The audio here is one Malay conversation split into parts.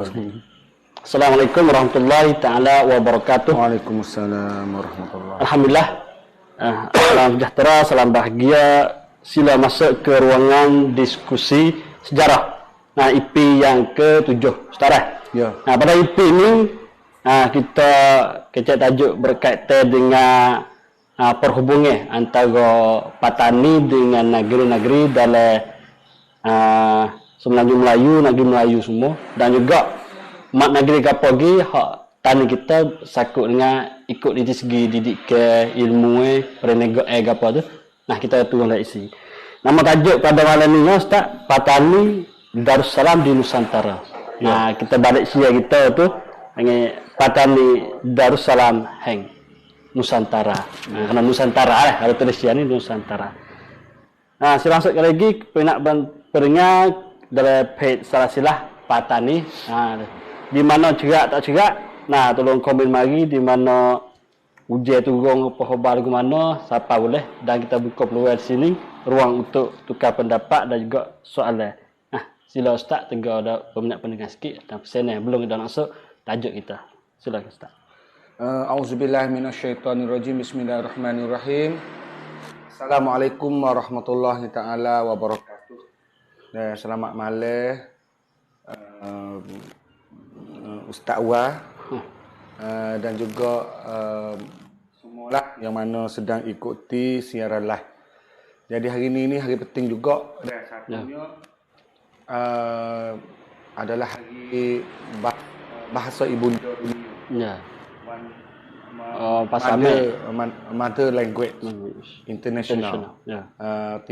Assalamualaikum warahmatullahi taala wabarakatuh. Waalaikumsalam warahmatullahi. Alhamdulillah. Salam sejahtera, salam bahagia. Sila masuk ke ruangan diskusi sejarah. Nah, IP yang ke-7, Ustaz. Ya. Nah, pada IP ini kita kecek tajuk berkaitan dengan perhubungan antara Patani dengan negeri-negeri dalam Semenanjung Melayu, negeri Melayu semua, dan juga mak negeri kapagi hak tani kita sakut dengan ikut dari segi didik ke ilmu perniagaan apa tu. Nah, kita tunggu lah isi. Nama tajuk pada malam ni Ustaz, Patani Darussalam di Nusantara. Nah, kita balik sia kita tu dengan Patani Darussalam Heng Nusantara. Nah, karena Nusantara lah, kalau tulis ni Nusantara. Nah, saya masuk lagi nak peringat dari page Salasilah Patani. Di mana cerak tak cerak. Nah, tolong komen mari di mana ujian turun apa khabar ke mana, siapa boleh, dan kita buka peluang di sini ruang untuk tukar pendapat dan juga soalan. Nah, sila Ustaz tegar ada peminat pendengar sikit dan pesanan belum kita masuk tajuk kita. Silakan Ustaz. Auzubillahi minasyaitonirrajim. Bismillahirrahmanirrahim. Assalamualaikum warahmatullahi taala wabarakatuh. Dan selamat malam Ustaz Wah dan juga semualah yang mana sedang ikuti siaran live. Jadi hari ini hari penting juga. Dan satunya adalah hari bahasa ibunda dunia. Mother Language International. 21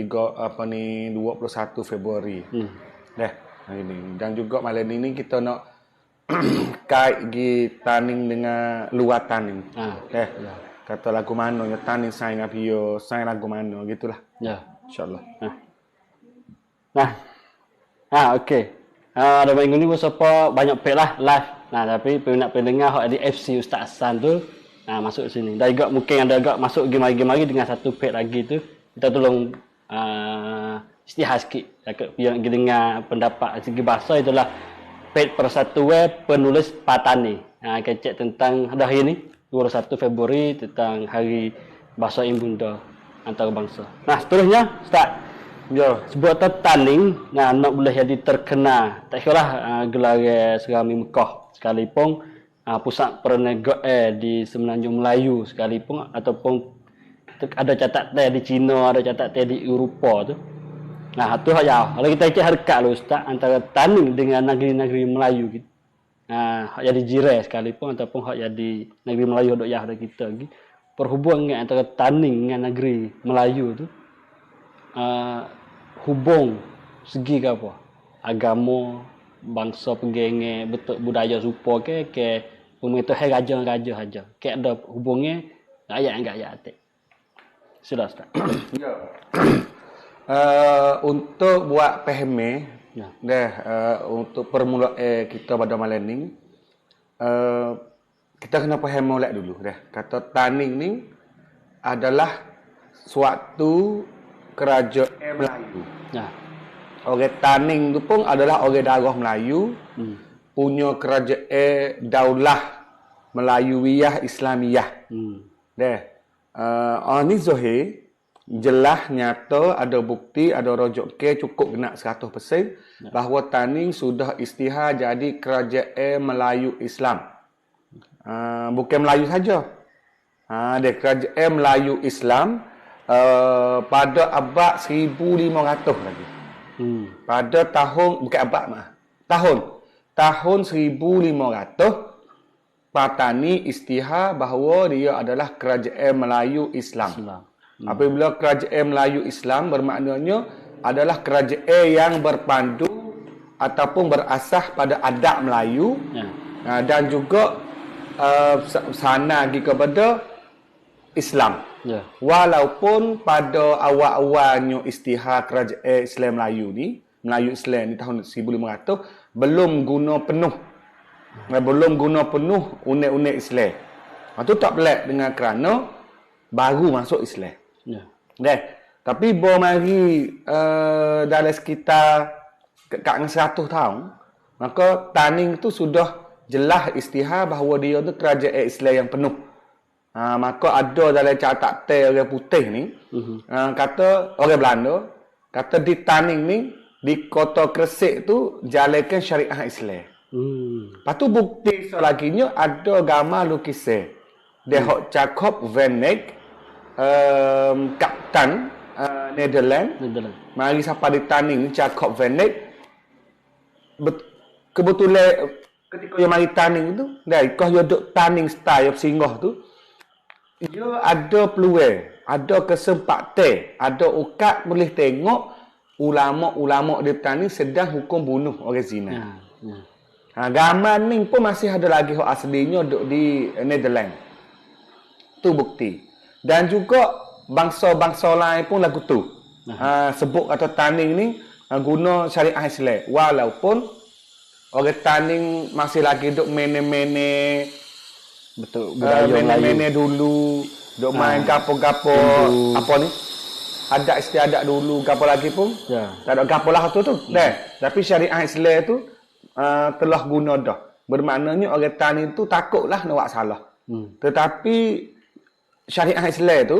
Februari. Hari ini. Dan juga malam ini kita nak kait gi taning dengan luar taning. Kata lagu mana ya taning saing apio, saing lagu mana gitulah. Ya, insyaallah. Okey. Ada minggu ni siapa banyak page lah live. Nah, tapi peminat pendengar hak di FC Ustaz Hassan tu masuk sini. Dan juga mungkin ada agak masuk game-game dengan satu page lagi tu. Kita tolong istihad sikit biar nak dengar pendapat segi bahasa. Itulah page Persatuan Penulis Patani. Kecek tentang hari ini 21 Februari tentang Hari Bahasa Ibunda Antarabangsa. Nah, seterusnya Ustaz. Ya, sebab taning nak boleh jadi terkenal. Tak kiralah gelar Serami Mekah sekalipun pusat perniagaan di Semenanjung Melayu sekalipun ataupun ada catatan di China, ada catatan di Eropah tu. Nah, tu ya. Kalau kita cek harkat lu Ustaz antara taning dengan negeri-negeri Melayu gitu. Hak jadi jiran sekalipun ataupun hak jadi negeri Melayu dok ya ada kita lagi. Perhubungan antara taning dengan negeri Melayu tu hubung segi ke apa? Agama, bangsa penggenge, betul budaya serupa ke pemerintah raja-raja saja. Ke ada hubungnya rakyat-rakyat atik. Sila Ustaz. Ya. Untuk buat pahami untuk permulaan kita pada malam ni kita kena faham molek dulu dah. Kata taning ni adalah suatu kerajaan Melayu. Orang taning tu pun adalah orang darah Melayu, punya kerajaan daulah Melayuiyah Islamiyah. Ni zahir jelas nyata ada bukti ada rujuk ke cukup kena 100% bahawa taning sudah istihar jadi kerajaan Melayu Islam. Bukan Melayu saja. Dia kerajaan Melayu Islam pada abad 1500 lagi. Pada tahun bukan abad tahun 1500 Patani istihar bahawa dia adalah kerajaan Melayu Islam. Apabila kerajaan Melayu Islam bermaknanya adalah kerajaan yang berpandu ataupun berasas pada adat Melayu dan juga sana lagi kepada Islam. Walaupun pada awal-awalnya istihar kerajaan Islam Melayu ni, Melayu Islam ni tahun 1500 belum guna penuh unek-unek Islam. Itu tak pelik dengan kerana baru masuk Islam. Tapi baru mari dalam sekitar kat 100 tahun Maka Taning tu sudah jelas istihar bahawa dia tu kerajaan Islam yang penuh. Maka ada dalam catat orang putih ni, kata orang Belanda, kata di Taning ni, di kota Kresik tu jalankan syariah Islam. Lepas tu bukti selaginya ada gambar lukisan. Dia hok Jacob van Eyck, Kapten Netherlands. Mari siapa di Taning ni Jacob van Eyck. Kebetulan ketika dia mari Taning tu, kau dia duk Taning style singgah tu, dia ada peluang, ada kesempatan, ada ukat boleh tengok ulama-ulama di Taning sedang hukum bunuh orang zina. Gambar ni pun masih ada lagi hak aslinya duk di Netherlands. Tu bukti. Dan juga bangsa-bangsa lain pun lagu tu. Sebut kata Taning ni guna syariah Islam. Walaupun orang Taning masih lagi duk mene-mene, betul, mene-mene dulu, duk main gapo-gapo apa ni? Adat istiadat dulu, gapo lagi pun. Tak ada gapo lah tu. Tapi syariah Islam tu telah guna dah. Bermaknanya orang Taning tu takutlah nak buat salah. Tetapi syariah Islam tu,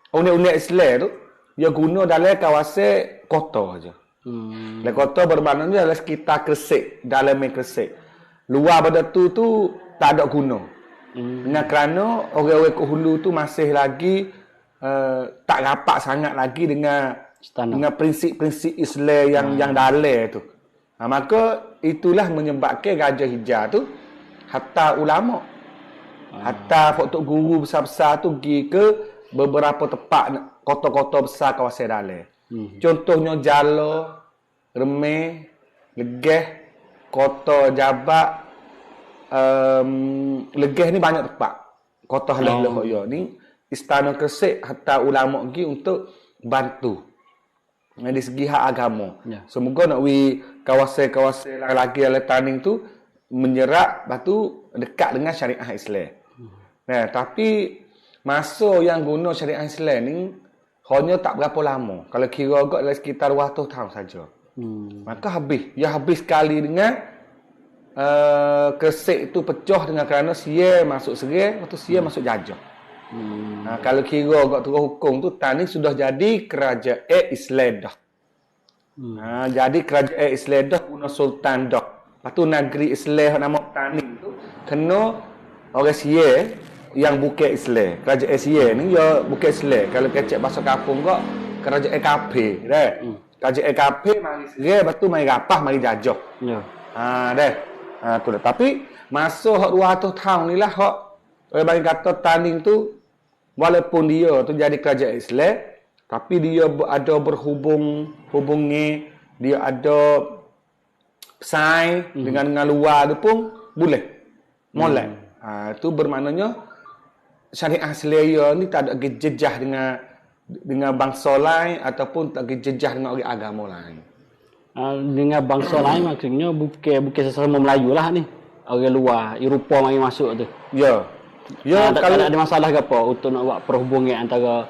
undang-undang Islam tu, dia guna dalam kawasan kota aja. Dalam kota bermaknanya dalam sekitar Kresik, dalam Kresik. Luar pada tu tak ada guna. Dengan kerana orang-orang ke hulu tu masih lagi tak rapat sangat lagi dengan prinsip-prinsip Islam yang dalam tu. Maka itulah menyebabkan Gajah Hijau tu hatta ulama, hatta tok guru besar-besar tu pergi ke beberapa tempat kota-kota besar kawasan dalam. Contohnya Jala, Remeh, Legeh, Kota Jabak, Legeh ni banyak tempat. Kota Halah ni Istana Kresik hatta ulama pergi untuk bantu di segi hak agama. Semoga nak kawasan-kawasan lagi dalam Taning tu menyerap batu dekat dengan syariah Islam. Tapi masa yang guna syariah Islam ni hanya tak berapa lama. Kalau kira agak dalam sekitar 200 tahun saja. Maka habis. Ya habis sekali dengan Kresik tu pecah dengan kerana Sia masuk Serang, lepas tu Sia masuk Jajah. Kalau kira agak turun hukum tu, Taning sudah jadi kerajaan Islam dah. Jadi kerajaan Islam dah guna sultan dah. Lepas tu negeri Islam nama Taning tu kena orang Sia yang bukan Islam. Kerajaan Sia ni ya bukan Islam. Kalau kecek bahasa kampung kok kerajaan kafir dah. Kerajaan kafir mari Serang, lepas tu mari rapah, mari Jajah. Tu dah. Tapi masa hak 200 tahun ni lah hak orang bagi kata Taning tu walaupun dia tu jadi kerajaan Islam, tapi dia ada hubungi, dia ada pesaing dengan luar tu pun boleh. Molek. Itu bermaknanya syariah Islam ni tak ada jejah dengan bangsa lain ataupun tak ada jejah dengan orang agama lain. Dengan bangsa lain maksudnya bukan sesama Melayu lah ni. Orang luar, Eropah mari masuk tu. Ya. Kalau ada masalah ke apa untuk nak buat perhubungan antara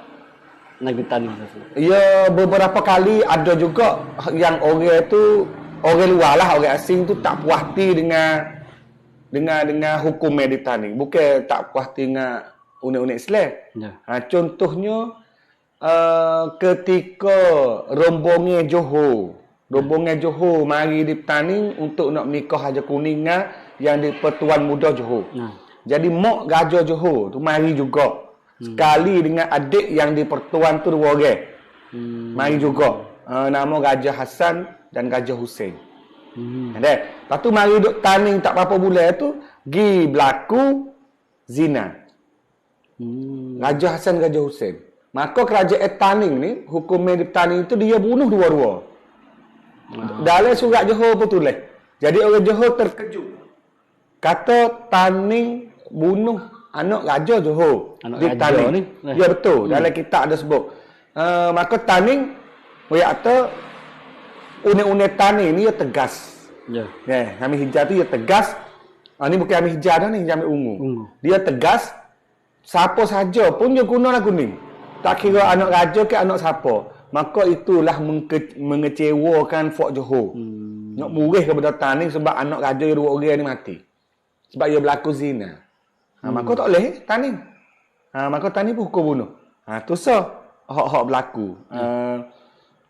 negeri Taning tu? Ya, beberapa kali ada juga yang orang tu orang luar lah, orang asing tu tak puas hati dengan hukum di Taning. Bukan tak puas hati dengan undang-undang Islam. Contohnya ketika rombongan Johor mari di Taning untuk nak menikah Haji Kuning yang di Pertuan Muda Johor. Jadi mak Gajah Johor tu mari juga. Sekali dengan adik yang di Pertuan tu 2 orang. Mari juga. Nama Gajah Hasan dan Gajah Hussein. Lepas tu mari duk Taning tak berapa bulan tu pergi berlaku zina. Gajah Hasan, Gajah Hussein. Maka kerajaan Taning ni, hukum di Taning tu dia bunuh dua-dua. Dalam surat Johor pun tulis. Jadi orang Johor terkejut. Kata Taning bunuh anak Raja Johor di Taning ni. Ya betul. Dalam kitab ada sebut. Maka Taning kata undang-undang Taning ni dia tegas. Kami hijau tu dia tegas. Ni bukan kami hijau dah ni, kami ungu. Dia tegas. Siapa saja pun dia gunalah kuning. Tak kira anak raja ke anak siapa. Maka itulah mengecewakan Fort Johor. Nak murih kepada taning sebab anak raja yang 2 orang ni mati. Sebab ia berlaku zina. Maka tak boleh taning. Maka taning pun hukum bunuh. Tu hak-hak berlaku.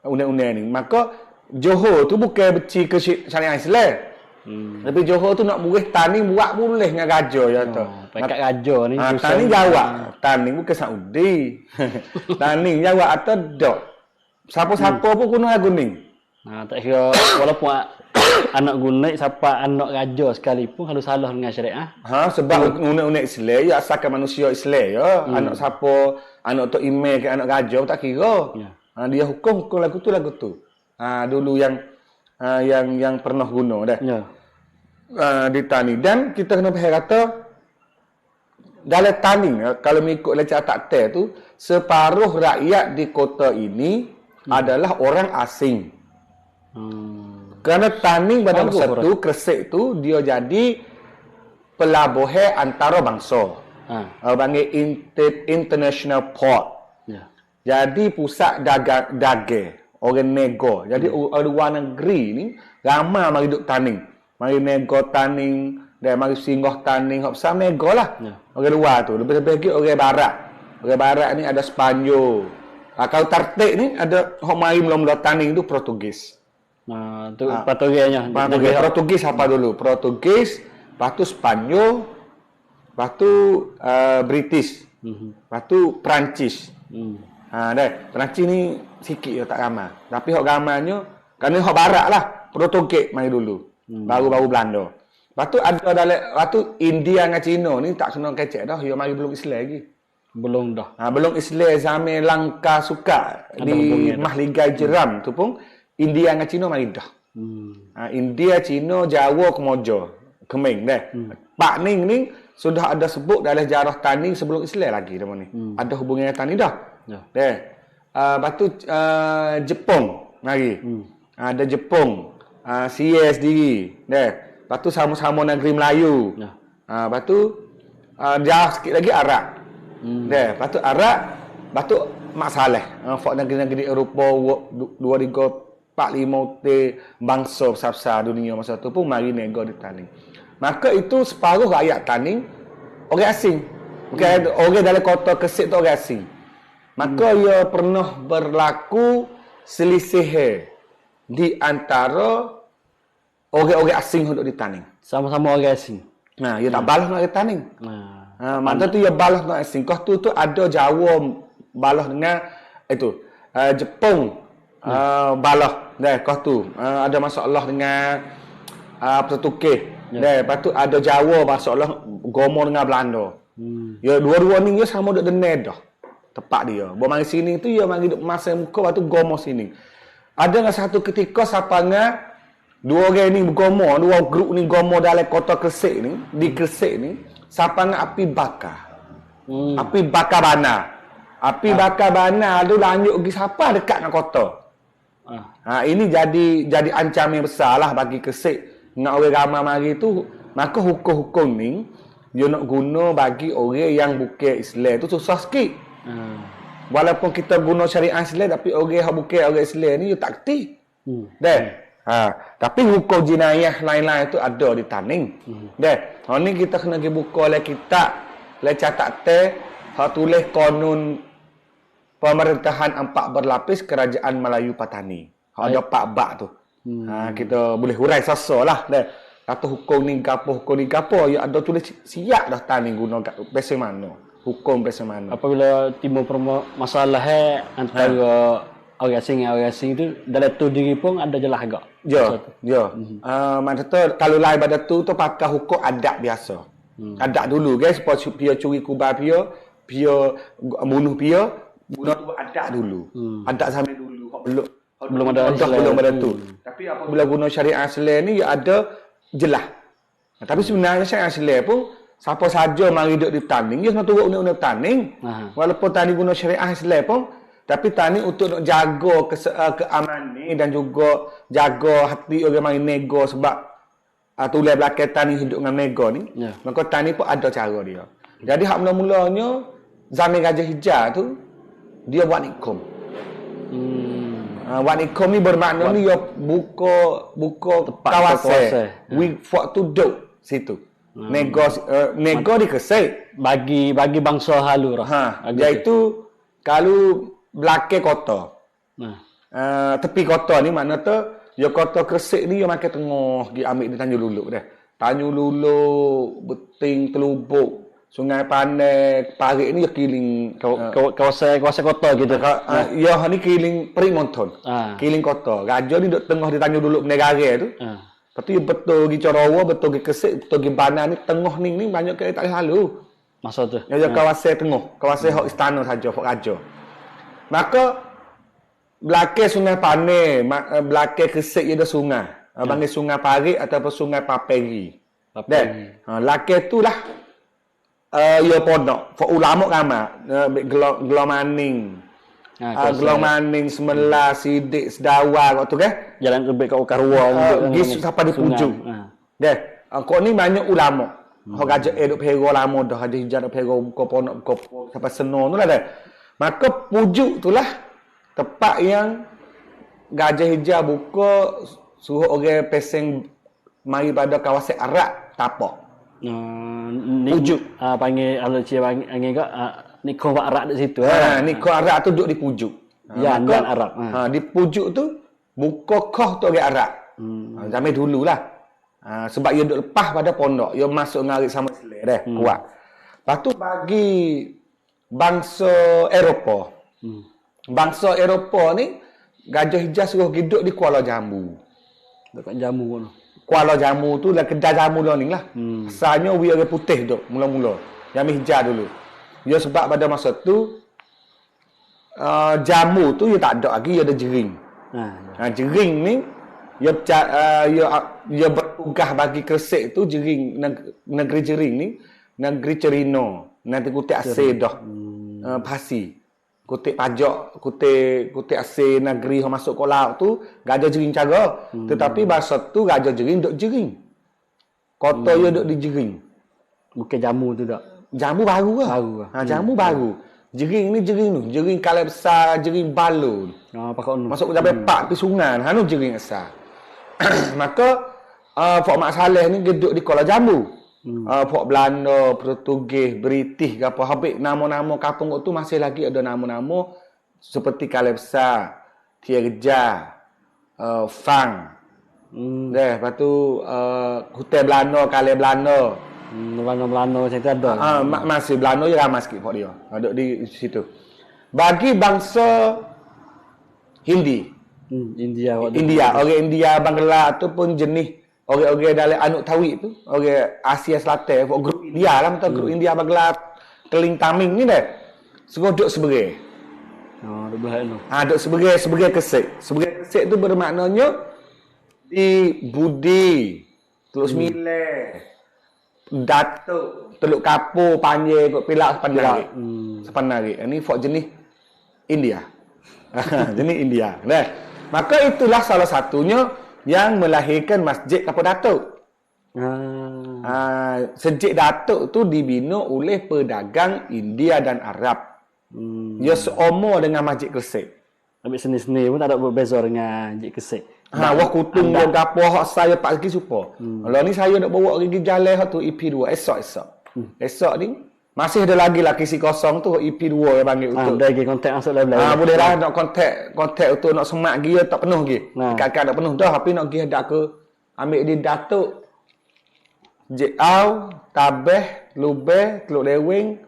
Undang-undang ni. Maka Johor tu bukan beci ke syariah Islam. Tapi Johor tu nak murih taning buat boleh dengan raja ya tu. Pekat raja ni. Taning jawab. Taning bukan Saudi. Taning jawab atau dok. Siapa-siapa pun guna lagu ni. Tak kira walaupun anak gunai siapa anak raja sekalipun kalau salah dengan syariah. Sebab undang-undang Islam ya asalkan manusia Islam ya. Anak siapa, anak tok email ke anak raja tak kira. Dia hukum lagu tu. Dulu yang pernah guna dah. Di tani dan kita kena faham kata dalam tani kalau mengikut lecak takte tu separuh rakyat di kota ini adalah orang asing. Kerana Taning pada masa tu, Kresik tu dia jadi pelabuhan antara bangsa. Panggil international port. Jadi pusat dagang orang nego. Jadi orang luar negeri ni ramai mari duduk Taning. Mari nego Taning dan mari singgah Taning. Hak besar nego lah. Orang luar tu. Lebih-lebih lagi orang barat. Orang barat ni ada Sepanyol. Kalau Tartik ni ada hak mari mula-mula Taning tu Portugis. Tu Portugisnya. Portugis apa dulu? Portugis, lepas tu Sepanyol, lepas tu British, lepas tu Perancis. Perancis ni sikit je tak ramai. Tapi hak ramainya kerana hak barat lah. Portugis mari dulu. Baru-baru Belanda. Lepas tu ada lepas tu India dengan Cina ni tak kena kecek dah. Dia mari belum Islam lagi. Belum dah. Belum Islam zaman Langkah Suka di Mahligai Jeram tu pun India dengan Cina mari dah. India, Cina, Jawa, Kemoja, Kemeng dah. Pak Ning ni sudah ada sebut dalam jarah Taning sebelum Islam lagi nama ni. Ada hubungan dengan Taning dah. Lepas tu Jepun mari. Ada Jepun, CS sendiri. Lepas tu sama-sama negeri Melayu. Lepas tu jauh sikit lagi Arab. Lepas tu Arab, lepas tu Mak Saleh. Negeri-negeri Eropah 2-3-4-5 bangsa besar-besar dunia masa tu pun mari nego di Taning. Maka itu separuh rakyat Taning orang asing. Bukan orang dalam kota Kresik tu orang asing. Maka ia pernah berlaku selisih di antara orang-orang asing yang duduk di Taning. Sama-sama orang asing. Ia tak balas nak ke Taning. Maka tu ia balas nak asing. Kau tu ada Jawa balas dengan itu Jepun balas. Kau tu ada masalah dengan Portugis. Lepas tu ada Jawa masalah gomo dengan Belanda. Ya dua-dua ni dia sama duduk denai dah. Tepat dia. Bawa mari sini tu dia mari duduk masa muka lepas tu gomo sini. Ada dengan satu ketika sapanga dua orang ni bergomo, dua grup ni gomo dalam kota Kresik ni, di Kresik ni, sapanga api bakar. Api bakar bana. Api bakar bana tu lanjut pergi siapa dekat dengan kota. Ini jadi ancaman besar lah bagi Kresik. Nak orang ramai mari tu, maka hukum-hukum ni dia nak guna bagi orang yang bukan Islam tu susah sikit. Walaupun kita guna syariah Islam tapi orang yang bukan orang Islam ni dia tak kerti. Tapi hukum jenayah lain-lain tu ada di Taning. Ni kita kena pergi buka oleh kitab, oleh catat tulis Kanun Pemerintahan 4 berlapis Kerajaan Melayu Patani. Ada 4 bab tu. Kita boleh hurai sasa lah. Kata hukum ni gapo, ya ada tulis siap dah Taning guna bahasa mana. Hukum bahasa mana. Apabila timbul masalah antara orang asing dengan orang asing tu dalam tu diri pun ada jelas agak. Maksudnya kalau lain pada tu pakai hukum adat biasa. Adat dulu guys, supaya dia curi kubah dia bunuh dia, bunuh tu adat dulu. Adat zaman dulu. Belum ada tu. Tapi apabila guna syariah Islam ni dia ada jelas. Tapi sebenarnya syariah Islam pun siapa saja mari duduk di Taning dia kena turut undang-undang Taning. Walaupun Taning guna syariah Islam pun tapi Taning untuk nak jaga keamanan dan juga jaga hati orang mari nego sebab tulis belakang Taning hidup dengan nego ni. Maka Taning pun ada cara dia. Jadi hak mula-mulanya zaman Raja Hijau tu dia buat nikum. Wan ikom ni bermakna ni yo buka kawasan. We for to do situ. Nego di Kesek bagi bangsa halu lah. Iaitu kalau belakang kota. Tepi kota ni makna tu yo kota Kesek ni yo makan tengah gi ambil di Tanjung Luluk dah. Tanjung Luluk, Beting, Telubuk, Sungai Pandai, Parit ni yo kiling kawasan kota gitu. Yo ni kiling Perimonton. Kiling kota. Raja ni duk tengah di Tanjung Luluk negara tu. Lepas tu betul pergi Corawa, betul pergi Kesek, betul pergi Banan ni tengah ni banyak ke tak lalu. Masa tu. Ya kawasan tengah, kawasan hak istana saja, hak raja. Maka belakang Sungai Pandai, belakang Kesek dia ada sungai. Panggil Sungai Parit ataupun Sungai Paperi. Dan belakang tu lah ya pondok. Fak ulama ramai. Gelong Maning. Gelong Maning, Semelah, Sidik, Sedawar waktu kan. Jalan lebih ke Ukarwa. Pergi sampai di Pujuk. Deh, kau ni banyak ulama. Hak gajah duk pera lama dah. Ada hijau duk pera buka pondok, buka sampai Senor tu lah dah. Maka Pujuk tu lah tempat yang Gajah Hijau buka suruh orang peseng mari pada kawasan Arak tapak. Pujuk. Panggil ala cia panggil ke Niko Arak di situ. Niko Arak tu duduk di Pujuk. Yan Arak. Di Pujuk tu buka kah tu orang Arak. Zaman dululah. Sebab ia duduk lepas pada pondok, ia masuk ngarik sama Islam dah, kuat. Lepas tu bagi bangsa Eropah. Bangsa Eropah ni Gajah Hijau suruh hidup di Kuala Jambu. Dekat Jambu tu. Kuala Jambu tu lah kedai jamu lah ni lah. Asalnya we orang putih tu mula-mula. Yang hijau dulu. Ya sebab pada masa tu jamu tu dia tak ada lagi, dia ada jering. Jering ni dia bertugas bagi Kesek tu jering negeri jering ni negeri Cerino. Nanti kutip asal dah. Pasi. Kutip pajak, kutip asal negeri yang masuk ke laut tu gajah jering cara. Tetapi bahasa tu gajah jering duk jering. Kota dia duk di jering. Bukan jamu tu tak. Jamu baru lah. Jamu baru. Jering ni jering kala besar, jering balon. Masuk ke sampai pak di sungai, hanu jering besar. Maka Fok Mak Saleh ni duduk di Kuala Jambu. Fok Belanda, Portugis, British ke apa, habis nama-nama kampung tu masih lagi ada nama-nama seperti Kala Besar, Tierja, Fang. Lepas tu Hutan Belanda, Kala Belanda. Belanda macam tu ada. Masih Belanda je ramai sikit Fok dia. Duduk di situ. Bagi bangsa Hindi. India. Orang India, Bangla ataupun jenis orang-orang dalam Anuk Tawik tu, orang Asia Selatan, grup India lah, macam grup India, Bangla, Keling Taming ni dah. Semua duduk seberai. Duduk seberai Kesek. Seberai Kesek tu bermaknanya di Budi, Teluk Sembilan, Datuk, Teluk Kapur, Panjang, Pilak, Sepanari. Ini fort jenis India. Jenis India. Maka itulah salah satunya yang melahirkan Masjid Kapur Datuk. Masjid Datuk tu dibina oleh pedagang India dan Arab. Dia seumur dengan Masjid Kesek. Ambil seni-seni pun tak ada berbeza dengan Masjid Kesek. Wah kutung dia gapo hak saya pak lagi supa. Kalau ni saya nak bawa pergi jalan hak tu IP2 esok. Esok ni masih ada lagi kisi kosong tu IP2 yang panggil untuk. Ada lagi kontak masuk lain. Boleh lah nak kontak untuk nak semak dia tak penuh lagi. Kadang-kadang tak penuh dah tapi nak pergi ada ke ambil di Datuk Jau, Tabeh, Lubeh, Teluk Lewing,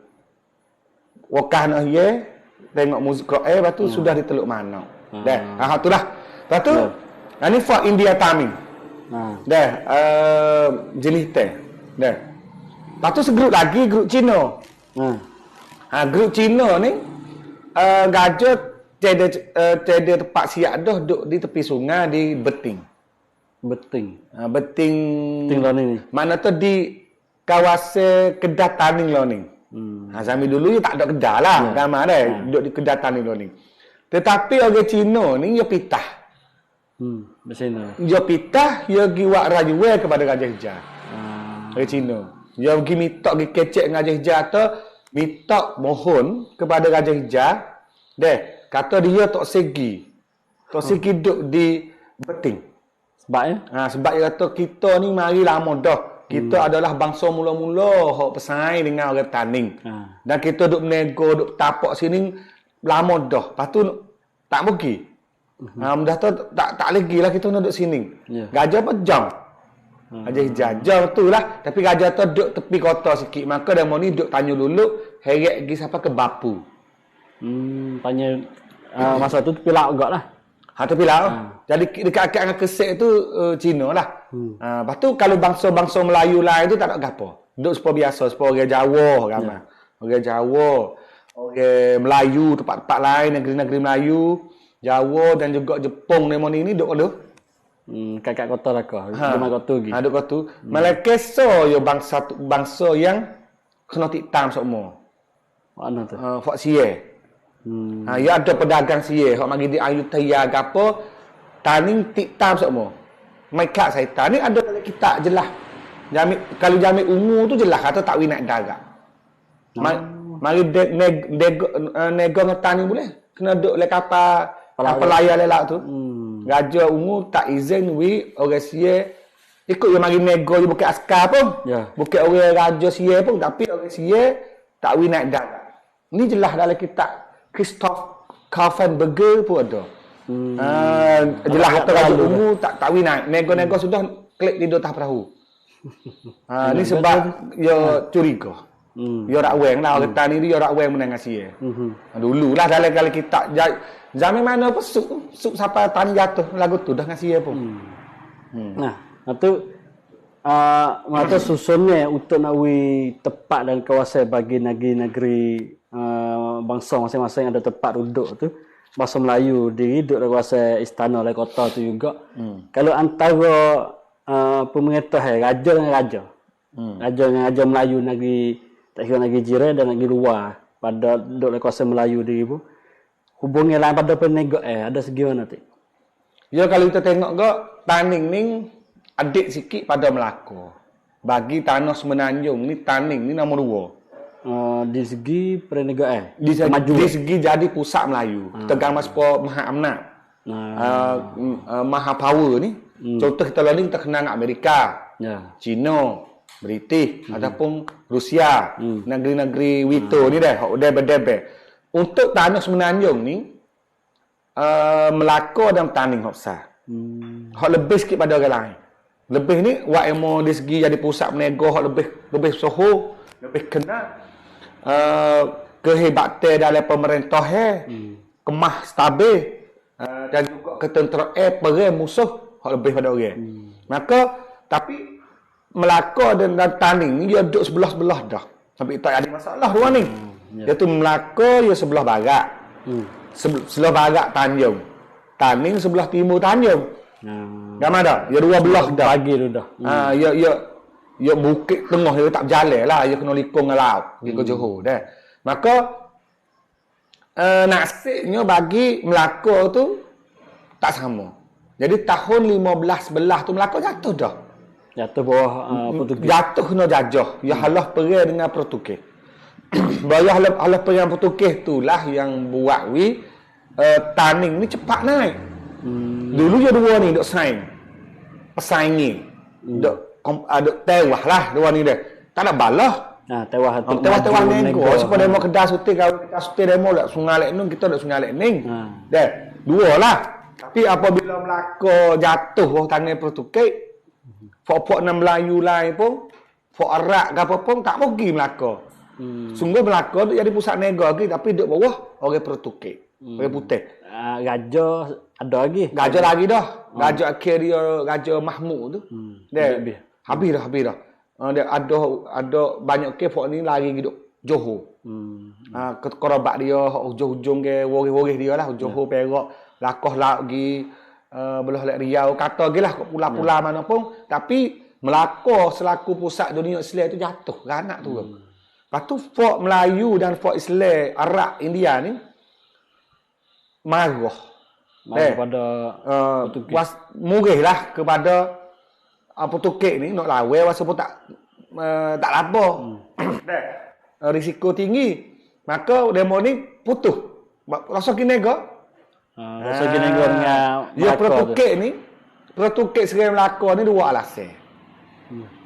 Wakah nak ye, tengok muzik Quran lepas tu sudah di Teluk Manau. Dah. Tu dah. Lepas tu ini for India Taming. Dah. Jenis teh. Dah. Lepas tu segrup lagi grup Cina. Grup Cina ni gajah tiada tempat siap dah duduk di tepi sungai di Beting. Beting ni. Mana tu di kawasan Kedah Taning lah ni. Sambil dulu tak ada Kedah lah. Ramai dah duduk di Kedah Taning lah ni. Tetapi orang Cina ni dia pitah. Dia pitah, dia pergi buat rayuan kepada Gajah Hijau. Orang Cina. Dia pergi minta, pergi kecek dengan Gajah Hijau atau minta mohon kepada Gajah Hijau. Kata dia tak segi Tok Siki duduk di Beting. Sebab ya? Sebab dia kata kita ni mari lama dah. Kita adalah bangsa mula-mula hok pesaing dengan orang Taning. Dan kita duk menego, duk tapak sini lama dah. Lepas tu tak pergi. Dah tu tak lagi lah kita nak duduk sini. Yeah. Gajah apa jam. Gajah hijau tu lah. Tapi gajah tu duduk tepi kota sikit. Maka demo ni duduk tanya dulu. Heret pergi sampai ke Bapu. Tanya masa tu pilak agak lah. Tepi lah. Jadi dekat-dekat dengan Kesek tu Cina lah. Lepas tu kalau bangsa-bangsa Melayu lain tu tak ada gapo. Duduk sepo biasa. Sepo orang Jawa ramai. Orang Jawa. Orang Melayu tempat-tempat lain. Negeri-negeri Melayu. Jawa dan juga Jepun ni duduk ada. Kakak kota lah kau. Rumah kota lagi. Duduk kota. Malaysia so yo bangsa yang kena tiktam semua. Mana tu? Fak Siye. Ya ada pedagang Siye. Hak magi di Ayutthaya ke apa. Taning tiktam semua. Mereka syaitan ni ada dalam kitab jelas. Kalau Jami Ungu tu jelas kata tak winak darat. Mari nego ngetani boleh. Kena duduk le kapal layar lelak tu. Raja Ungu tak izin orang Siye ikut yang mari nego je bukan askar pun. Bukan orang raja Siye pun tapi orang Siye tak winak darat. Ni jelas dalam kitab Christoph Kaufenberger pun ada. Jelas kata Raja Ungu tak winak. Nego-nego sudah klik tidur atas perahu. Ni sebab dia curiga. Dia rak weng lah. Orang tani dia rak weng menang Asia. Dulu lah dalam kali kita zaman mana pun suk sampai tani jatuh lagu tu dah Asia pun. Nah, itu mata susunnya untuk nak tepat dan kawasan bagi negeri-negeri bangsa masing-masing ada tempat duduk tu. Bahasa Melayu diri duduk di kawasan istana oleh kota tu juga. Kalau antara pemerintah raja dengan raja. Raja dengan raja Melayu negeri tak kira negeri jiran dan negeri luar pada duduk di kawasan Melayu diri pun hubungan lain pada penegak ada segi mana tu? Ya kalau kita tengok ke Taning ni adik sikit pada Melaka. Bagi tanah Semenanjung ni Taning ni nombor 2. Di segi perniagaan di segi jadi pusat Melayu tegang maspo Maha Amnat Maha Power ni contoh kita lalu kita kenal Amerika China British ataupun Rusia negeri-negeri Wito ni dah berdebe untuk tanah Semenanjung ni Melaka dan Taning hok lebih sikit pada orang lain lebih ni wak emo di segi jadi pusat menego hok lebih soho lebih kenal kehebatan dalam pemerintah kemah stabil dan juga ketenteraan perang musuh lebih pada orang. Maka tapi Melaka dan Taning ni dia duduk sebelah-sebelah dah. Sampai tak ada masalah ruang ni. Dia tu Melaka dia sebelah barat. Sebelah barat Tanjung. Taning sebelah timur Tanjung. Gamar dah. Dia dua belah dah. Pagi tu dah. Ya bukit tengah dia tak berjalan lah. Dia kena likung dengan laut. Dia ke Johor dah. Maka nasibnya bagi Melaka tu tak sama. Jadi tahun 1511 tu Melaka jatuh dah. Jatuh bawah Portugis. Jatuh kena jajah. Ya halah perang dengan Portugis. Bayar halah perang Portugis tu lah yang buat Taning ni cepat naik. Dulu je dua ni duk saing. Pesaingi. Duk tewah lah dua ni dia. Tak nak balah. Tewah nego. Supaya demo kedah suti kalau kita suti demo lek Sungai Lek Ning kita lek Sungai Lek Ning. Dah, dua lah. Tapi apabila Melaka jatuh bawah tangan Portugis, fok-fok nan Melayu lain pun, fok Arab ke apa pun tak pergi Melaka. Sungguh Melaka tu jadi pusat nego lagi tapi duduk bawah orang Portugis. Orang putih. Raja ada lagi. Raja lagi dah. Raja akhir dia Raja Mahmud tu. Habis dah. Dia ada banyak kefok ni lari hidup Johor. Kerabat dia hujung-hujung ke waris-waris dia lah Johor Perak, Lakoh laut gi belah Lek Riau kata gilah pula-pula mana pun tapi Melaka selaku pusat dunia Islam tu jatuh ranak tu. Lepas tu Fort Melayu dan Fort Islam Arab India ni marah pada Portugis. Murihlah kepada Portugis ni nak lawan walaupun tak lapar. Risiko tinggi. Maka demo ni putus. Rasa kini ke? Rasa gini dengan Ya Melaka tu. Pertukik Serai Melaka ni dua alasan.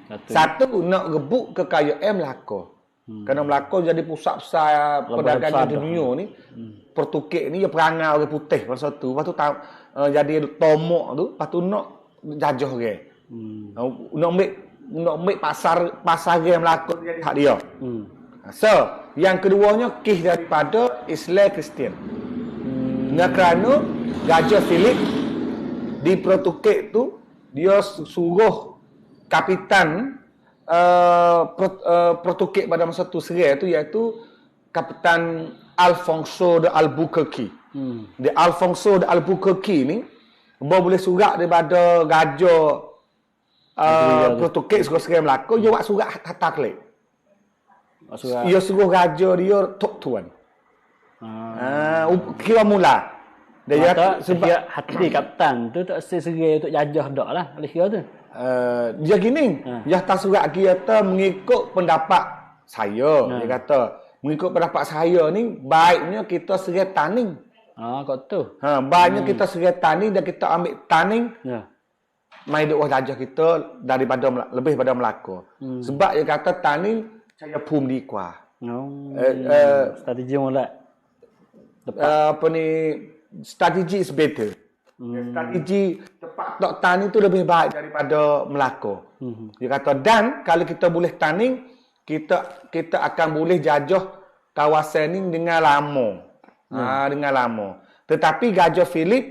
Satu. Satu, nak rebut kekayaan Melaka. Kerana Melaka jadi pusat-pusat perdagangan besar dunia ni. Pertukik ni dia perangai orang putih masa tu. Lepas tu jadi tomok tu, lepas tu nak jajah orang. Nak ambil pasar game Melaka jadi hak dia. So, yang keduanya kisah daripada Islam Kristian. Kerana Raja Philip di Pertukik tu dia suruh kapitan Pertukik pada masa tu Serai tu iaitu Kapitan Alfonso de Albuquerque. Di Alfonso de Albuquerque ni boleh surat daripada Raja Pertukik Serai Melaka, dia buat surat hantar kelik. Dia suruh raja dia tok tuan. Kira mula. Dia sebab hati kapitan tu tak serai untuk jajah dak lah. Oleh kira tu. Dia gini, dia hantar surat kita mengikut pendapat saya. Dia kata, mengikut pendapat saya ni baiknya kita serai tanding. Kau tu. Baiknya kita serai tanding dan kita ambil tanding. Mai duk jajah kita daripada lebih pada Melaka. Sebab dia kata tanding saya pum di kuah. Strategi mula. Strategi is better. Strategi tempat tok tanding tu lebih baik daripada Melaka. Dia kata dan kalau kita boleh tanding, kita akan boleh jajah kawasan ni dengan lama. Dengan lama. Tetapi Raja Philip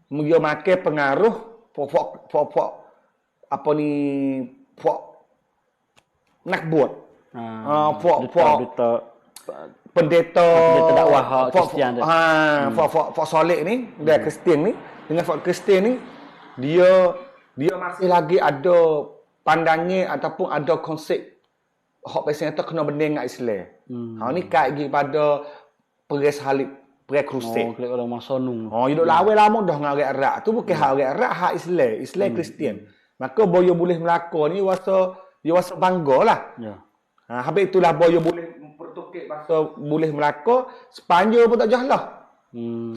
dia makan pengaruh pokok nak buat. Pendeta dakwah Kristian tu. Fok solek ni, dia Kristian ni, dengan fok Kristian ni dia masih lagi ada pandangan ataupun ada konsep hak pasal tu kena bening dengan Islam. Ni kait gi pada perang salib, perang krusade. Klik orang Masonung. Hidup lawan lama dah dengan orang Arab. Tu bukan hak orang Arab, hak Islam Kristian. Maka boyo boleh Melaka ni dia rasa banggalah. Habis itulah boyo boleh Pertukik bahasa boleh Melaka, Sepanyol pun tak jahlah.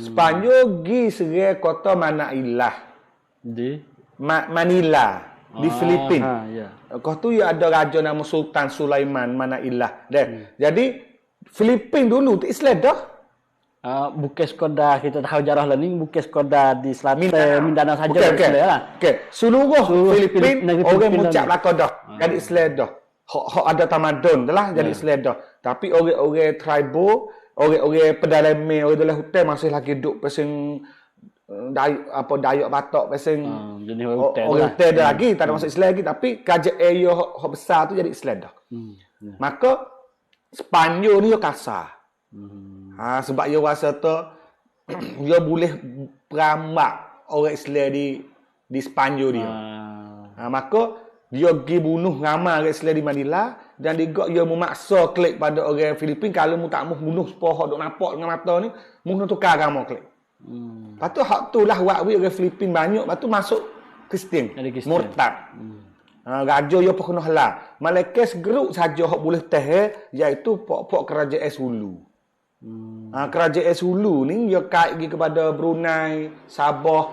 Sepanyol gi serai kota Manila. Di Manila di Filipina. Kau tu ya ada raja nama Sultan Sulaiman Manila. Jadi Filipina dulu tu Islam dah. Bukan sekadar kita tahu jarah lah ni, bukan sekadar di selatan Mindanao saja Islam lah. Seluruh Filipina orang mengucap Melaka dah. Jadi Islam dah. Hak ada tamadun dah jadi Islam dah. Tapi orang-orang tribal, orang-orang pedalaman, orang dalam hutan masih lagi duduk pasang Dayak Batak pasang orang hutan dah lagi, tak ada masuk Islam lagi, tapi kerajaan area hak besar tu jadi Islam dah. Maka Sepanyol ni dia kasar. Sebab dia rasa tu dia boleh perambak orang Islam di Sepanyol dia. Maka dia pergi bunuh ramai orang Islam di Manila dan dia memaksa klik pada orang Filipin kalau mu tak mau bunuh sepohok duk nampak dengan mata ni, mu kena tukar agama klik. Lepas tu hak tu lah buat orang Filipin banyak, lepas tu masuk Kristian, murtad. Raja dia pun kena halal. Malaikat segeruk saja hak boleh tahan iaitu pok-pok kerajaan Sulu. Kerajaan Sulu ni dia kait pergi kepada Brunei, Sabah,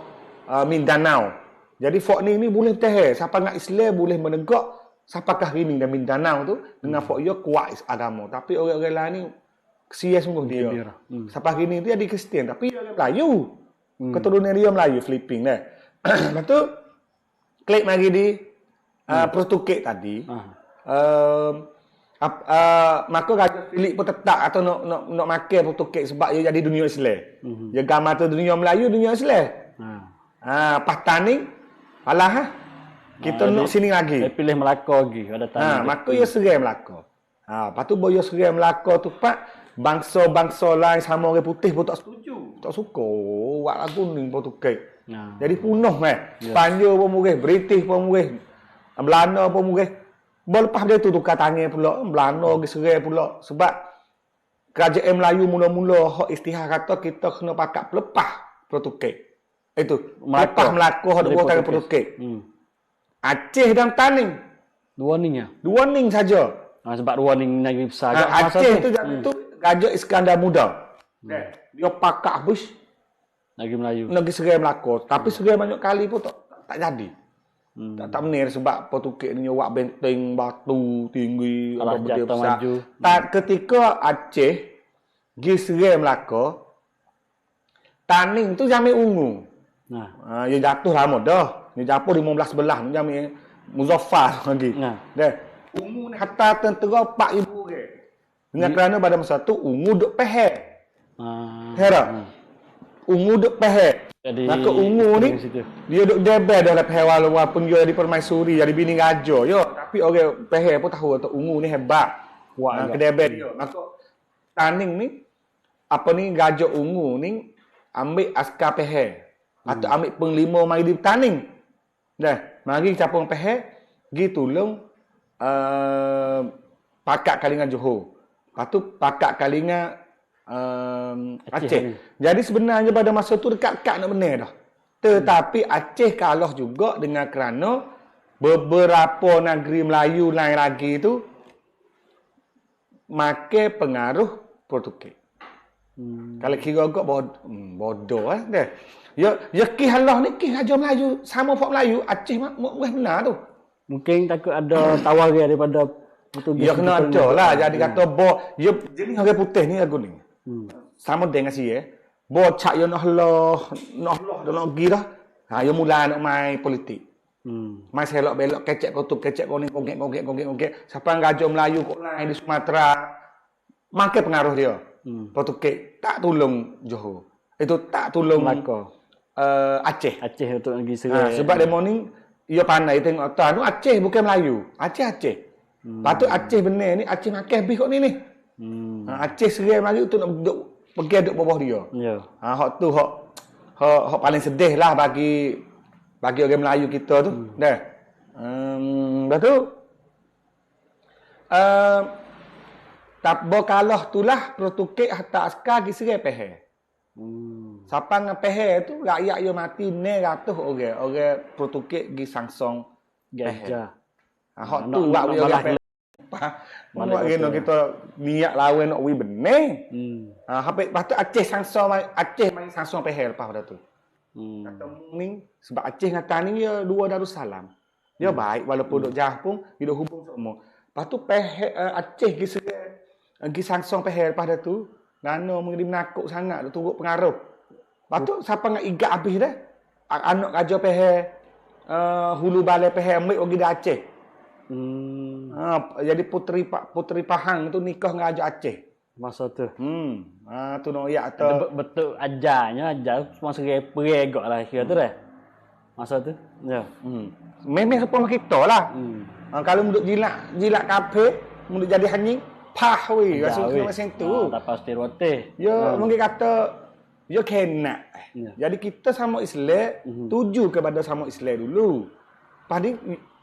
Mindanao. Jadi fok ni boleh tahan. Siapa nak Islam boleh menegak siapakah ini dan Mindanao tu dengan fok dia kuat agama. Tapi orang-orang lain ni kesian sungguh dia. Siapa ini dia di Kristian tapi dia orang Melayu. Keturunan dia Melayu Filipin dah. Lepas tu klik mari di Pertukik tadi. Maka Raja Philip pun tetap atau nak makan Pertukik sebab dia jadi dunia Islam. Dia gambar tu dunia Melayu, dunia Islam. Pas tanding alah kita nak sini lagi. Dia pilih Melaka lagi ada tanding. Maka dia serai Melaka. Lepas tu boyo serai Melaka tu pak bangsa-bangsa lain sama orang putih pun tak setuju. Tak suka buat lagu ni Pertukik. Jadi punah Sepanyol pun murih, British pun murih, Belanda pun murih. Lepas dia tu tukar tangan pula, Belanda pergi serai pula sebab kerajaan Melayu mula-mula hak istihar kata kita kena pakat pelepah Pertukik. Itu lepas Melaka hak dua tangan Pertukik. Aceh dan Taning. Dua ning ya. Dua ning saja. Sebab dua ning negeri besar. Aceh tu Raja Iskandar Muda. Dia pakat habis Lagi Melayu. Negeri Serai Melaka. Tapi Serai banyak kali pun tak jadi. Tak menir sebab Portugis ni nyewak benteng batu tinggi Kalah benda jatuh besar. maju. Tak ketika Aceh pergi Serai Melaka, Taning tu jamin ungu. Nah, Dia jatuh lama dah. Dia jatuh 15 belah ni jamin Muzaffar lagi. Nah. Dah. Ungu ni harta tentera 4,000 orang. Dengan kerana pada masa tu ungu duk peher. Hera. Ungu duk peher. Jadi Maka ungu ni dia duk debel dah lepas walaupun dia jadi permaisuri, jadi bini raja yo, tapi orang peher pun tahu tu ungu ni hebat. Wah, kedebel dia. Maka Taning ni apa ni gajah ungu ni ambil askar peher. Atau ambil penglima mari di Taning. Dah, mari capung peher pergi tolong pakat Kalingan Johor. Lepas tu pakat Kalingan Aceh. Jadi sebenarnya pada masa tu dekat-dekat nak benar dah. Tetapi Aceh kalah juga dengan kerana beberapa negeri Melayu lain lagi tu makan pengaruh Portugis. Kalau kira agak bodoh dah. Ya kisah Allah ni kisah Raja Melayu sama Pak Melayu Aceh benar tu. Mungkin takut ada tawaran daripada Portugis. Ya kena ada lah. Jadi kata ya jenis orang putih ni aku ni. Sama dengan si cak yo nak Allah dalam pergi dah. Yo mula nak main politik. Main selok belok kecek kutub kecek koning kongkek. Siapa gajah Melayu kok lain di Sumatera. Makan pengaruh dia. Portugis tak tolong Johor. Itu tak tolong Aceh. Aceh untuk negeri Serai. Sebab demo ni ia pandai tengok tu Aceh bukan Melayu. Aceh. Patut Aceh benar ni Aceh makan habis kok ni. Aceh Serai Melayu tu nak duduk pergi duduk bawah dia. Ya. Hak tu hak paling sedih lah bagi orang Melayu kita tu. Dah. Lepas tu tak kalah tulah Portugis hantar askar pergi Serai Peher. Siapa dengan Peher tu rakyat dia mati 900 orang. Orang Portugis pergi sangsong Gajah. Hak tu buat dia orang Mana kita niat lawan nak win benar. Lepas tu Aceh main sangsong Peher lepas pada tu. Kata ni sebab Aceh dengan Taning dia dua Darussalam. Dia baik walaupun duk jauh pun dia duk hubung semua. Lepas tu Aceh pergi sangsong Peher lepas dah tu. Nano mengirim nakuk sangat duk turut pengaruh. Lepas tu siapa nak igat habis dah. Anak Raja Peher hulu balai Peher ambil pergi dah Aceh. Jadi puteri Pahang tu nikah dengan Raja Aceh masa tu. Tu noyak atau betul ajarnya semua Serai peregak lah kira tu dah. Masa tu. Ya. Memang sepuluh kita lah. Kalau muduk jilat kafe, muduk jadi hanying, pah weh, rasa kena macam tu. Tak pasti roti. Ya, mungkin kata ya kena. Jadi kita sama Islam tuju kepada sama Islam dulu. Padi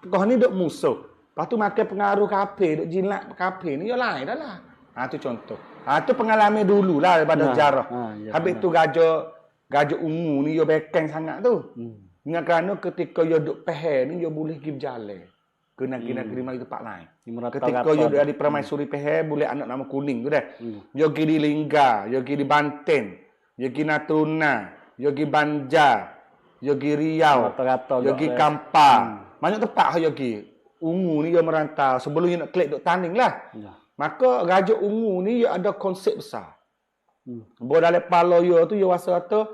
kau ni duk musuh. Lepas tu makan pengaruh kafe, duk jilat kafe ni, ya lain dah lah. Tu contoh. Tu pengalaman dulu lah daripada sejarah. Habis tu gajah ungu ni, ya bekeng sangat tu. Dengan kerana ketika ya duk Peher ni, ya boleh pergi berjalan. Ke negeri-negeri mari tempat lain. Ketika ya duk di Permaisuri Peher, boleh anak nama kuning tu dah. Ya pergi di Lingga, ya pergi di Banten, ya pergi Natuna, ya pergi Banjar, ya pergi Riau, ya pergi Kampar. Banyak tempat ya pergi. Ungu ni dia merantau sebelum nak klik duk Taning lah. Maka Raja Ungu ni dia ada konsep besar. Dalam kepala dia tu dia rasa kata,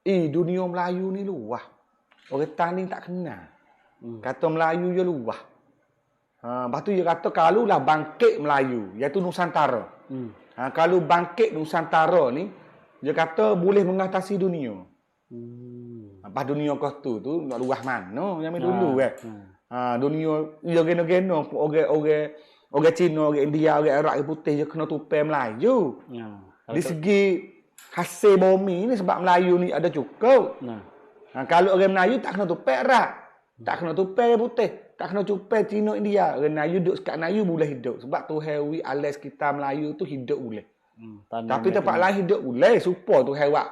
dunia Melayu ni luah. Orang Taning tak kenal. Kata Melayu dia luah. Lepas tu dia kata kalau lah bangkit Melayu, iaitu Nusantara. Kalau bangkit Nusantara ni, dia kata boleh mengatasi dunia. Lepas dunia kau tu nak luah mana? Yang dulu dunia dia geno-geno orang Cina, orang India, orang Arab, orang putih dia kena tupai Melayu. Di segi hasil bumi ni sebab Melayu ni ada cukup. Kalau orang Melayu tak kena tupai Arab, tak kena tupai orang putih, tak kena tupai Cina, India. Orang Melayu duduk sekat Melayu boleh hidup sebab tu hewi alas kita Melayu tu hidup boleh. Tapi tempat lain hidup boleh, supaya tu hewan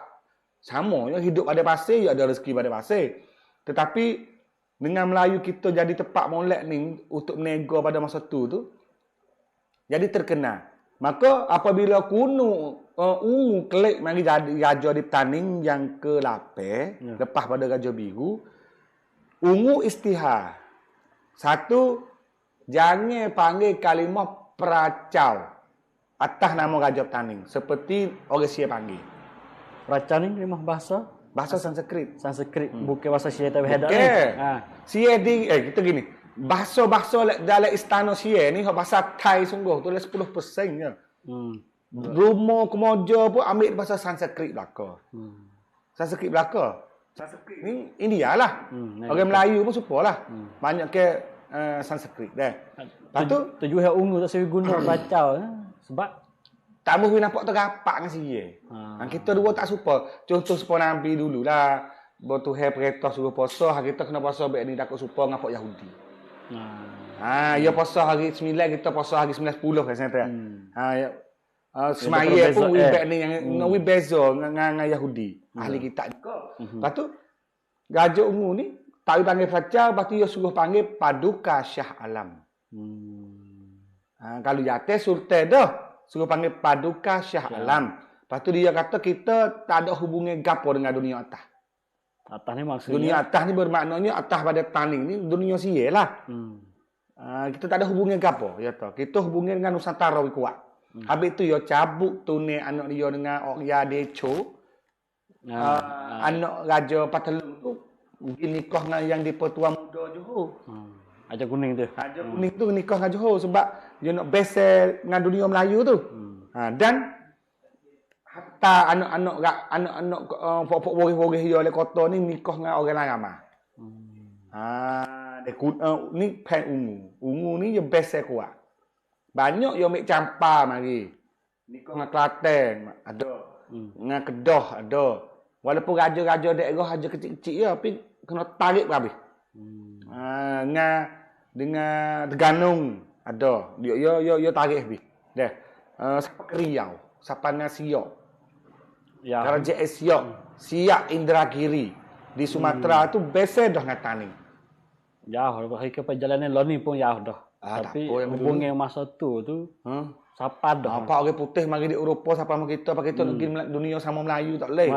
sama je hidup pada pasir, ada rezeki pada pasir. Tetapi dengan Melayu kita jadi tempat molek ni untuk menego pada masa tu jadi terkenal. Maka apabila kuno ungu kelik mari jadi raja di Petaning yang ke-8 lepas pada Raja Biru. Ungu istihar. Satu, jangan panggil kalimah peracau atas nama Raja Petaning seperti orang Sia panggil. Peracau ni memang bahasa Sanskrit. bukan bahasa Sia tapi hadak ni. Okay. Sia di kita gini. Bahasa dalam istana Sia ni bahasa Thai sungguh tu 10% je. Rumah kemoja pun ambil bahasa Sanskrit belaka. Sanskrit belaka. Sanskrit ni India lah. Orang Melayu pun suka lah. Banyak ke Sanskrit dah. Lepas tu tujuh ungu tak saya guna peracau sebab tak mahu nampak tergapak dengan Sia. Kita dua tak suka. Contoh sepo Nabi dululah. Tuhan perintah suruh puasa, kita kena puasa baik ni takut supa dengan pok Yahudi. Ya puasa hari 9, kita puasa hari 9 10 kan saya. Semaya pun baik ni yang we beza dengan Yahudi. Ahli kitab juga. Lepas tu Raja Ungu ni tak panggil peracau, lepas tu dia suruh panggil Paduka Shah Alam. Kalau jatuh sultan dah suruh panggil Paduka Shah Alam. Lepas tu dia kata kita tak ada hubungan gapo dengan dunia atas. Atas ni maksudnya dunia atas ni bermaknanya atas pada Petaning ni dunia Sia lah. Kita tak ada hubungan gapo, ya toh. Kita hubungan dengan Nusantara kuat. Habis tu dia cabut tunai anak dia dengan Okya Decho. Anak Raja Patelung tu pergi nikah dengan yang di Pertuan Muda Johor. Aja kuning tu. Aja kuning tu nikah dengan Johor sebab dia nak best dengan dunia Melayu tu. Dan hatta anak-anak pokok borih-borih dia oleh kota ni nikah dengan orang lain ramai. Ni pen ungu. Ungu ni dia best kuat. Banyak yang ambil campar mari. Nikah dengan Kelantan ada. Dengan Kedah ada. Walaupun raja-raja daerah raja kecil-kecil je tapi kena tarik habis. Dengan Terengganu ada. Dia tarik habis. Dah. Siapa ke Riau, siapa dengan Siok. Ya. Kerajaan Siok, Siak Indragiri di Sumatera tu best dah dengan Petaning. Jauh dah ke perjalanan lo ni pun jauh dah. Tapi hubungan masa tu siapa dah. Apa orang putih mari di Eropah siapa sama kita pakai kita negeri dunia sama Melayu tak leh.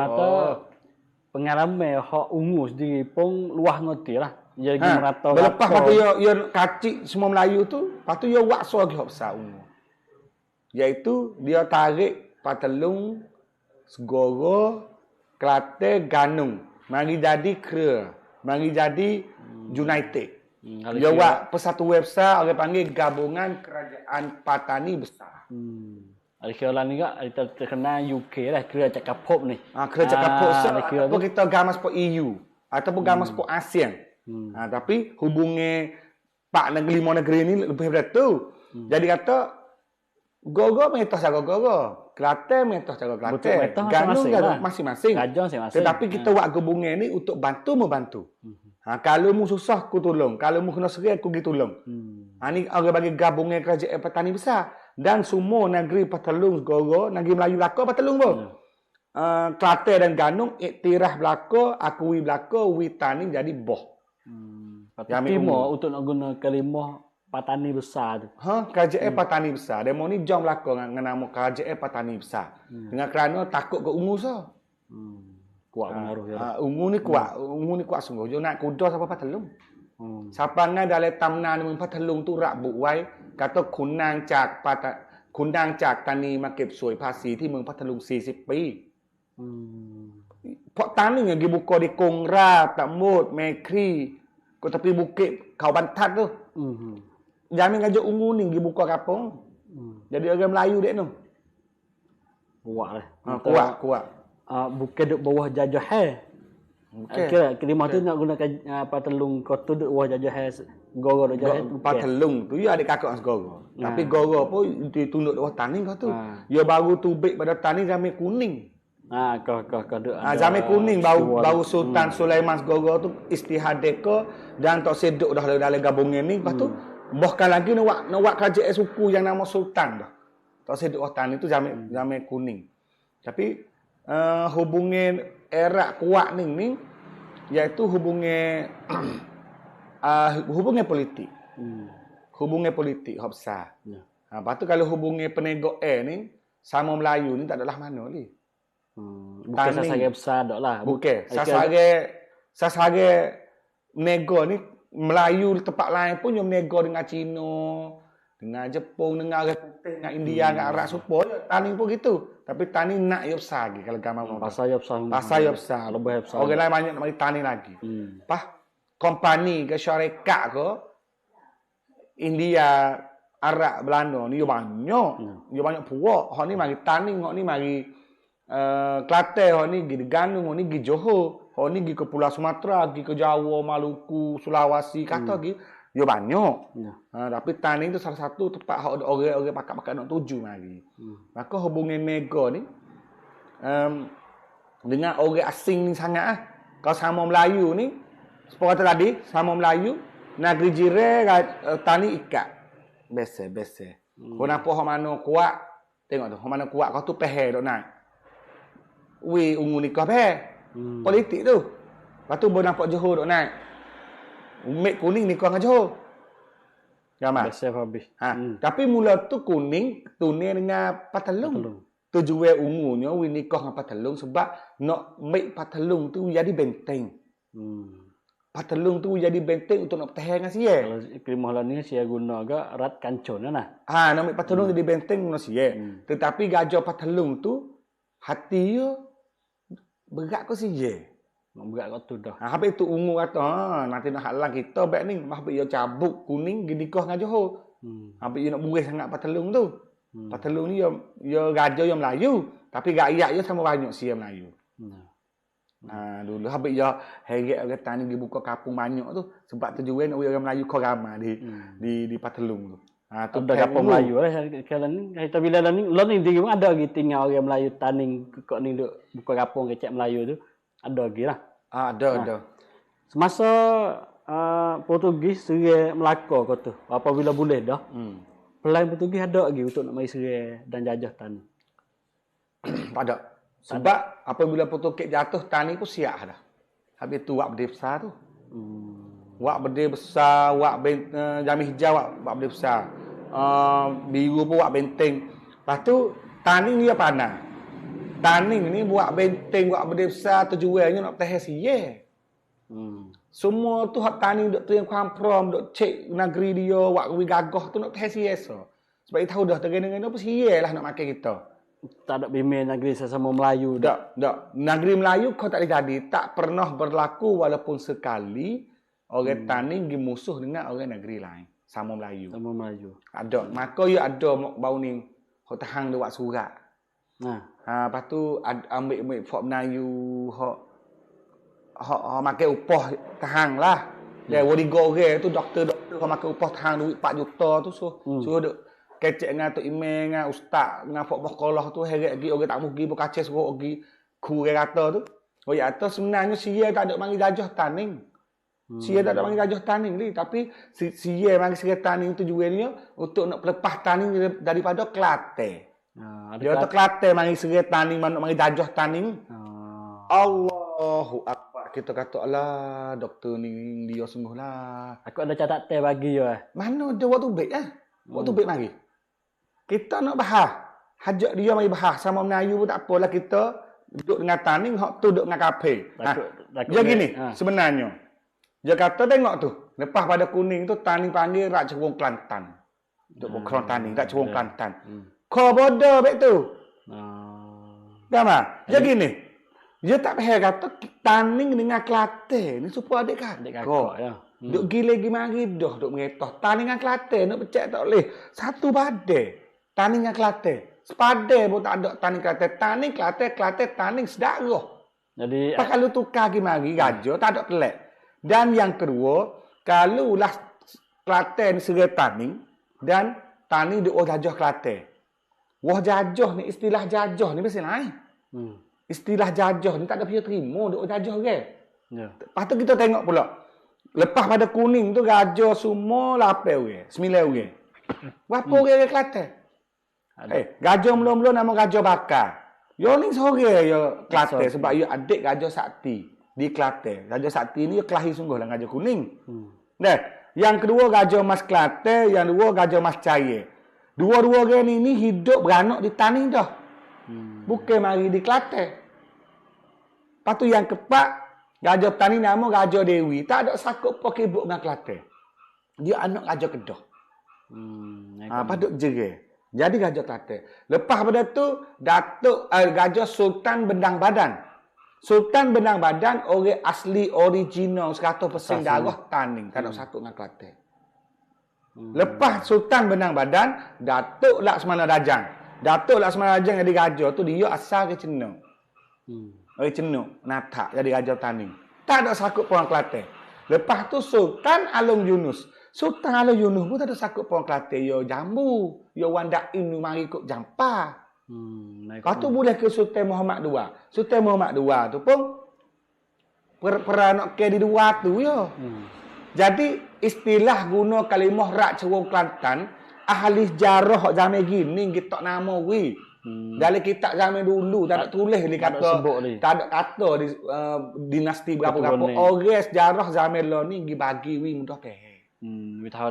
Pengalaman hak ungu sendiri pun luah ngerti lah. Dia pergi merata. Lepas waktu dia kacik semua Melayu tu, lepas tu dia wakso lagi hak besar ungu. Iaitu dia tarik Patelung, Segoro, Kelantan, Ganung. Mari jadi Kera. Mari jadi United. Dia buat persatuan besar, orang panggil Gabungan Kerajaan Patani Besar. Ada kira ni juga, kita terkenal UK lah, kira cakap pop ni. Kira cakap pop. Ataupun kita gamas po EU. Ataupun gamas po ASEAN. Tapi hubungan Pak negeri, 5 negeri ni lebih daripada tu. Jadi kata, Gogo mengetah cara Gogo. Kelantan mengetah cara Kelantan. Ganung masing-masing. Tetapi kita buat gabungan ni untuk bantu-membantu. Kalau mu susah, aku tolong. Kalau mu kena serai, aku pergi tolong. Ni orang bagi gabungan kerajaan petani besar. Dan semua negeri Patelung, Segoro, negeri Melayu belaka Patelung pun. Kelantan dan Ganung, iktiraf belaka, akui belaka, Witani jadi boh. Timur untuk nak guna kalimah Patani besar tu. Kerajaan Patani besar. Demo ni jom belaka dengan nama kerajaan Patani besar. Dengan kerana takut ke ungu sah. Kuat pengaruh dia. Ungu ni kuat sungguh. Dia nak kuda siapa Patelung. Siapa ngai dalam tamnan mun Patelung tu rak buk wai kata kunang cak tani makib suiภาษี ที่เมืองพัทลุง40 ปี. Pok tani yang dibuka di Kongra, Takmut, Mekri, ke tepi bukit Kau Bantat tu. Jamin Raja Ungu ni dibuka kapung. Jadi orang Melayu dek tu. Kuat lah. Kuat. Bukan duduk bawah jajahan. Kira kelimah tu nak gunakan Patelung kota duduk bawah jajahan Goro jajahan. Patelung tu dia adik kakak Segoro. Tapi Goro pun ditunduk bawah tani kau tu. Dia baru tubik pada tani zaman kuning. Kau duduk. Zaman kuning baru Sultan Sulaiman Segoro tu istihad deka dan Tok Seduk dah dalam gabungan ni. Lepas tu bahkan lagi nak buat kerajaan suku yang nama Sultan dah. Tok Seduk Tani tu zaman kuning. Tapi hubungan era kuat ni iaitu hubungan politik. Hubungan politik hak besar. Lepas tu kalau hubungan penegak ni sama Melayu ni tak adalah mana ni. Bukan Taning. sasari besar dak lah. Bukan. Ikut- Sasare nego ni Melayu tempat lain pun yang nego dengan Cina, dengan Jepun, dengan orang putih, dengan India, dengan Arab supaya taning pun gitu. Tapi taning nak ya besar lagi kalau gambar orang. Pasal ya besar. Pasal ya besar. Lebih besar. Orang lain banyak nak mari taning lagi. Pah company ke syarikat ke India, Arab, Belanda ni dia banyak. Dia banyak puak. Hak ni mari taning, hak ni mari Kelantan, hak ni pergi Terengganu, hak ni pergi Johor, hak ni pergi ke Pulau Sumatera, pergi ke Jawa, Maluku, Sulawesi, kata pergi. Dia banyak. Tapi taning tu salah satu tempat hak orang-orang pakak-pakak nak tuju mari. Maka hubungan nego ni dengan orang asing ni sangat ah. Kalau sama Melayu ni, seperti tadi, sama Melayu, negeri jiran tani ikat. Biasa. Kau nampak hak mana kuat, tengok tu, hak mana kuat kau tu peher dok naik. Ungu nikah peher. Politik tu. Lepas tu baru nampak Johor dok naik. Umek kuning nikah dengan Johor. Gambar. Biasa habis. Tapi mula tu kuning tunai dengan Patalung. Tujuan ungunya nikah dengan Patalung sebab nak make Patalung tu jadi benteng. Patalung tu jadi benteng untuk nak pertahan dengan sia. Kalau kelimah lah ni saya guna agak rat kancun lah. Nak make Patalung jadi benteng guna sia. Tetapi gajah Patalung tu hati dia berat ke sia. Berat kat tu dah. Habis tu ungu kata, nanti nak halang kita baik ni. Habis dia cabut kuning pergi nikah dengan Johor. Habis dia nak buih sangat Patalung tu. Patalung ni dia raja yang Melayu, tapi rakyat dia sama banyak sia Melayu. Dulu habis dia heret orang tani pergi buka kampung banyak tu sebab tujuan orang Melayu kau ramai di Patalung tu. Tu dah kampung Melayu lah kalau ni kita bila lah ni di rumah ada lagi tinggal orang Melayu taning kok ni duk buka kampung kecek Melayu tu. Ada lagi lah. Ada. Semasa Portugis serai Melaka kau tu. Apabila boleh dah. Pelayan Portugis ada lagi untuk nak mari serai dan jajah tanah. Tak ada. Sebab apabila Portugis jatuh tanah pun siap dah. Habis tu wak berdeh besar tu. Wak berdeh besar, jamih hijau wak berdeh besar. Biru pun wak benteng. Lepas tu tanah dia panah. Taning ni buat benteng, buat benda besar tujuannya nak tahan sia. Semua tu hak taning duk terima kamprom, duk cek negeri dia, buat kuwi gagah tu nak tahan sia. Sebab dia tahu dah tergena-gena apa sia lah nak makan kita. Tak ada bimbing negeri sesama Melayu dak. Negeri Melayu kau tak boleh jadi, tak pernah berlaku walaupun sekali orang taning pergi musuh dengan orang negeri lain sama Melayu. Sama Melayu. Ada. Maka ya ada bau ni hok tahang dia buat surat. Lepas tu ambil Fort Melayu hok makan upah tahang lah. Dia wadigo orang tu doktor hok makan upah tahang duit 4 juta tu suruh duk kecek dengan Tok Imam dengan ustaz dengan Fort Bokolah tu heret pergi orang tak pergi berkaca suruh pergi kurang kata tu. Oh ya tu sebenarnya sia tak ada mari jajah taning. Sia tak ada mari jajah taning ni tapi sia mari serai taning tujuannya untuk nak lepas taning daripada Kelantan. Dia tu Kelantan mari serai taning nak mari jajah taning. Allahu akbar. Kita kata alah doktor ni dia sungguhlah. Aku ada catatan bagi ya. Mana ada waktu baik ah? Waktu baik mari. Kita nak bahas. Hajat dia mari bahas sama Melayu pun tak apalah kita duduk dengan taning hak tu duduk dengan kafir. Dia gini sebenarnya. Dia kata tengok tu, lepas pada kuning tu taning panggil rak cerung Kelantan. Duk bukan taning rak cerung Kelantan. Kau bodoh baik tu. Gama? Dia gini. Dia tak payah kata taning dengan Kelantan ni supaya adik kakak ya. Duk gila mari dah duk meretah. Taning dengan Kelantan nak pecah tak boleh. Satu badai. Taning dengan Kelantan. Sepadan pun tak ada taning Kelantan. Taning Kelantan taning sedara. Jadi kalau tukar mari raja tak ada kelak. Dan yang kedua, kalau lah Kelantan serai taning dan taning duk jajah Kelantan. Wah jajah ni istilah jajah ni mesti lain. Istilah jajah ni tak ada pihak terima duk jajah kan. Ya. Lepas tu kita tengok pula. Lepas pada kuning tu raja semua 8 orang, 9 orang. Berapa orang Kelantan? Gajah mula-mula nama Gajah Bakar. Yo ni seorang ya Kelantan sebab dia adik Gajah Sakti di Kelantan. Gajah Sakti ni kelahi sungguh lah Gajah Kuning. Nah, yang kedua Gajah Mas Kelantan, yang dua Gajah Mas Cahaya. Dua-dua orang ni hidup beranak di Taning dah. Bukan mari di Kelantan. Lepas tu yang keempat, Raja Taning nama Raja Dewi. Tak ada sakut pun kibuk dengan Kelantan. Dia anak Raja Kedah. Patut jerai. Jadi Raja Kelantan. Lepas pada tu, Raja Sultan Bendang Badan. Sultan Bendang Badan orang asli original 100% darah Taning. Tak ada sakut dengan Kelantan. Lepas Sultan Bendang Badan, Datuk Laksmana Dajang. Datuk Laksmana Dajang jadi raja tu dia asal ke Cina. Orang Cina, Natak jadi raja Taning. Tak ada sakut orang Kelantan. Lepas tu Sultan Alung Yunus. Sultan Alung Yunus pun tak ada sakut orang Kelantan. Yo jambu, yo wandain mari ikut jampa. Lepas tu boleh ke Sultan Muhammad II. Sultan Muhammad II tu pun peranak ke di dua tu yo. Jadi istilah guna kalimah rak cerung Kelantan, ahli sejarah zaman gini kita nama wi. Dalam kitab zaman dulu tak ada tulis ni kata tak ada kata di dinasti berapa-berapa. Orang sejarah zaman lo ni bagi wi mudah ke.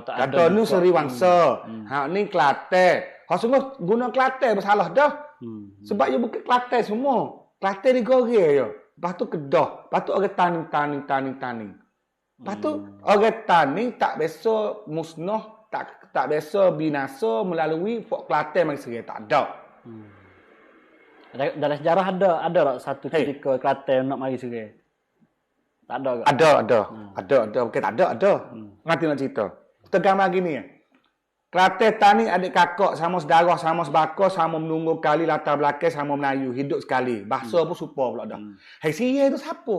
Kata ni Seri Wangsa. Ha ni Kelantan. Ha sungguh guna Kelantan bersalah dah. Sebab dia bukan Kelantan semua. Kelantan digoreng je. Lepas tu Kedah. Lepas tu orang Taning. Lepas tu orang Taning tak biasa musnah, tak biasa binasa melalui Pok Kelantan mari serai. Tak ada. Dalam sejarah ada tak satu ketika Kelantan nak mari serai? Tak ada ke? Ada. Bukan tak ada. Nanti nak cerita. Kita gambar gini ya. Kelantan Taning adik kakak, sama saudara, sama sebaka, sama menunggu kali latar belakang, sama Melayu. Hidup sekali. Bahasa pun serupa pula dah. Sia tu siapa?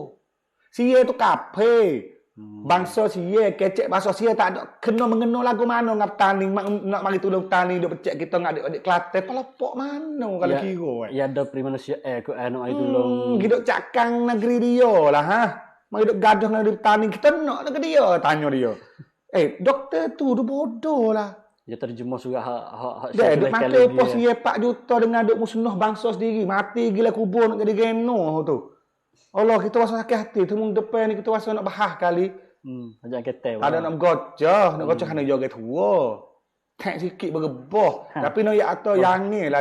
Sia tu kape. Bangsa Sia, kecek bahasa Sia tak ada kena mengena lagu mana ngap Taning nak mari tolong Taning duk pecek kita ngak adik-adik Kelantan pelopok mana kalau kira ya ada pri manusia ko anu ai tolong hidup cakang negeri dia lah ha mari duk gaduh dengan Taning kita nak ke dia tanya dia doktor tu bodoh lah dia terjemah juga hak duk mati pos Sia 4 juta dengan duk musnah bangsa sendiri mati gila kubur nak jadi geno tu. Allah kita rasa sakit hati tu mung depan ni kita rasa nak bahas kali. Ajak ketel. Ada nak gocah kena joget tua. Tak sikit bergebah. Tapi no ya atau yang ni lah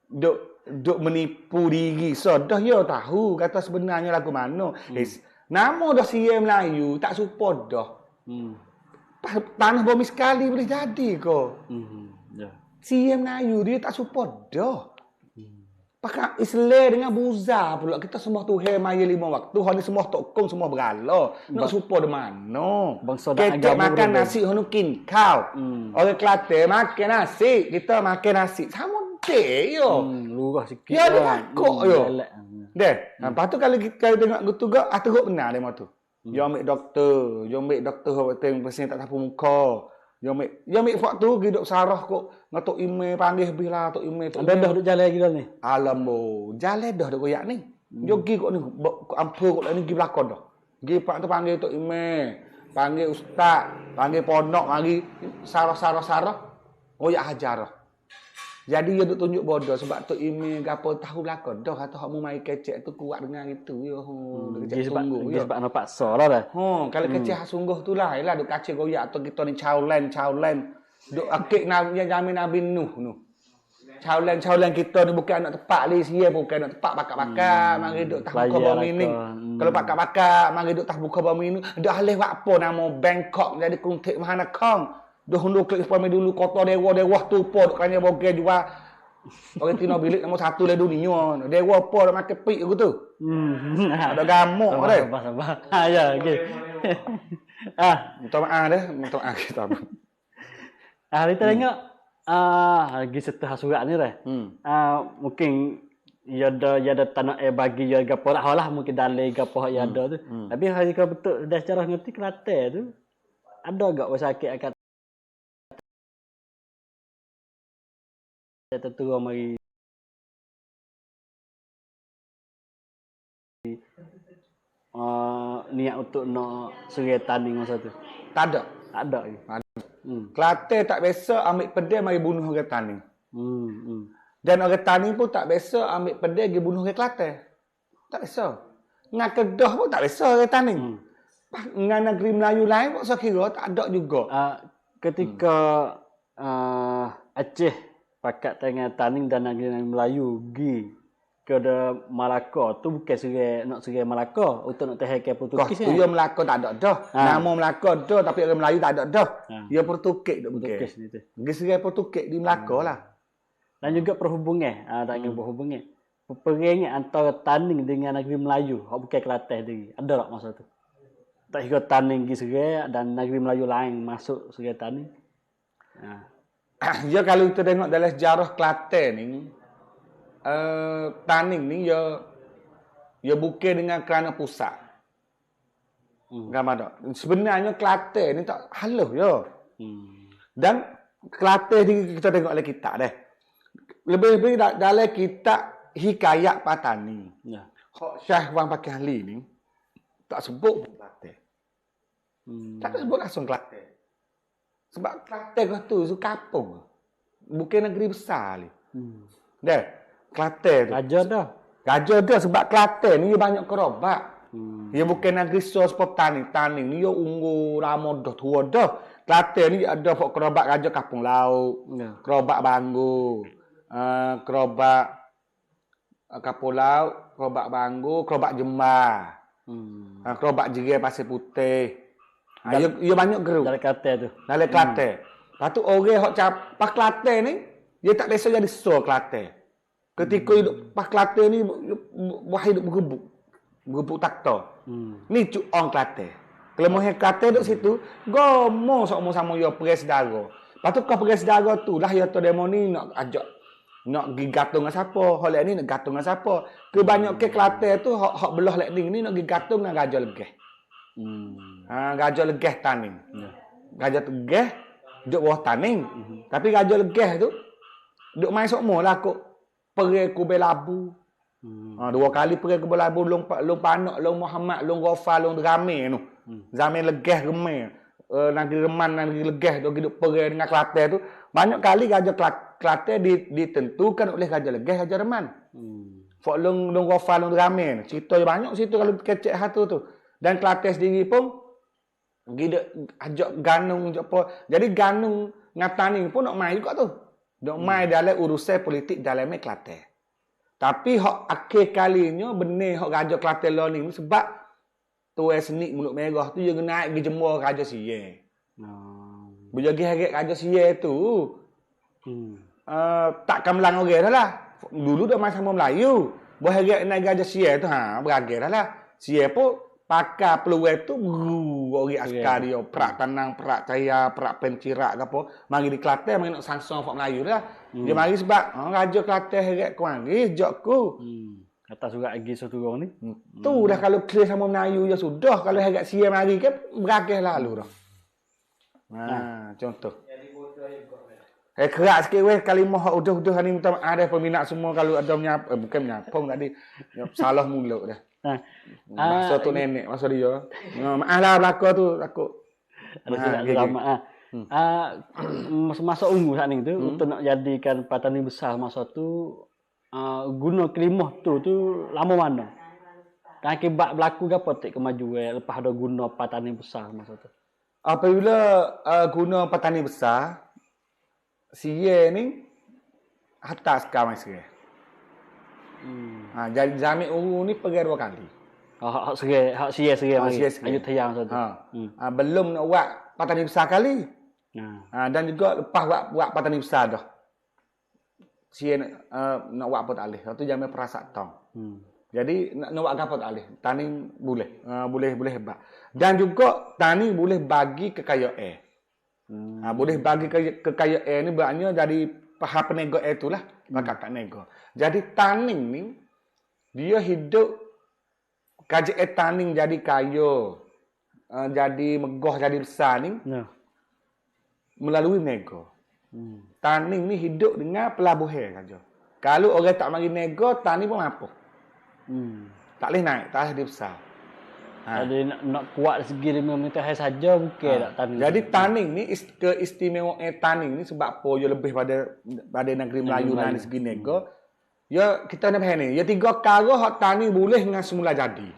duk menipu diri. So dah ya tahu kata sebenarnya lagu mana. Nama dah Sia Melayu tak support dah. Tanah bumi sekali boleh jadi ko. Sia Melayu dia tak support dah. Pakai Islam dengan buza pula. Kita semua Tuhan maya 5 waktu. Hari semua tokong semua berala. Nak supaya di mana? Kita makan nasi hanu kinkau. Orang Kelantan makan nasi. Kita makan nasi. Sama dek yo. Lurah sikit. Ya dia takut yo. Dek. Lepas tu kalau kita tengok gitu gak, teruk benar dia tu. Dia ambil doktor. Dia ambil doktor yang pasien tak tahu muka. Dia ambil waktu hidup sarah kok. Ngatok email panggil habis lah tok email. Anda dah duk jalan lagi dah ni. Alam jalan dah duk koyak ni. Jogi kok ni ampun kok ni pergi belakang dah. Pergi pak tu panggil tok email, panggil ustaz, panggil pondok mari sarah. Koyak hajar. Jadi dia duk tunjuk bodoh sebab tok email gapo tahu belakang dah kata hak mu mai kecek tu kuat dengan itu yo. Sebab nak paksa dah. Kalau kecek sungguh tu lah. Yalah duk kacau koyak atau kita ni caulen. Duk akik yang jamin Nabi Nuh. Caulen kita ni bukan anak tepak li Sia bukan anak tepak bakar-bakar mari duk tah buka bumi ni. Kalau bakar-bakar mari duk tah buka bumi ni dah alih apa nama Bangkok jadi Krungthep Mahanakong. Dah hundur klik pamai dulu kota dewa tu po duk kanya bogel jual. Orang Tino bilik nombor 1 le dunia. Dewa apa dak makan pik aku tu. Ada gamuk dah. Sabar. Ya okey. Minta maaf kita. Kita tengok lagi setengah surat ni dah. Mungkin ya ada tanah bagi ya gapo lah mungkin dalil gapo ya ada tu. Tapi hari kalau betul dah secara ngerti Kelantan tu ada gak sakit akan tertua mari niat untuk nak serai Taning masa tu. Tak ada. Kelantan tak biasa ambil pedang mari bunuh orang Taning. Dan orang Taning pun tak biasa ambil pedang pergi bunuh orang Kelantan. Tak biasa. Dengan Kedah pun tak biasa orang Taning. Dengan negeri Melayu lain pun saya kira tak ada juga. Ketika Aceh pakat dengan Taning dan negeri Melayu gi ke de Malaka tu bukan serai Malaka untuk nak tehai ke Kau Portugis tu ya Melaka tak ada dah. Ha. Nama Melaka dah tapi orang Melayu tak ada dah. Ha. Ya Portugis dak Portugis bukan. ni tu. Pergi serai Portugis di Melaka lah. Dan juga perhubungan, tak kira perhubungan. Peperangan antara Taning dengan negeri Melayu, hak bukan Kelantan tadi. Ada tak masa tu? Tak kira Taning pergi serai dan negeri Melayu lain masuk serai Taning. Ha. Ya kalau kita tengok dalam sejarah Kelantan ni, Taning ni ya bukan dengan kerana pusat. Gambar tak? Sebenarnya Kelantan ni tak halus ya. Dan Kelantan ni kita tengok dalam kitab dah. Lebih-lebih dalam kitab Hikayat Patani. Ya. Hak Syekh Wan Pakai Ali ni tak sebut pun Kelantan. Tak sebut langsung Kelantan. Sebab Kelantan tu kampung. Bukan negeri besar ni. Dah. Kelantan tu. Raja dah. Raja dah sebab Kelantan ni dia banyak kerobak. Dia bukan negeri seperti Taning ni dia ungu lama dah tua dah. Kelantan ni ada pok kerobak Raja Kampung Laut, kerobak Banggu, kerobak Kampung Laut, kerobak Banggu, kerobak Jembar. Kerobak Jerai Pasir Putih. Dia banyak geruk. Dari Kelantan tu. Dalam Kelantan. Lepas tu orang hok pas Kelantan ni dia tak biasa jadi so Kelantan. Ketika hidup pas Kelantan ni wah hidup bergebuk takta. Ni cuk orang Kelantan. Kelemahan Kelantan duduk situ, gomo sama-sama yo perai saudara. Lepas tu kau perai saudara tu lah ya tu demo ni nak pergi gatung dengan siapa, hok lek ni nak gatung dengan siapa. Kebanyakan Kelantan tu hok belah lek ni nak pergi gatung dengan Raja Legeh. Raja Legeh Taning. Raja Legeh duduk bawah Taning. Tapi Raja Legeh tu duduk main sokmo lah kok perai Kubel Labu. 2 kali perai Kubel Labu long Panak, long Muhammad, long Ghaffar, long Drame tu. Zaman Legeh Remeh. Negeri Reman, negeri Legeh tu hidup perai dengan Kelantan tu. Banyak kali Raja Kelantan ditentukan oleh Raja Legeh, Raja Reman. Fok long Ghaffar, long Drame. Cerita banyak situ kalau kecek hatu tu. Dan Kelantan sendiri pun gida ajak ganung ajak apa. Jadi ganung ngatani pun nak main juga tu. Nak main dalam urusan politik dalam Kelantan. Tapi hak akhir kalinya benih hak Raja Kelantan lo ni sebab tuai senik mulut merah tu dia naik pergi jemur Raja Siye. Bila pergi heret Raja Siye tu tak kamlang orang dah lah. Dulu dah main sama Melayu. Buat heret naik Raja Siye tu beragam dah lah. Siye pun pakai peluang tu orang askar dia perak tanang, perak cahaya, perak pencirak ke apa. Mari di Kelantan mari nak sangsong fak Melayu dah. Dia mari sebab Raja Kelantan heret ku mari jokku. Atas surat lagi satu orang ni. Tu dah kalau clear sama Melayu ya sudah. Kalau heret sia mari kan beragam lalu dah. Contoh. Kerak sikit weh kalimah hak udah-udah ni minta maaf dah peminat semua kalau ada bukan menyapong tadi. Salah mulut dah. Masa tu nenek masa dia. Maaf lah belaka tu takut. Ada silap drama masa ungu saat ni tu untuk nak jadikan petani besar masa tu guna kelimah tu lama mana? Dan akibat berlaku apa tak kemajuan lepas ada guna petani besar masa tu? Apabila guna petani besar Siye ni atas sekarang sekarang. Jadi Zamik Uru ni pergi 2 kali. Hak Siye mari. Ayutthaya masa tu. Belum nak buat petani besar kali. Dan juga lepas buat petani besar dah. Siye nak buat apa tak boleh. Waktu zaman perasak tong. Jadi nak buat apa tak boleh. Tani boleh. Boleh hebat. Dan juga tani boleh bagi kekayaan. Boleh bagi kekayaan ni bermakna dari pahal penego itulah kakak nego. Jadi Taning ni dia hidup kerajaan Taning jadi kaya, jadi megah, jadi besar ni melalui nego. Taning ni hidup dengan pelabuhan saja. Kalau orang tak mari nego, Taning pun apa? Tak boleh naik, tak boleh jadi besar. Jadi nak kuat segi 5 meter saja bukan tak Taning. Jadi Taning ni keistimewaan Taning ni sebab apa dia lebih pada negeri Melayu dari segi nego. Ya kita nak faham ni. Ya 3 perkara hak Taning boleh dengan semula jadi.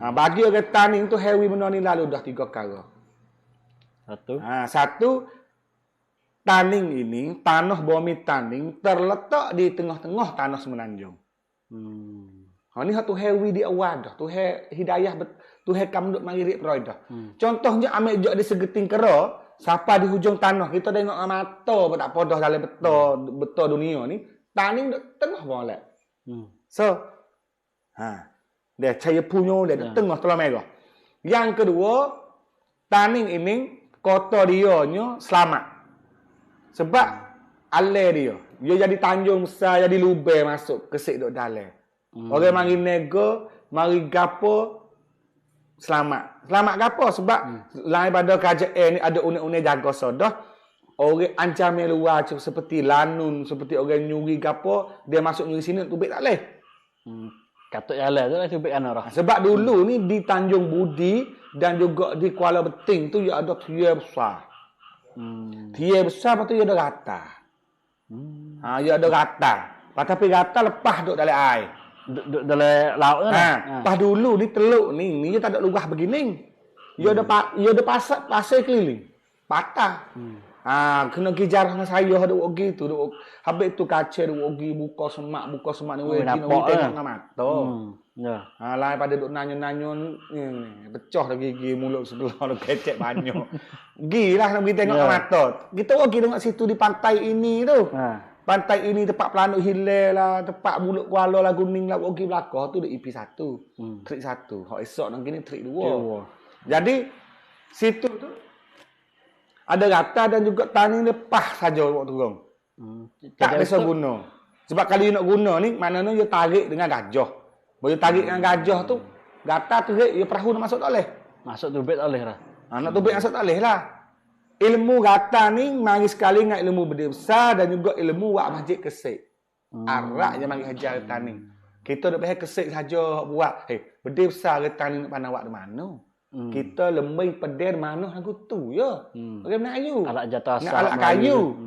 Bagi orang Taning tu hewi benda ni lalu dah 3 perkara. Satu. Satu Taning ini, tanah bumi Taning terletak di tengah-tengah tanah Semenanjung. Ha ni tu hewi di awal dah. Tu hidayah tu kam duk mari rik proy dah. Contohnya ambil jok di segeting kera, siapa di hujung tanah kita tengok mata apa tak podah dalam betul dunia ni, Taning duk tengah boleh. So dia cahaya punyo dia duk tengah Teluk Merah. Yang kedua, Taning ini kota dia nya selamat. Sebab alai dia jadi tanjung besar, jadi lubang masuk kesik duk dalam. Orang mari nego, mari gapo selamat. Selamat gapo sebab lain pada kerajaan ni ada unit-unit jaga sodah. Orang ancaman luar seperti lanun, seperti orang nyuri gapo, dia masuk nyuri sini tubik tak leh. Katuk jalan tu lah tubik kan orang. Sebab dulu ni di Tanjung Budi dan juga di Kuala Beting tu ya ada tiang besar. Tiang besar lepas tu ya ada rata. Ya ada rata. Tapi rata lepas duk dalam air. Duk dalam laut tu lah. Pas dulu ni teluk ni dia tak ada lugah begini. Dia ada pasir keliling. Patah. Kena kejar dengan saya ada pergi tu. Habis tu kaca ada pergi buka semak ni weh tengok dengan mata. Ya. Lain pada duk nanya-nanya ni pecah dah gigi mulut sebelah dah kecek banyak. Gilah nak pergi tengok dengan mata. Kita pergi tengok situ di pantai ini tu. Pantai ini tempat Pelanduk Hilir lah, tempat Mulut Kuala lah, Kuning lah, pergi belakang tu ada EP1, trik 1. Hak esok nak gini trik 2. Jadi situ tu ada rata dan juga Taning lepas saja waktu turun. Tak bisa guna. Sebab kalau you nak guna ni, maknanya you tarik dengan gajah. Bila tarik dengan gajah tu, gata terik, you perahu nak masuk tak boleh. Masuk tubik tak boleh lah. Nak tubik masuk tak boleh lah. Ilmu gata ni mari sekali dengan ilmu benda besar dan juga ilmu wak masjid kesik. Arak je mari hajar Taning. Kita dak pakai kesik saja buat. Benda besar ke Taning nak pandang wak di mana? Kita lemai pedar mana lagu tu ya. Orang Melayu. Alat jatuh asal. Alat kayu.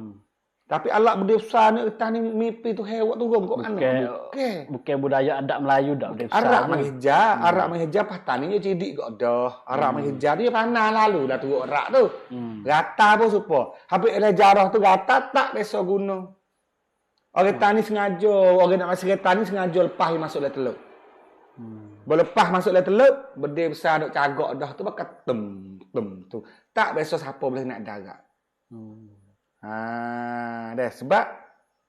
Tapi alat benda besar ni Taning mimpi tu hewat turun kok mana? Bukan budaya adat Melayu dak benda besar. Arak mari hajar pas Taning je cidik kok dah. Arak mari hajar dia panah lalu dah turun arak tu. Rata pun supa. Habis ada jarah tu rata tak biasa guna. Orang Taning sengaja, orang nak masuk Taning sengaja lepas dia masuk dalam teluk. Berlepas masuk dalam teluk, benda besar duk cagak dah tu bakal tem tu. Tak biasa siapa boleh nak darat. Dah sebab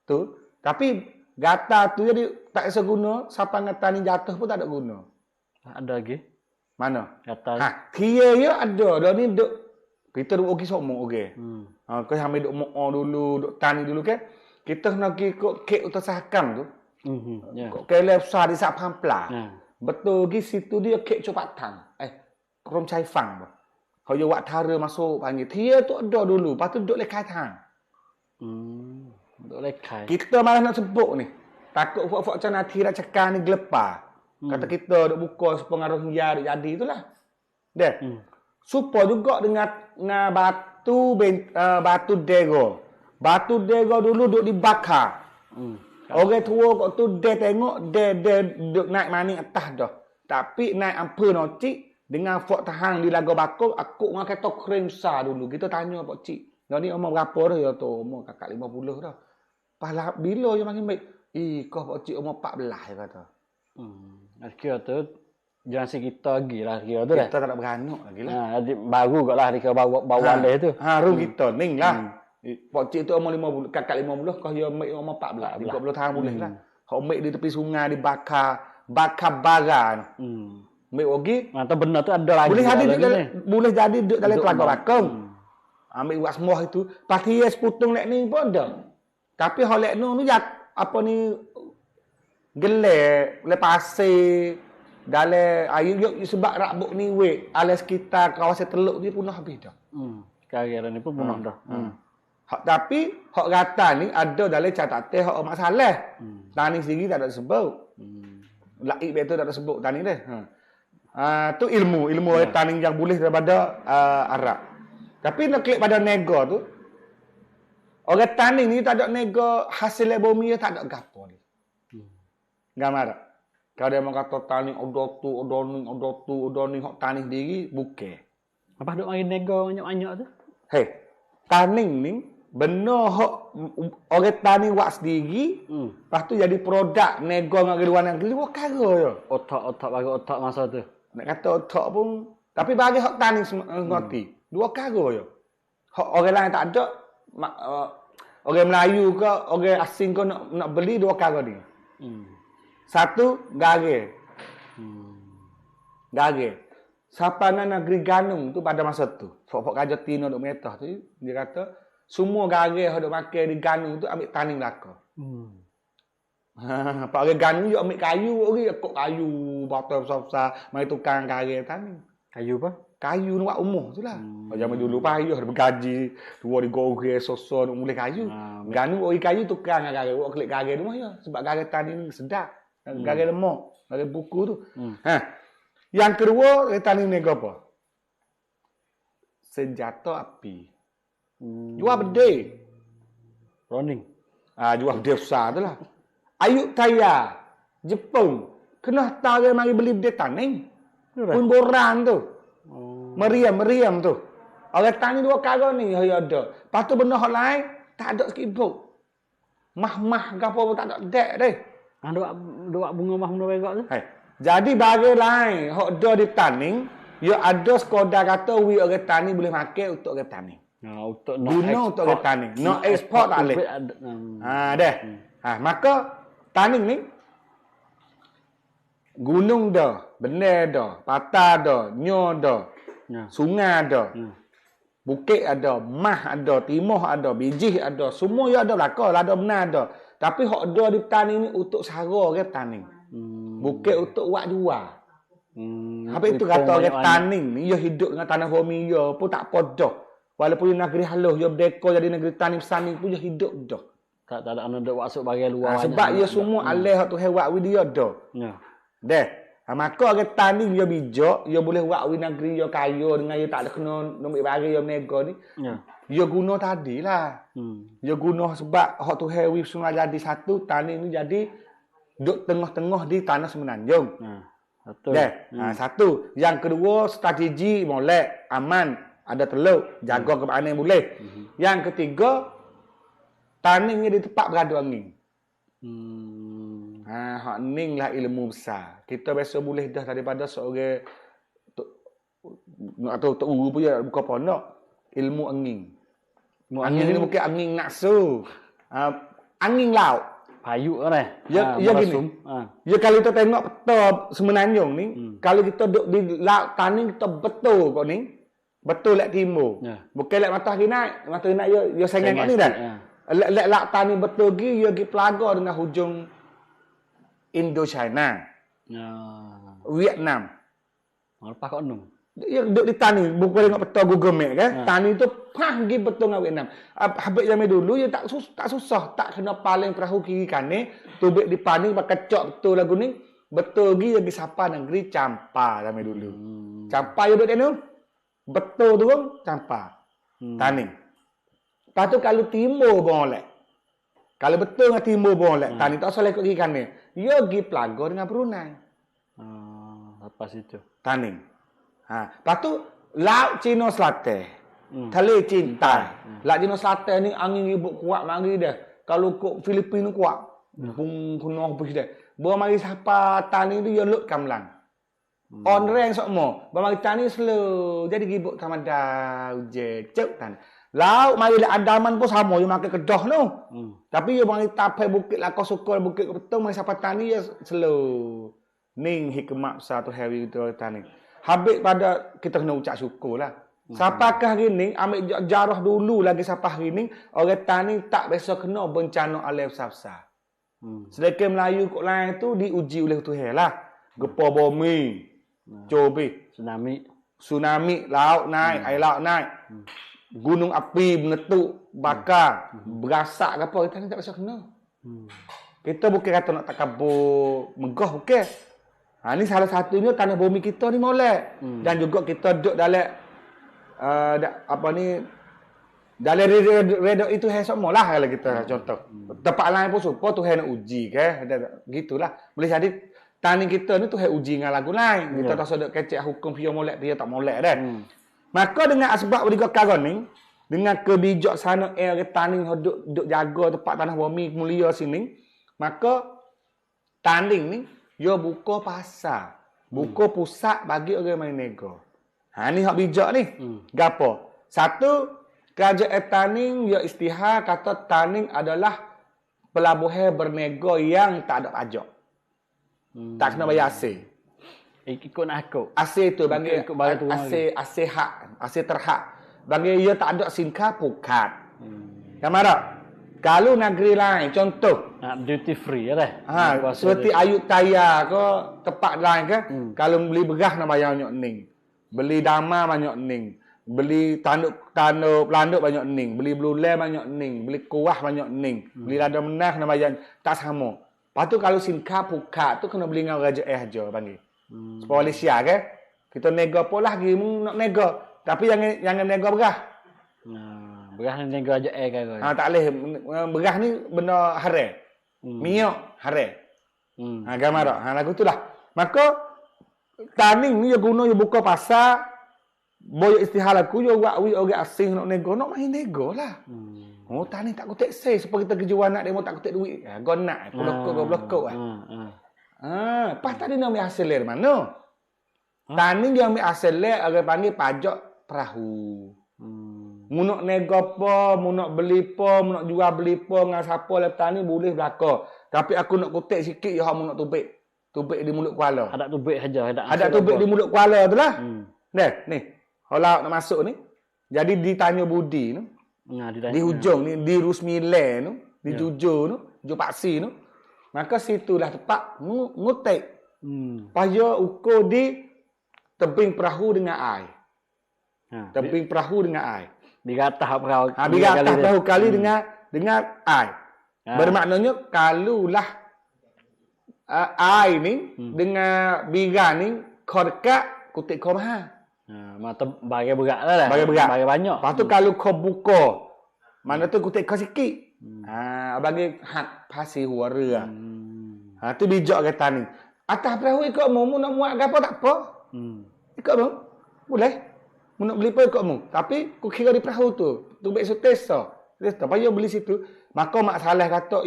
tu. Tapi gata tu jadi tak biasa guna, siapa dengan Taning jatuh pun tak ada guna. Ada lagi? Mana? Gata. Kia ya ada. Dah ni duk kita duk pergi semua okey. Kau ambil duk mo'o dulu, duk Taning dulu kan. Kita nak pergi ikut kek utasahkan tu. Kok kelep besar di Sak Pampla. Betul pergi situ dia kek Copatang. Krom Chai Fang. Kalau you wak tara masuk panggil. Dia tu ada dulu. Lepas tu duduk lekai tang. Duduk lekai. Kita malah nak sebut ni. Takut fok-fok macam nanti nak cakap ni gelepar. Kata kita duk buka sepengaruh hingga duk jadi itulah. Dia. Supaya juga dengan batu dego. Batu dego dulu duk dibakar. Orang tua kok tu dia tengok dia duk naik maning atas dah. Tapi naik ampa nocik dengan fok tahang di Lago Bakau aku dengan kereta kren besar dulu. Kita tanya pak cik. Dah ni umur berapa dah ya tu? Umur kakak 50 dah. Palah bila je makin baik. Kau pak cik umur 14 dia kata. Kira tu jangan si kita lagi lah kira tu dah. Kita tak nak beranak lagi lah. Baru kot lah kira bawa leh tu. Rum kita ning lah. Pak cik tu umur 50, kakak 50, kau dia umur 14, 30 tahun boleh lah. Kau ambil di tepi sungai dibakar baran. Ambil pergi. Atau benar tu ada lagi. Boleh jadi duduk dalam Telaga Bakong. Ambil buat semua itu. Pasti ya seputung lek ni pun ada. Tapi hal lek ni apa ni gelek, pasir dalam air sebab rakbuk ni wek ala sekitar kawasan teluk ni punah habis dah. Sekarang ni pun punah dah. Tapi hak rata ni ada dalam catatan hak masalah. Taning sendiri tak ada sebut. Laik betul tak ada sebut Taning dia. Tu ilmu Taning yang boleh daripada Arab. Tapi nak klik pada nego tu. Orang Taning ni tak ada nego hasil bumi dia tak ada gapo ni. Gambar. Kalau dia kata Taning odo ni hak Taning sendiri bukan. Apa duk main nego banyak-banyak tu? Taning ni Benar hok orang tani buat sendiri, lepas tu jadi produk nego dengan luar negeri, buat kara je. Otak bagi otak masa tu. Nak kata otak pun, tapi bagi hok tani ngerti. Dua kara je. Hok orang lain tak ada, orang Melayu ke, orang asing ke nak beli dua kara ni. Satu, gare. Gare. Siapa negeri Ganung tu pada masa tu. Fok Raja Tino duk metah tu, dia kata, semua gare yang duk makan di Ganung tu ambil tani belaka. Pak orang Ganung dia ambil kayu, orang kok kayu, botol besar-besar, mari tukang gare tani. Kayu apa? Kayu nak buat umuh tu lah. Zaman dulu payah ada bergaji, dua digoreng, sosok nak mulai kayu. Ganung orang kayu tukang gare, buat kelik gare rumah ya. Sebab gare tani ni sedap. Gare lemak, gare buku tu. Yang kedua, tani ni apa? Senjata api. Jual bedil. Running. Jual bedil besar tu lah. Ayub Taya, Jepun. Kena tahu mari beli bedil tani. Pun boran tu. Meriam tu. Orang tani dua kara ni yang ada. Lepas tu benda hal lain, tak ada sikit buk. Mah-mah ke apa pun tak ada dek deh. Dua bunga mah benda begak tu. Jadi bagi lain, hok ada di tani, ya ada sekadar kata we orang tani boleh makan untuk orang tani. Untuk guna untuk orang tani. No ekspor tak boleh. Deh. Maka tani ni gunung dah, benar dah, patah dah, nyo dah, sungai dah, bukit ada, mah ada, timah ada, bijih ada, semua ya ada belaka, ada benar ada. Tapi hok ada di tani ni untuk sara orang tani. Bukit untuk buat jual. Habis itu kata orang tani ni, dia hidup dengan tanah bumi dia pun tak podoh. Walaupun negeri halus, dia berdeka jadi negeri tani besar ni pun dia hidup dah. Tak ada anda duk masuk bahagian luar. Sebab dia semua alih tu hewan dia dah. Deh. Maka orang tani dia bijak, dia boleh buat negeri dia kaya dengan dia tak ada kena nombik bagi dia menega ni. Dia guna tadilah. Dia guna sebab hak tu hewi semua jadi satu, tani ni jadi duduk tengah-tengah di tanah Semenanjung. Betul. Satu. Yang kedua, strategi molek, aman. Ada teluk, jaga keamanan boleh. Yang ketiga, tani ni di tempat beradu angin. Hak ning lah ilmu besar. Kita biasa boleh dah daripada seorang atau tok guru punya buka pondok ilmu angin. Angin ni bukan angin naksu. Angin laut. Payuk kan? Ya gini. Ya kalau kita tengok peta Semenanjung ni, kalau kita duduk di laut tani kita betul kau ni. Betul lek timur. Bukan lek matahari naik. Matahari naik dia sengang ni dah. Lek tani betul gi dia gi pelaga dengan hujung Indochina. Vietnam. Lepas kau enung. Dia duduk di tani, bukan tengok peta Google Map kan. Tani tu pergi betul dengan Vietnam. Habis zaman dulu dia tak susah, tak kena paling perahu kiri kanan, tubik di pani pakai cok betul lagu ni. Betul gi lagi siapa negeri Campa zaman dulu. Campa dia duduk di sana. Betul tu kan Campa. Tani. Lepas tu kalau timur boleh. Kalau betul dengan timur boleh, tani tak usah ikut kiri kanan. Dia pergi pelaga dengan Brunei. Lepas itu. Tani. Lepas tu laut Cina Selatan. Teluk Cintai. Laut Cina Selatan ni angin ribut kuat mari dah. Kalau kok Filipina kuat. Bung kuno habis dah. Bawa mari siapa tani tu dia lut kamlang. On rank semua. Bawa mari tani slow. Jadi ribut tamada uje cek tan. Laut mari Andaman pun sama dia makan kedah tu. Tapi dia mari tapai bukit lah kau sukul bukit betul mari siapa tani dia slow. Ning hikmat satu hari itu tani. Habis pada kita kena ucap syukur lah. Siapakah hari ni ambil jarah dulu lagi siapa hari ni orang tani tak biasa kena bencana alam besar-besar. Sedangkan Melayu kot lain tu diuji oleh Tuhan lah. Gempa bumi, cobi, tsunami, laut naik, air laut naik. Gunung api meletup, bakar, berasak ke apa, kita ni tak biasa kena. Kita bukan kata nak takabur megah bukan. Ini salah satunya tanah bumi kita ni molek. Dan juga kita duduk dalam dalam redok itu semua lah kalau kita contoh. Tempat lain pun supaya Tuhan nak uji ke. Gitulah. Boleh jadi tani kita ni Tuhan uji dengan lagu lain. Kita tak sedap kecek hukum dia molek dia tak molek dah. Maka dengan asbab bertiga perkara ni, dengan kebijaksanaan orang tani duk jaga tempat tanah bumi mulia sini, maka tani ni dia buka pasar, buka pusat bagi orang main nego. Ha ni hak bijak ni. Gapo? Satu, kerajaan tani dia istihar kata tani adalah pelabuhan bernego yang tak ada pajak. Tak kena bayar asing. Ikut nak aku. Asing tu bagi Ikut barang tu asing hak, asing terhak. Bagi ia tak ada singkar pukat. Kamu tak? Kalau negeri lain, contoh. Duty free dah. Seperti Ayub Taya ke tempat lain ke. Kalau beli beras nak bayar banyak ning. Beli dama banyak ning. Beli tanduk pelanduk banyak ning. Beli blulai banyak ning. Beli kuah banyak ning. Beli lada menah nak bayar. Tak sama. Lepas tu kalau singkar pukat tu kena beli dengan raja aja panggil. Supaya Malaysia ke. Kita nego apa lagi nak nego. Tapi jangan nego beras. Beras ni nego aja kan. Tak boleh. Beras ni benda haram. Minyak haram. Gambar tak? Lagu tu lah. Maka tani ni dia guna dia buka pasar. Boy istihar aku dia buat orang asing nak nego. Nak main nego lah. Oh tani tak kutek say. Supaya kita kejual nak demo tak kutek duit. Kau nak. 10 kok 12 kok lah. Lepas tadi nak ambil hasil dari mana? Tani dia ambil hasil orang panggil pajak perahu. Mu nak nego apa, mu nak beli apa, mu nak jual beli apa dengan siapa lepas ni boleh belaka. Tapi aku nak kutek sikit ya mu nak tubik. Tubik di mulut kuala. Ada tubik saja, ada tubik di mulut kuala tu lah. Ni. Kalau nak masuk ni. Jadi ditanya budi tu. Di hujung ni, di Rusmile tu, di Jujur tu, Jujur Paksi tu. Maka situlah tempat ngutek. Paya ukur di tebing perahu dengan air. Tebing perahu dengan air. Digatah perahu. Digatah perahu kali dengan air. Bermaknanya kalulah air ni dengan bira ni kau dekat kutik kau mahal. Mata bagi berat lah. Bagi berat. Bagi banyak. Lepas tu kalau kau buka mana tu kutik kau sikit. Bagi hak pasir huara. Tu bijak kata ni. Atas perahu ikut mu nak muat ke apa tak apa. Ikut mu. Boleh. Mu nak beli apa ikut mu. Tapi ku kira di perahu tu. Tubik sutesa. Payah beli situ. Maka mak salah kata,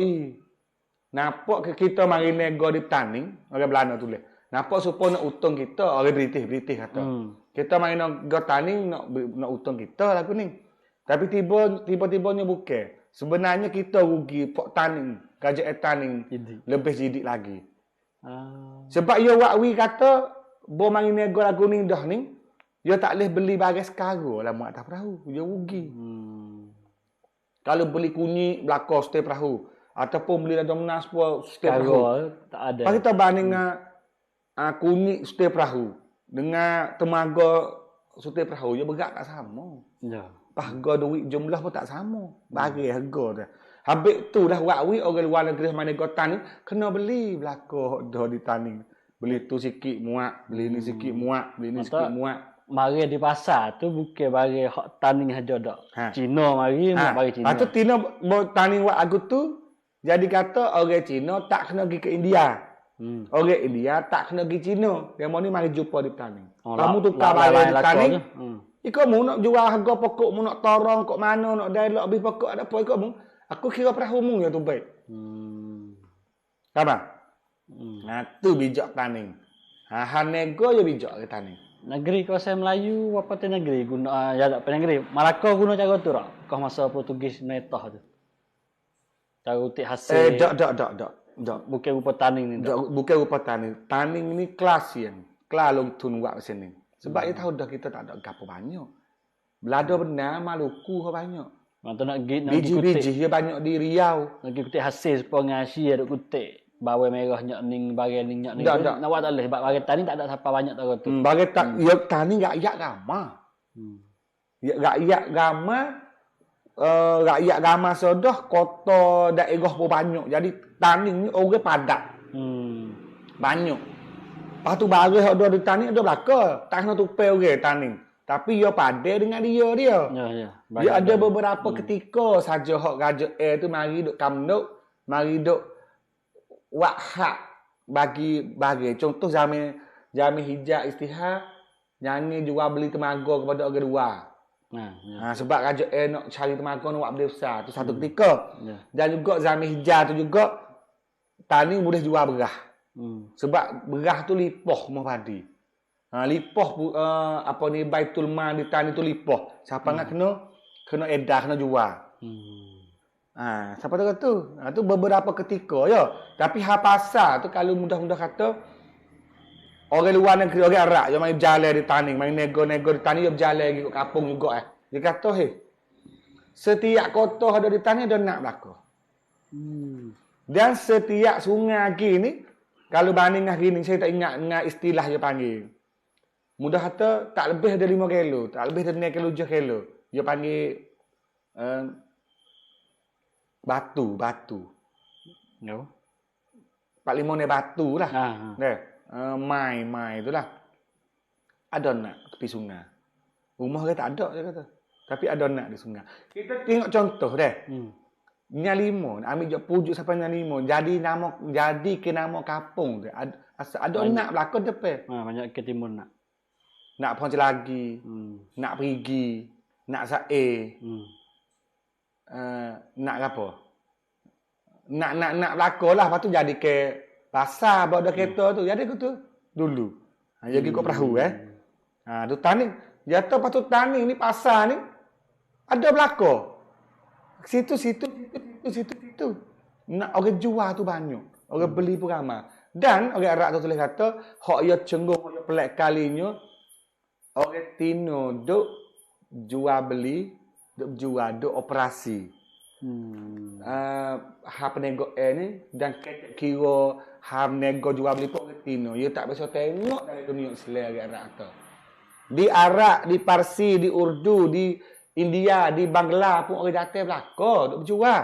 nampak kita mari nego di tani. Orang Belanda tulis. Nampak supaya nak untung kita. Orang British kata. Kita mari nego tani nak untung kita lagu ni. Tapi tiba-tibanya bukan. Sebenarnya kita rugi pok tani. Kerajaan tani lebih jidik lagi. Sebab ia wakwi kata bo mari nego lagu ni dah ni dia tak boleh beli bagai sekarang lah muat atas perahu dia rugi. Kalau beli kunyit belakang stay perahu ataupun beli lada menas pun stay perahu tak ada. Kalau kita banding kunyit stay perahu dengan temaga stay perahu dia berat tak sama. Harga duit jumlah pun tak sama. Bagi harga dah. Habis tu dah wakwi orang luar negeri mana gotan ni kena beli belakang dah di tani. Beli tu sikit muat, beli ni sikit muat, beli ni sikit muat. Mari di pasar tu bukan bagi hak tani saja dak. Cina mari nak bagi Cina. Patut Cina tani wak aku tu jadi kata orang Cina tak kena pergi ke India. Orang India tak kena pergi Cina. Yang ni mari jumpa di tani. Kamu tukar balik di tani. Ikut mu nak jual harga pokok mu nak torong kok mana nak dialog habis pokok ada apa ikut mu. Aku kira perahu mu ya tu baik. Apa? Tu bijak tani. Nego je bijak ke tani. Negeri kawasan Melayu apa tu negeri guna jadak negeri. Malaka guna cara tu tak? Kau masa Portugis menetah tu. Cara utik hasil. Tak. Bukan rupa tani ni. Bukan rupa tani. Tani ni kelas yang. Kelas long tun buat macam ni. Sebab dia tahu dah kita tak ada gapo banyak. Belada benar Maluku banyak. Mantap nak biji-biji dia banyak di Riau. Nak kutik hasil supaya ngasi ada kutik. Bawai merah nyak ning bagai ning nyak ning. Nak buat tak boleh sebab bagai tani tak ada siapa banyak tahu tu. Bagai tani rakyat ramah. Rakyat ramah rakyat ramah sodah kota daerah pun banyak. Jadi tani ni orang padat. Banyak. Lepas tu baris ada di tani ada belaka. Tak kena tupai orang tani. Tapi dia padat dengan dia. Dia ada beberapa ketika saja hak raja tu mari duk kamduk, mari duk wak hak bagi. Contoh zaman hijab istihar, nyanyi jual beli temaga kepada orang luar. Sebab Raja nak cari tenaga nak buat benda besar tu satu ketika. Dan juga zaman hijau tu juga tani boleh jual berah. Sebab berah tu lipoh rumah padi. Lipoh baitul mal di tani tu lipoh. Siapa nak kena edah, kena jual. Siapa tahu tu? Tu beberapa ketika ya. Tapi pasar tu kalau mudah-mudah kata orang luar negeri, orang Arab yang main berjalan di tani, main nego-nego di tani, dia berjalan pergi ke kampung juga. Dia kata, setiap kota ada di tani ada nak belaka. Dan setiap sungai lagi ni, kalau banding hari ni, saya tak ingat istilah dia panggil. Mudah kata, tak lebih dari 5 kilo, tak lebih dari 6 kilo, 7 kilo. Dia panggil batu. No. 45 ni batu lah. Mai itulah. Ada nak tepi sungai. Rumah dia tak ada, dia kata. Tapi ada nak di sungai. Kita tengok contoh deh. Nyalimo, ambil jok pujuk sampai Nyalimo, jadi ke nama kampung dia. Ada nak belakang depan. Banyak ke timun nak. Nak Pohon Celagi, nak Perigi, nak Sae. Nak apa? Nak belakang lah, lepas tu jadi ke pasar bawa ada kereta tu. Jadi aku tu dulu. Jadi ikut perahu tu tani. Jatuh lepas tu tani ni pasar ni ada belakang. Situ. Nak orang jual tu banyak. Orang beli pun ramai. Dan orang Arab tu tulis kata, hak ia cenggung, hak ia pelak kalinya orang Tino duk jual beli, duk operasi. Penego ni dan kira penego jual beli pun Tino. Dia tak bisa tengok dari dunia Islam agak Arab tu. Di Arab, di Parsi, di Urdu, di India, di Bangla pun orang jatuh belakang duk berjual.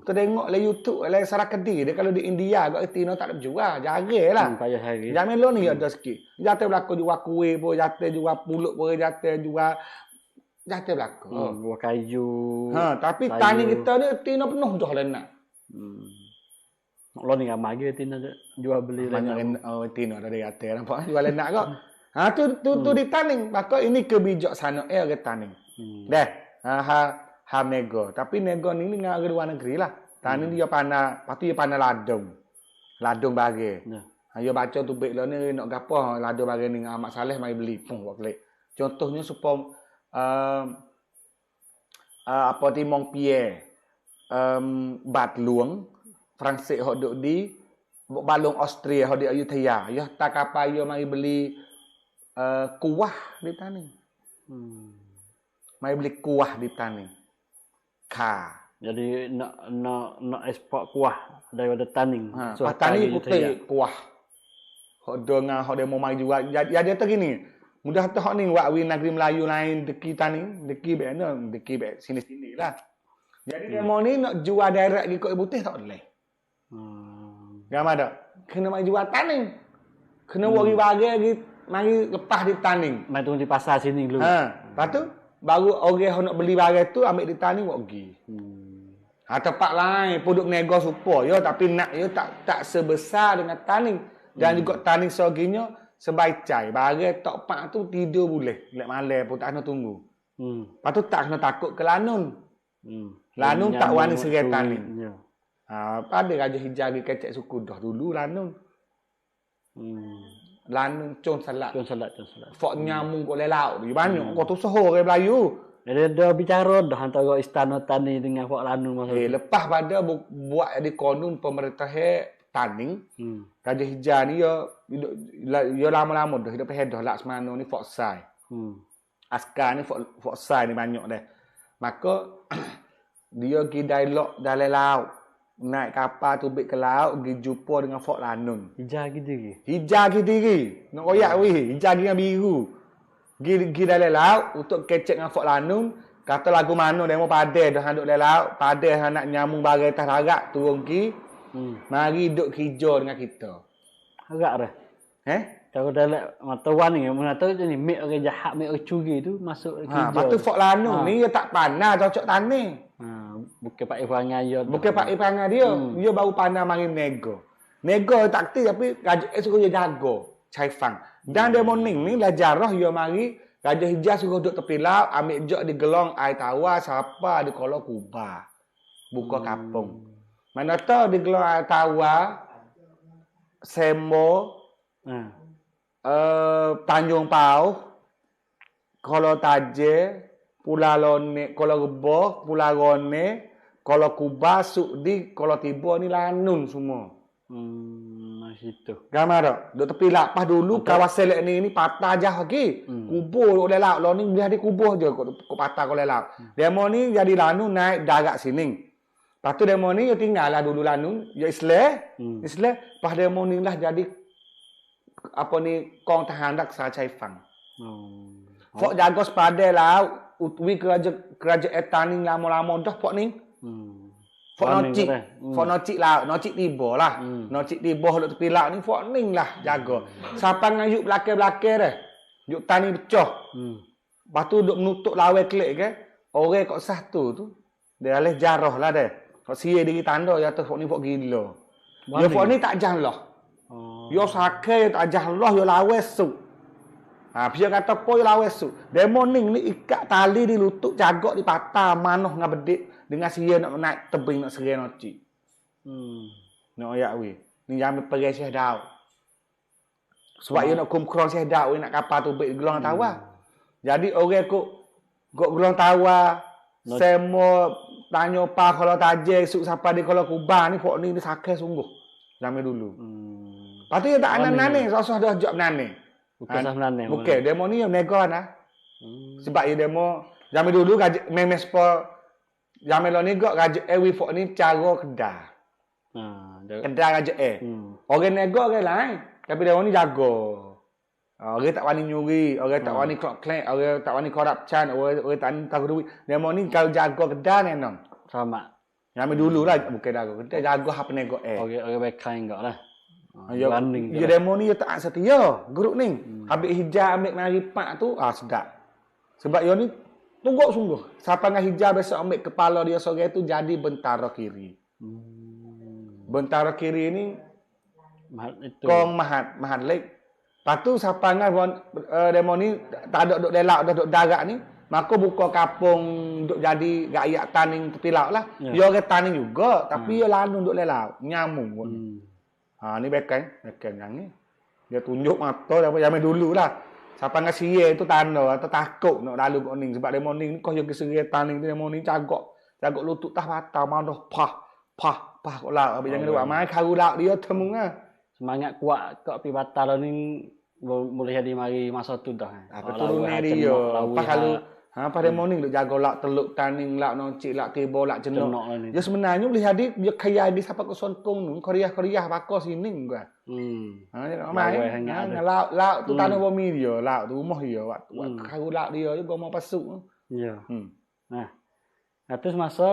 Kita tengok lah YouTube, lah Sarakadi. Dia kalau di India agak Tino tak ada berjual. Jarang lah. Payah hari. Jamelo ni ada sikit. Jatuh belakang jual kuih pun, jatuh jual pulut pun, jatuh belakang. Buah kayu. Tapi tani kita ni Tino penuh dah lah nak. Lo ni ramai ke Tino jual beli banyak Tino dari atas nampak jual nak kok. Tu di taning. Maka ini kebijaksanaan orang taning. Nego. Tapi nego ni dengan orang luar negeri lah. Tani dia pandai, pasti dia pandai ladung bagi. Dia baca tu baik lah ni nak gapo ladung bagi ni Ahmad Saleh mai beli pun buat pelik. Contohnya supaya Timong Pierre, Bat Luang, Fransik hok duk di Balong Austria hok di Ayutthaya. Ya tak kapal yo mari beli kuah di tani. Mari beli kuah di tani. Jadi nak ekspor kuah daripada taning. Tani putih kuah. Hok dengan hok dia mau mari jual. Jadi dia tu gini. Mudah tu hak ni wak negeri Melayu lain deki tani, deki sini-sini lah. Jadi dia mau ni nak jual direct ikut putih tak boleh. Gama dak? Kena mai jual tani. Kena bagi lagi mari lepas di tani. Mai tunggu di pasar sini dulu. Lepas tu baru orang nak beli barang tu ambil di tani wak pergi. Tempat lain produk nego supaya tapi nak dia tak sebesar dengan tani dan juga tani seginya sebaik cai. Barang tok pak tu tidur boleh. Lek malam pun tak kena tunggu. Lepas tu tak kena takut ke lanun. Lanun tak wani seretan ni. Pada Raja Hijau lagi kecek suku dah dulu lanun. Lanun con salat. Fok nyamung kok laut. Banyak kau tu soho orang Melayu. Dia dah bicara dah antara istana tani dengan fok lanun masa. Lepas pada buat di konun pemerintah tani. Raja Hijau ni dia lama-lama dah hidup hedah Laksmana ni Foksai. Askar ni Foksai ni banyak dah. Maka dia pergi dialog dalam laut. Naik kapal tu bik ke laut pergi jumpa dengan Fok Lanun. Hijau gitu. Hijau gitu. Nak koyak weh, hijau dengan biru. Pergi dalam laut untuk kecek dengan Fok Lanun. Kata lagu mana dia mau padai dah duduk dalam laut, padai nak nyambung bagai atas darat turun pergi. Mari duduk hijau dengan kita. Agak dah. Kalau dalam mata ni, mana tahu ni mek orang jahat, mek orang curi tu masuk hijau. Lepas tu Fok Lanun ni dia tak pandai cocok tani. Bukan Pak Ipangan dia. Bukan Pak Ipangan dia. Dia baru pandai mari nego. Nego tak aktif tapi Raja suruh dia jaga. Caifang. Dan dia morning ni lah jarah dia mari Raja Hijaz suruh duduk tepi laut, ambil jok di gelong air tawar, siapa di kolong Kubah. Buka kampung. Mana tahu di gelong air tawar, Sembo, Tanjung Pau, Kolor Taje, Pulau Lone, Kolor Reboh, Pulau Rone, Kolor Kubah, Sukdi, Kolor Tibo ni Lanun semua. Situ. Gambar tak? Duk tepi laut. Pas dulu kawasan lek ni patah jah lagi. Kubur oleh laut. Lo ni boleh ada kubur je kok patah oleh laut. Demo ni jadi Lanun naik darat sini. Lepas tu demo ni dia tinggal lah dulu Lanun, dia Islam. Islam pas demo ni lah jadi apa ni kong tahan dak Sa Chai Fang. Fok jaga sepadan laut, utwi kerajaan Etaning lama-lama dah pok ni. Fok nocik lah, nocik tiba lah. Nocik tiba duk tepi laut ni fok ning lah jaga. Siapa ngayuk belakang-belakang dah. Yuk tani pecah. Lepas tu duk menutup lawe klik ke. Orang kok sah tu dia alih jarah lah deh. Kok sia diri tanda ya tu fok ni fok gila. Yo fok ni tak jah lah. Yo sakai tak jah lah yo lawe su. Dia kata apa yo lawe su. Demo ning ni ikat tali di lutut jagok di patah manoh ngah bedik. Dengan sia nak naik tebing nak serai nocik. Nak ayak we. Ni jam pergi Syekh Daud. Sebab dia nak kumkrong Syekh Daud nak kapal tu baik gelang tawar. Jadi orang kok gelang tawar semua tanya pa kalau taje suk siapa di kalau Kubah ni pok ni sakai sungguh. Zaman dulu. Pasti tak anan-anan sosok dah jawab nane. Bukan sah nane. Bukan demo ni yang nego nah. Sebab dia demo zaman dulu memes po zaman lo ni gak raja we fok ni cara kedah. Kedah raja Orang nego orang lain, tapi dia ni jaga. Orang tak wani nyuri, orang tak wani klek, orang tak wani corruption, orang tak wani tahu duit. Dia ni kalau jaga kedah ni non. Sama. Zaman dulu lah bukan jaga kedah, jaga hap nego Orang baik kain enggak lah. Ya demo ni tak setia, grup ni. Habis hijab ambil mari pak tu, sedap. Sebab yo ni tungguk sungguh. Siapa dengan hijab besok ambil kepala dia sore tu jadi bentara kiri. Bentara kiri ni Kong Mahat Lek. Lepas tu siapa dengan demo ni tak ada duk delak dah duk darat ni, maka buka kampung duk jadi rakyat taning tepi laut lah. Dia orang taning juga, tapi dia Lanun duk laut, nyamung pun. Ni bekan yang ni. Dia tunjuk mata apa zaman dulu lah. Siapa dengan sia itu tanda atau takut nak lalu kat ning sebab demo ning kau yang keseria taning tu demo ning cagok lutut tah patah mau pah kok laut habis jangan buat mai karu laut dia temung ah. Semangat kuat kat pi batal ni boleh jadi mari masa tu dah. Apa turun ni dia. Pas kalau pas demo ning duk jaga laut teluk taning laut nocik laut tiba laut jenok. Dia sebenarnya boleh jadi dia kaya di siapa ke sontong nu Korea bakar sini gua. Laut tu tanah bumi dia, laut tu rumah dia, waktu karu laut dia juga mau pasuk. Ya. Terus masa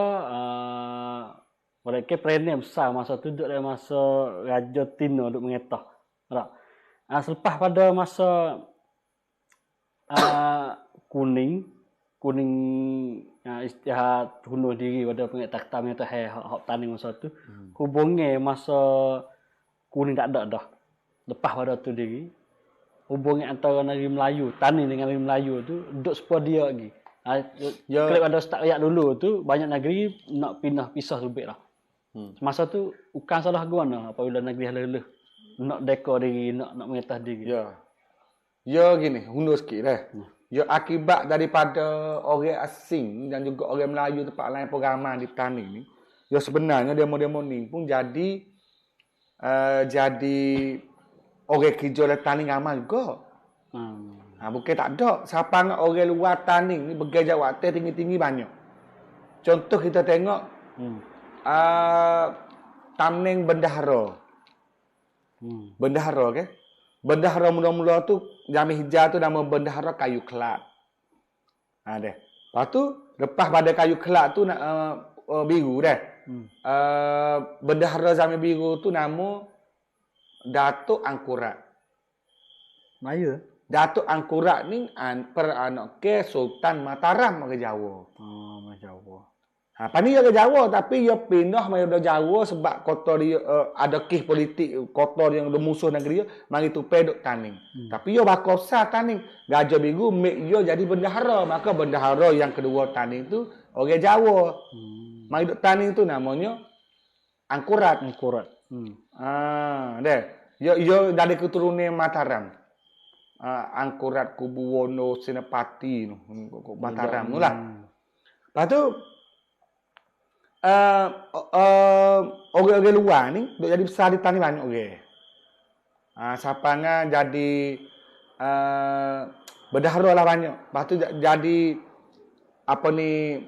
mereka perannya besar masa tu duduk dalam masa Raja Tino duduk mengetah. Tak? Selepas pada masa kuning istihad bunuh diri pada pengat takhta atau hak tani masa tu. Hubungnya masa kuning tak ada dah. Lepas pada tu diri. Hubungan antara negeri Melayu, tani dengan negeri Melayu tu duduk sepuluh dia lagi. Klip ada start rakyat dulu tu banyak negeri nak pisah lebih lah. Masa tu bukan salah gua apabila negeri halal nak dekor diri, nak mengetah diri. Ya gini, hundur sikit dah. Ya akibat daripada orang asing dan juga orang Melayu tempat lain programan di tani ni. Ya sebenarnya demo-demo ni pun jadi orang kerja di tani ramai juga. Bukan tak ada. Siapa nak orang luar tani ni bergejak waktu tinggi-tinggi banyak. Contoh kita tengok Tamning Bendahara. Bendahara ke? Bendahara mula-mula tu Jami Hijau tu nama Bendahara Kayu Kelab. Deh. Lepas tu lepas pada Kayu Kelab tu biru dah. Bendahara Jami Biru tu nama Datuk Angkurat. Maya. Datuk Angkurat ni peranak ke Sultan Mataram ke Jawa. Jawa. Pani dia ke Jawa tapi dia pindah mai dari Jawa sebab kota dia ada kes politik kota dia yang ada musuh negeri dia mari tupai duk Taning. Tapi dia bakal besar Taning. Gajah Biru make dia jadi bendahara, maka bendahara yang kedua Taning tu orang Jawa. Mari duk Taning tu namanya Angkurat. Deh. Dia dari keturunan Mataram. Angkurat Kubuwono Senapati Mataram tu lah. Lepas tu orang-orang luar ni duk jadi besar di Taning banyak orang. Sapanya jadi berdahara lah banyak. Lepas tu jadi apa ni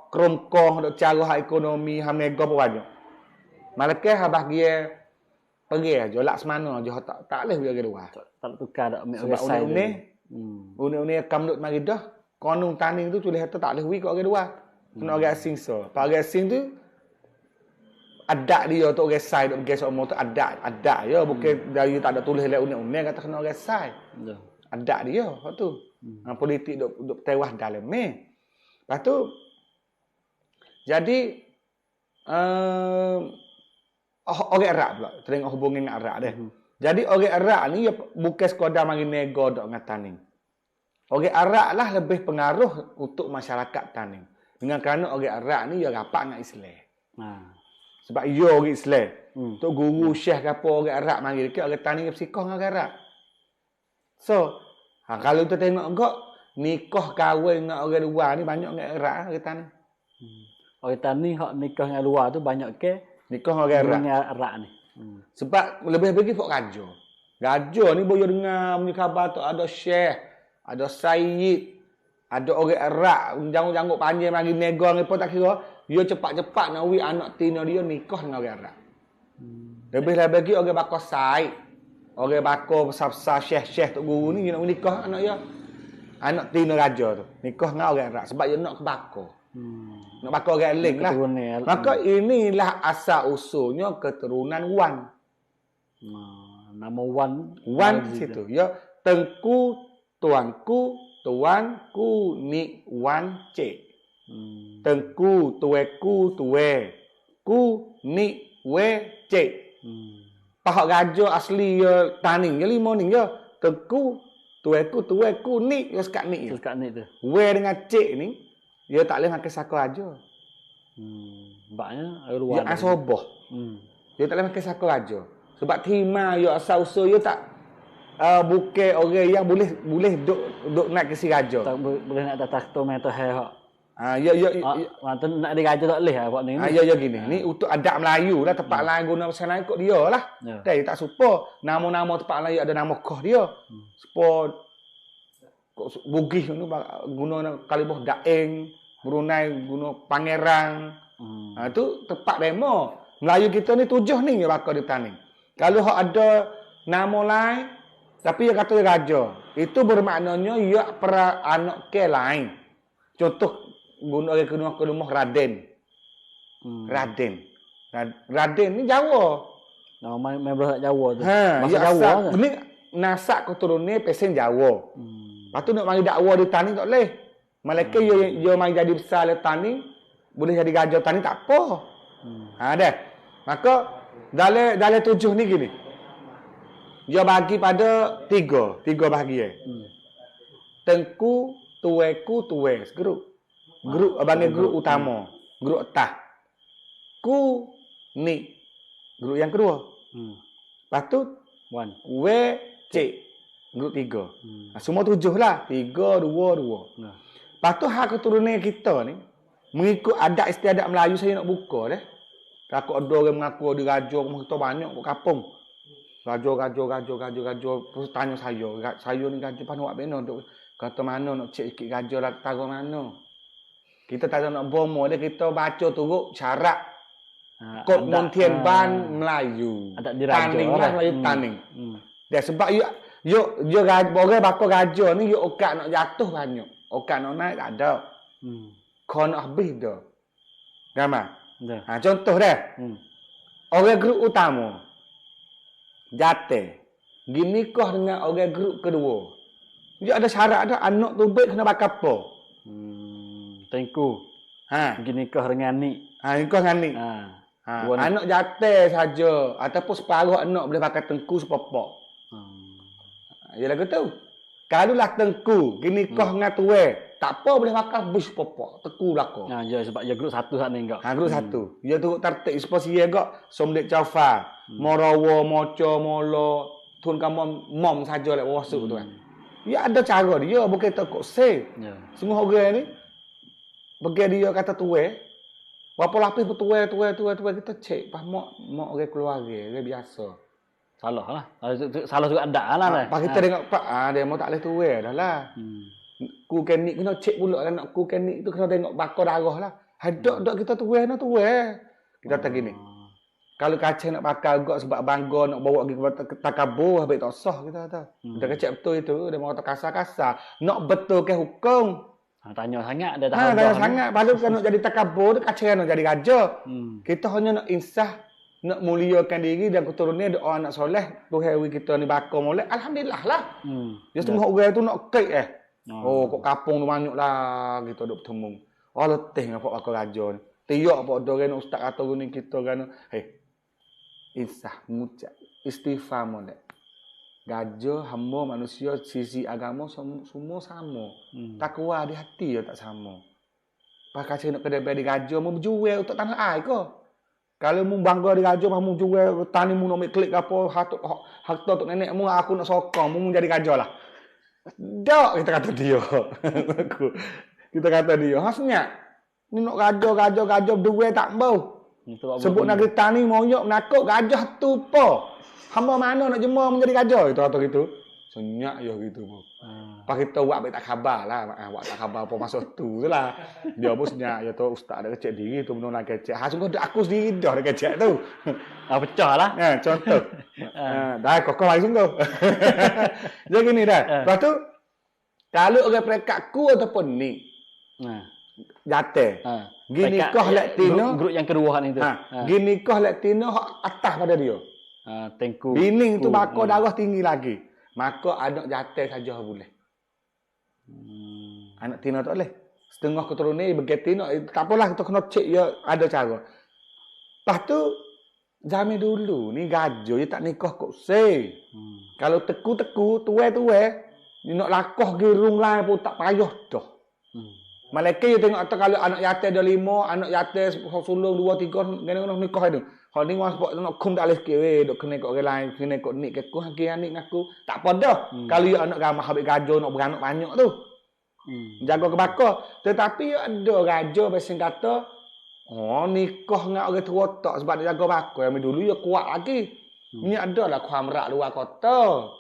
kerongkong duk cara ekonomi hamega pun banyak. Malakeh habah dia pergi aja Laksmana aja tak leh dia luar. Tak tukar dak ambil Sebab une kam duk mari dah konung Taning tu tulis kata tak leh wi kat orang luar. Kena orang asing so. Pak orang asing tu adat dia tu orang sai duk pergi semua tu adat ya bukan dari tak ada tulis lek une kata kena orang sai. Adat dia tu. Politik duk tewas dalam ni. Lepas tu jadi orang Arab pula. Tengok hubungan dengan Arab dia. Jadi orang Arab ni bukan sekadar mari nego dok dengan Taning. Orang Arab lah lebih pengaruh untuk masyarakat Taning. Dengan kerana orang Arab ni dia rapat dengan Islam. Sebab dia orang Islam. Tok guru syekh ke apa orang Arab mari dekat orang Taning bersikoh dengan orang Arab. So, kalau kita tengok enggak nikah kahwin dengan orang luar ni banyak dengan Arab orang Taning. Orang Taning hak nikah dengan luar tu banyak ke nikah dengan orang Arab ni. Sebab lebih-lebih pok raja. Raja ni boleh dengar punya khabar tu ada syekh, ada sayyid, ada orang Arab, janggut-janggut panjang mari nego apa tak kira, dia cepat-cepat nak wi anak tina dia nikah dengan orang Arab. Lebih-lebih orang bakal said, orang bakal besar-besar syekh-syekh tok guru ni dia nak nikah anak dia. Anak tina raja tu, nikah dengan orang Arab sebab dia nak kebakar. Nak bakal orang lain lah. Maka inilah asal usulnya keturunan Wan. Nama Wan situ. Ya, tengku, tuanku, tuanku ni Wan cik. Tengku, tueku, tue. Ku ni we cik. Pahak raja asli ya Taning ya lima ni ya. Tengku, tueku ni ya sekat ni. Sekat ni tu. We dengan cik ni dia tak boleh makan saka raja. Sebabnya luar. Dia asobah. Dia tak boleh makan saka raja. Sebab timah dia asal usul dia tak bukan orang yang boleh duk naik ke si raja. Tak boleh nak atas takhta mata hai hak. Mantu nak di raja tak boleh buat ni. Ya gini. Ni untuk adat Melayu lah tempat lain guna bahasa lain kok dia lah. Dia tak supa nama-nama tempat lain ada nama kah dia. Supa Bugis tu guna kalimah Daeng, Brunei guna Pangerang. Tu tempat demo. Melayu kita ni 7 ni yang bakal di Taning. Kalau ada nama lain tapi dia kata dia raja, itu bermaknanya ia para anak ke lain. Contoh guna orang kedua Raden. Raden ni Jawa. Nama main bahasa Jawa tu. Bahasa Jawa. Ni nasak keturunan pesen Jawa. Lepas tu nak mari dakwa di Taning tak boleh. Malaikat dia mari jadi besar di Taning, boleh jadi raja Taning tak apa. Dah. Maka dalam 7 ni gini. Dia bagi pada 3 bahagian. Tengku, tueku, tues, grup. Grup abang grup utama, grup atas. Ku ni grup yang kedua. Lepas tu Wan. We cik. Grup 3. Semua 7 lah. 3, 2, 2. Lepas tu hak keturunan kita ni, mengikut adat istiadat Melayu saya nak buka dah. Takut ada orang mengaku dia raja, kita banyak kat kampung. Raja. Terus tanya saya ni raja pan buat beno duk. Kata mana nak cek sikit raja lah taruh mana. Kita tak nak bomo dia, kita baca turut syarat. Kod Montian Ban Melayu. Adat diraja. Taning lah Melayu Taning. Dia sebab Yo orang bakal raja ni yo okak nak jatuh banyak. Okak nak naik tak ada. Kau nak habis dah. Gambar. Contoh dah. Orang grup utama. Jate. Gini kah dengan orang grup kedua. Dia ada syarat dah anak tu baik kena bakal apa. Tengku. Ha. Pergi nikah dengan ni. Ha, nikah dengan ni. Ha. Ha. Dua ni. Anak jatah saja ataupun separuh anak boleh pakai tengku sepopok. Ya lagu tu. Kalau lah tengku, gini nikah dengan tuai, tak apa boleh pakai bus popok, teku belaka. Nah, ya sebab ya grup satu hak ni kau. Ha, grup satu. Dia turut tertib spos dia gak somdek Jafar, Morawo, Moco, Molo, tun kamu mom saja lek wasuk tu kan. Ya ada cara dia, bukan tak kok say. Ya. Semua orang ni bagi dia kata tuai. Berapa lapis tuai kita cek pas mak orang keluarga, orang biasa. Salah lah. Salah juga ada lah. Pas kita tengok pak dia mau tak boleh tuai dah lah. Ku kenik kena cek pula lah nak ku kenik tu kena tengok bakar darah lah. Hadak kita tuai nak tuai. Kita kata gini. Kalau kacang nak bakar gak sebab bangga nak bawa pergi ke takabur habis tak sah kita kata. Kita kecek betul itu dia mau kata kasar-kasar. Nak betul ke hukum? Tanya sangat dia dah. Tanya sangat baru kan nak jadi takabur kacang nak jadi raja. Kita hanya nak insah, nak muliakan diri dan keturunan doa anak soleh. Tuhan kita ni bakar molek. Alhamdulillah lah. Dia semua orang tu nak kek Oh, kok kapung tu banyak lah kita duk bertemu. Oh, letih ngapa bakar raja ni. Tiok apa orang ustaz kata gini kita kan. Insah ngucap istighfar molek. Gajah, hamba, manusia, sisi agama semua sama. Takwa di hati ya tak sama. Pakai nak kedai di gajah, mau berjual untuk tanah air ke? Kalau mu bangga di gajah, mau jual tani mu nak klik apa, harta untuk nenek mu, aku nak sokong, mu jadi gajah lah. Dak, kita kata dia. Kita kata dia, hasnya, ni nak gajah, berduel tak mau. Sebut negeri tani, moyok, menakut, gajah tu apa? Hamba mana nak jemur menjadi gajah itu atau gitu. Senyak ya gitu bu. Pak kita buat tak khabar lah. Buat tak khabar apa masuk tu lah. Dia pun senyak ya tu ustaz ada kecek diri tu menolak kecek. Ha sungguh aku sendiri dah ada kecek tu. Pecah lah. Contoh. Dah kokoh lagi sungguh. Jadi gini dah. Lepas tu kalau orang perekatku ataupun ni. Jate. Gini kah lek tino grup yang kedua ni tu. Gini kah lek tino atas pada dia. Tengku. Bini tu bakar darah tinggi lagi. Maka anak jatah saja boleh. Anak tina tak boleh. Setengah keturunan bagi tina. Tak apalah kita kena cek ya ada cara. Lepas tu, zaman dulu ni gajah dia tak nikah kok say. Kalau teku-teku, tuai-tuai, dia nak lakoh gerung lain pun tak payah dah. Malaikat dia tengok atau kalau anak jatah ada 5, anak jatah sulung 2, 3, kena nikah itu. Kalau ni orang sebab nak kum tak boleh sikit weh, dok kena ikut orang lain, kena ikut nik ke aku, haki anik aku. Tak apa dah. Kalau you anak ramah habis gajah nak beranak banyak tu. Jaga kebakar. Tetapi you ada gajah pasal kata, nikah dengan orang tua tak sebab dia jaga bakar. Yang dulu you kuat lagi. Ni adalah kuamrak luar kota.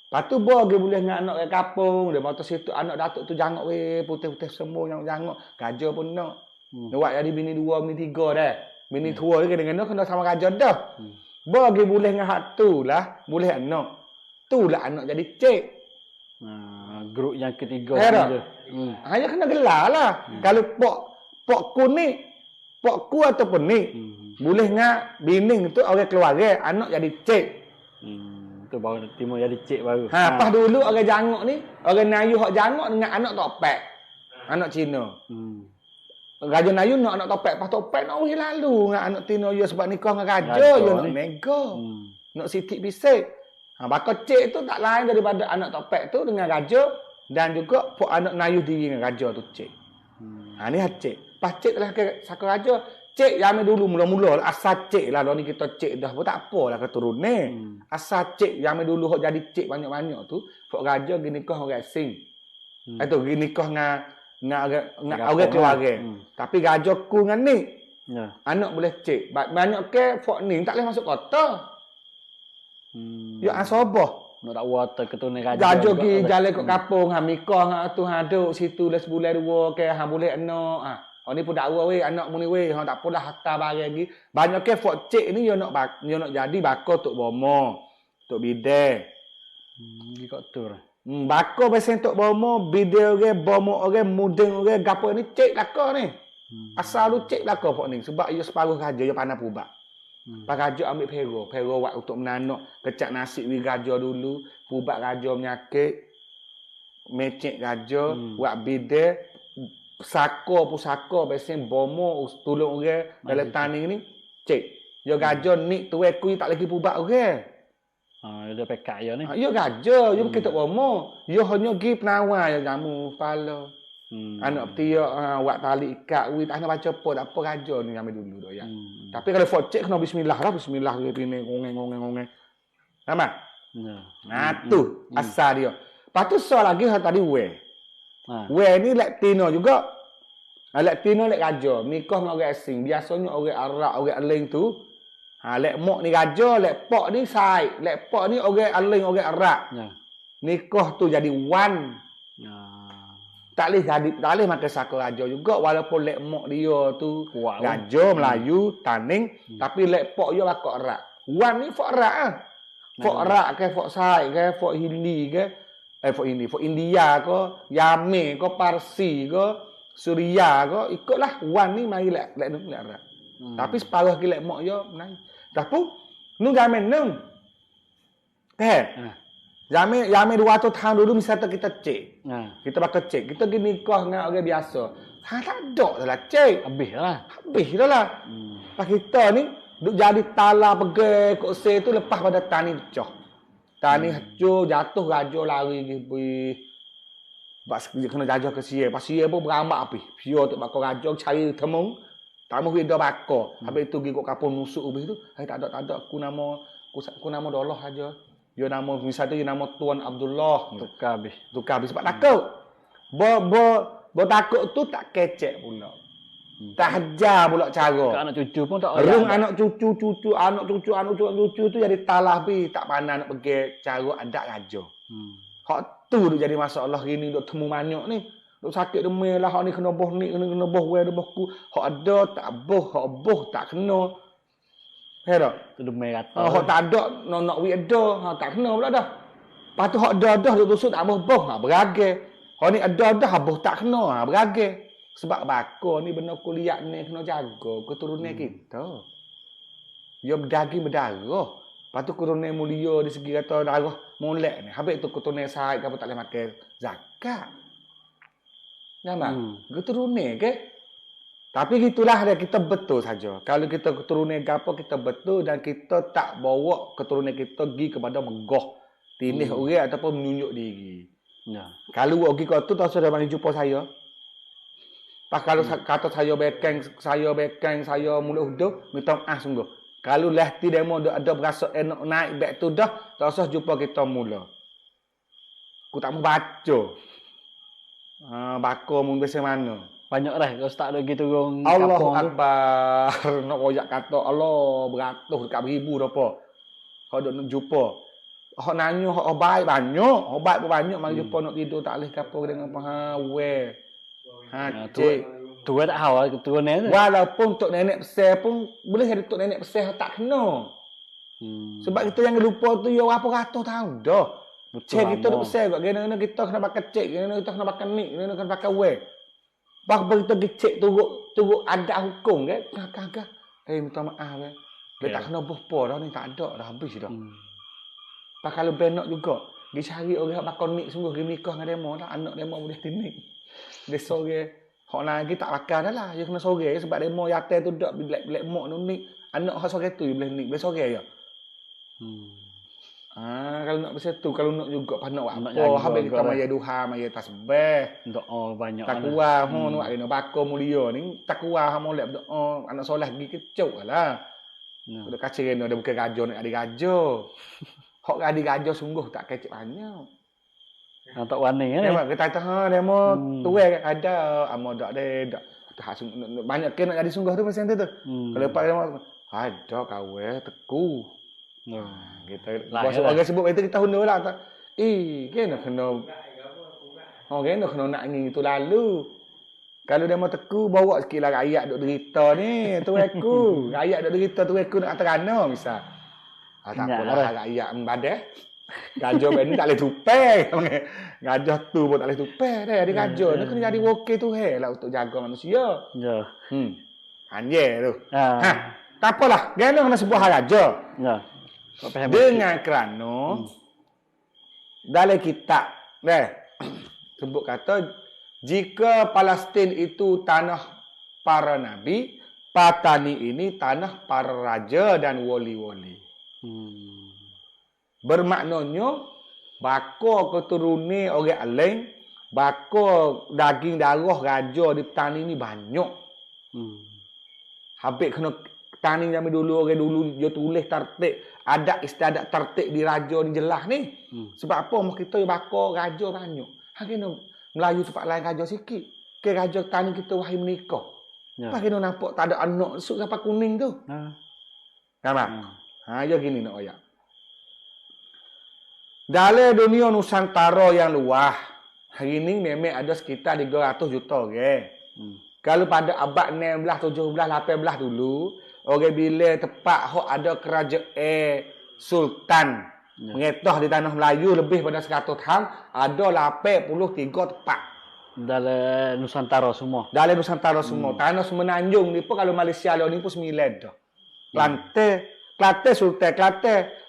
Lepas tu bagi boleh dengan anak ke kampung, dia motor situ anak datuk tu jangok weh, putih-putih semua yang jangok. Gajah pun nak. Buat jadi bini 2, bini 3 dah. Bini tua dia kena sama gajah dah. Bagi boleh dengan hak tu lah, boleh anak. Tu lah anak jadi cik. Grup yang ketiga tu. Hanya kena gelar lah. Kalau pok ku ni, pok ku ataupun ni, boleh dengan bini tu orang keluarga, anak jadi cik. Tu baru timur jadi cik baru. Pas dulu orang jangok ni, orang Melayu hak jangok dengan anak topek. Anak Cina. Raja Melayu nak anak topek, pas topek nak wih lalu dengan anak Tino ya sebab nikah dengan raja ya nak mega. Nak sitik bisik. Bakal cik tu tak lain daripada anak topek tu dengan raja dan juga pok anak Melayu diri dengan raja tu cik. Ni cik. Pas cik telah ke saka raja, cik yang dulu mula-mula asal cik lah ni kita cik dah pun tak apalah keturunan. Asal cik yang dulu hok jadi cik banyak-banyak tu, pok raja gini nikah orang asing. Itu gini nikah dengan orang keluarga. Tapi gajah ku dengan ni. Anak boleh cek. Banyak ke fok ni tak boleh masuk kota. Ya asabah. Nak tak water keturunan gajah. Gajah pergi jalan ke kampung, mikah ngak tu duduk situ dah sebulan 2 ke boleh anak. Ni pun dakwa weh anak mu ni weh. Tak apalah harta barang lagi. Banyak ke fok cek ni dia nak jadi bakar tok bomo, tok bidai. Gi kok tur. Bakar pasal tok bomo, bidai orang, bomo orang, mudeng orang, gapo ni cek lakar ni. Asal lu cek lakar fok ni sebab ia separuh raja ia pandai pubak. Pak raja ambil pero buat untuk menanak, kecak nasi wi raja dulu, pubak raja menyakit, mecek raja, buat bidai pusaka biasanya bomo tolong orang dalam tani ni cek. Yo gajah ni tu aku tak lagi pubak orang. Dia pekak ya ni. Yo gajah, yo kita bomo. Yo hanya gi penawar yo jamu pala. Anak petia buat tali ikat wi tak nak baca apa tak apa gajah ni ambil dulu dah ya. Tapi kalau fort cek kena bismillah lah, bismillah dia pini ngongeng. Sama? Ya. Tu asal dia. Lepas tu soal lagi tadi we. We ni lek Tino juga. Lek Tino lek gajah, nikah dengan orang asing. Biasanya orang Arab, orang Aling tu lek mok ni gajah, lek pok ni sai. Lek pok ni orang Aling, orang Arab. Ya. Nikah tu jadi wan. Tak boleh makan saka gajah juga walaupun lek mok dia tu gajah Melayu, Taning, tapi lek pok dia bakok Arab. Wan ni fok Arab ah. Fok Arab ke fok sai ke fok Hindi ke fok India ke, Yamen ke, Parsi ke, Suria ke, ikutlah wan ni mari lek Arab. Tapi separuh ki lek mok dia menang. Tapi nu zaman nu. Zaman 200 tahun dulu misalnya kita cek. Kita bakal cek. Kita pergi nikah dengan orang biasa. Tak ada lah cek. Habis dah lah. Pas kita ni duk jadi tala pergi kok se tu lepas pada tani pecah. Tani hancur, jatuh gajah lari pergi. Bak kena gajah ke sia. Pas sia pun berambak api. Pio tu bakal gajah cari temung. Tamu kita bakar. Habis tu pergi kok kapur nusuk habis tu. Tak ada aku nama Dolah aja. Dia nama misalnya dia nama Tuan Abdullah. Tukar habis sebab takut. Bo takut tu tak kecek pula. Tak hajar pula cara. Ke anak cucu pun tak Rung anak cucu tu jadi talah pi tak pandai nak pergi cara adat gajah. Hak tu duk jadi masalah gini duk temu manyok ni. Duk sakit demam lah hak ni kena boh ni kena boh we boh ku. Hak ada tak boh, hak boh tak kena. Hera. Tu demam kata. Hak tak ada nak we ada, tak kena pula dah. Lepas tu hak ada duk tusuk tak boh, berage. Hak ni ada boh tak kena, berage. Sebab bakar ni benda kuliah ni kena jaga keturunan kita. Dia berdaging berdarah. Lepas tu keturunan mulia di segi kata darah molek ni. Habis tu keturunan sahid apa tak boleh makan zakat. Nampak? Keturunan ke? Tapi gitulah dia kita betul saja. Kalau kita keturunan gapo kita betul dan kita tak bawa keturunan kita pergi kepada megah. Tindih orang ataupun menunjuk diri. Ya. Kalau pergi ke tu tak sudah mari jumpa saya. Pas kalau kata saya bekeng, saya mulut huduh, minta maaf sungguh. Kalau lehti demo ada berasa enak naik beg tu dah, tak usah jumpa kita mula. Aku tak mau baca. Bakar mun biasa mana. Banyak dah kalau start lagi turun Allahu Akbar. Nak royak kata Allah beratus dekat beribu dah apa. Kau nak jumpa. Hak nanya hak baik banyak, obat pun banyak mari jumpa nak tidur tak leh kapo dengan apa we. Cik. Tu tak hawa keturunan tu. Walaupun tok nenek besar pun boleh ada tok nenek besar tak kena. Sebab kita yang lupa tu ya apa ratus tahun dah. Cik kita duk besar kat gena kita kena pakai cik, gena kita kena pakai nik, gena kena pakai we. Bak kita cik turut adat hukum kan. Agak-agak. Minta maaf kan. Dia tak kena bohpo dah ni tak ada dah habis dah. Pak kalau benak juga. Dia cari orang hak bakal nik sungguh dia nikah dengan demo lah. Anak demo boleh tinik. Dia sore hak lagi tak bakal dah lah. Dia kena sore sebab demo yatim tu dak black mok nu nik. Anak hak sore tu dia boleh nik. Boleh sore je. Kalau nak macam tu, kalau nak juga pas nak buat apa, habis kita maya duha, maya tasbih. Doa banyak. Takwa, nak kena bakar mulia ni, takwa molek doa, anak soleh pergi kecuk lah. Udah kacau kena ada bukan gajah nak ada gajah. Hak ada gajah sungguh tak kecik banyak. Tak warna kan. Dia kata kata demo tuai ada, amo dak dak. Banyak kena jadi sungguh tu macam tu. Kalau lepas demo ada kawe teku. Kita orang sebut itu kita hundur lah tak. Kena kena nak angin itu lalu. Kalau dia mau teku bawa sikitlah rakyat duk derita ni, tu aku. Rakyat duk derita tu aku nak terana misal. Tak apalah rakyat badai. Gajah ben ni tak boleh tupai. Gajah tu pun tak boleh tupai dah. Ada gajah ni kena jadi wakil tu lah untuk jaga manusia. Ya. Anjir tu. Tak apalah. Gana kena sebuah gajah. Ya. Dengan kerana dalam kitab sebut kata Jika Palestin itu tanah para nabi, Patani ini tanah para raja dan wali-wali. Bermaknanya, bako keturunan orang lain, bako daging darah raja di Patani ini banyak. Habis kena Tani zaman dulu, orang dulu dia tulis tertib. Adat istiadat tertib di raja ni jelas ni. Sebab apa? Mak kita bakar raja banyak. Kena Melayu tempat lain raja sikit. Ke raja Tani kita wahai menikah. Ya. Apa kena nampak tak ada anak suk kapal kuning tu. Nampak? Ya gini nak ayat. Dalam dunia Nusantara yang luas, hari ini memang ada sekitar 300 juta orang. Kalau pada abad 16, 17, 18 dulu, orang bila tepat hok ada kerajaan sultan mengetah di tanah Melayu lebih pada 100 tahun, ada 83 tempat. Dalam Nusantara semua. Dalam Nusantara semua. Tanah Semenanjung ni pun kalau Malaysia ni pun 9 dah. Kelantan Sultan,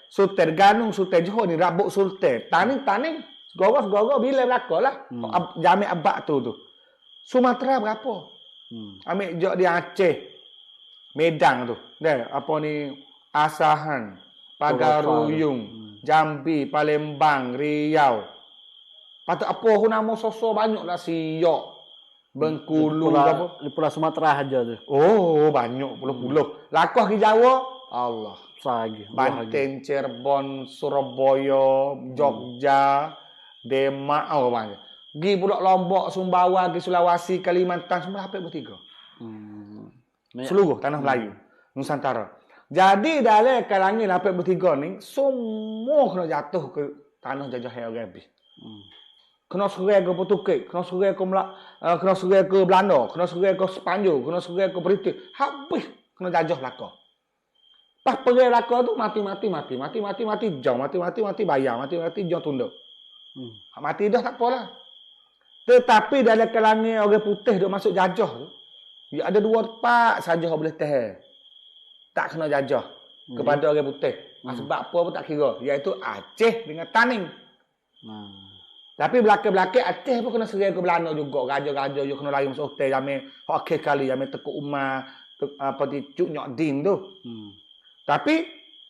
Sultan Ganung, Sultan Johor ni Rabuk Sultan. Taning, segoro bila belakalah. Jamek abad tu. Sumatera berapa? Ambil jok di Aceh. Medang tu. Apa ni? Asahan, Pagaruyung, Jambi, Palembang, Riau. Patut apa aku nama sosok banyaklah Siok, Bengkulu apa? Di Pulau Sumatera aja tu. Oh, banyak puluh-puluh. Lakah ke Jawa, Allah. Sagi. Banten, Cirebon, Surabaya, Jogja, Demak, banyak. Gi pula Lombok, Sumbawa, gi Sulawesi, Kalimantan, semua hampir bertiga. Seluruh tanah Melayu, Nusantara. Jadi dalam kalangan hampir bertiga ni, semua kena jatuh ke tanah jajah orang habis. Kena serai ke Portugis, kena serai ke Belanda, kena serai ke Sepanyol, kena serai ke British. Habis kena jajah Melaka. Pas pergi Melaka tu mati, jauh mati bayar, mati jauh tunduk. Mati dah tak apalah. Tetapi dalam kalangan orang putih duk masuk jajah tu, dia ada 2 tempat saja boleh tahan. Tak kena jajah kepada orang putih. Sebab apa pun tak kira, iaitu Aceh dengan Taning. Tapi belakang-belakang Aceh pun kena serai ke Belanda juga. Raja-raja juga kena lari masuk hotel. Jamai akhir kali. Jamai Tekuk Umar. Apa di Cuk Nyok Din tu. Tapi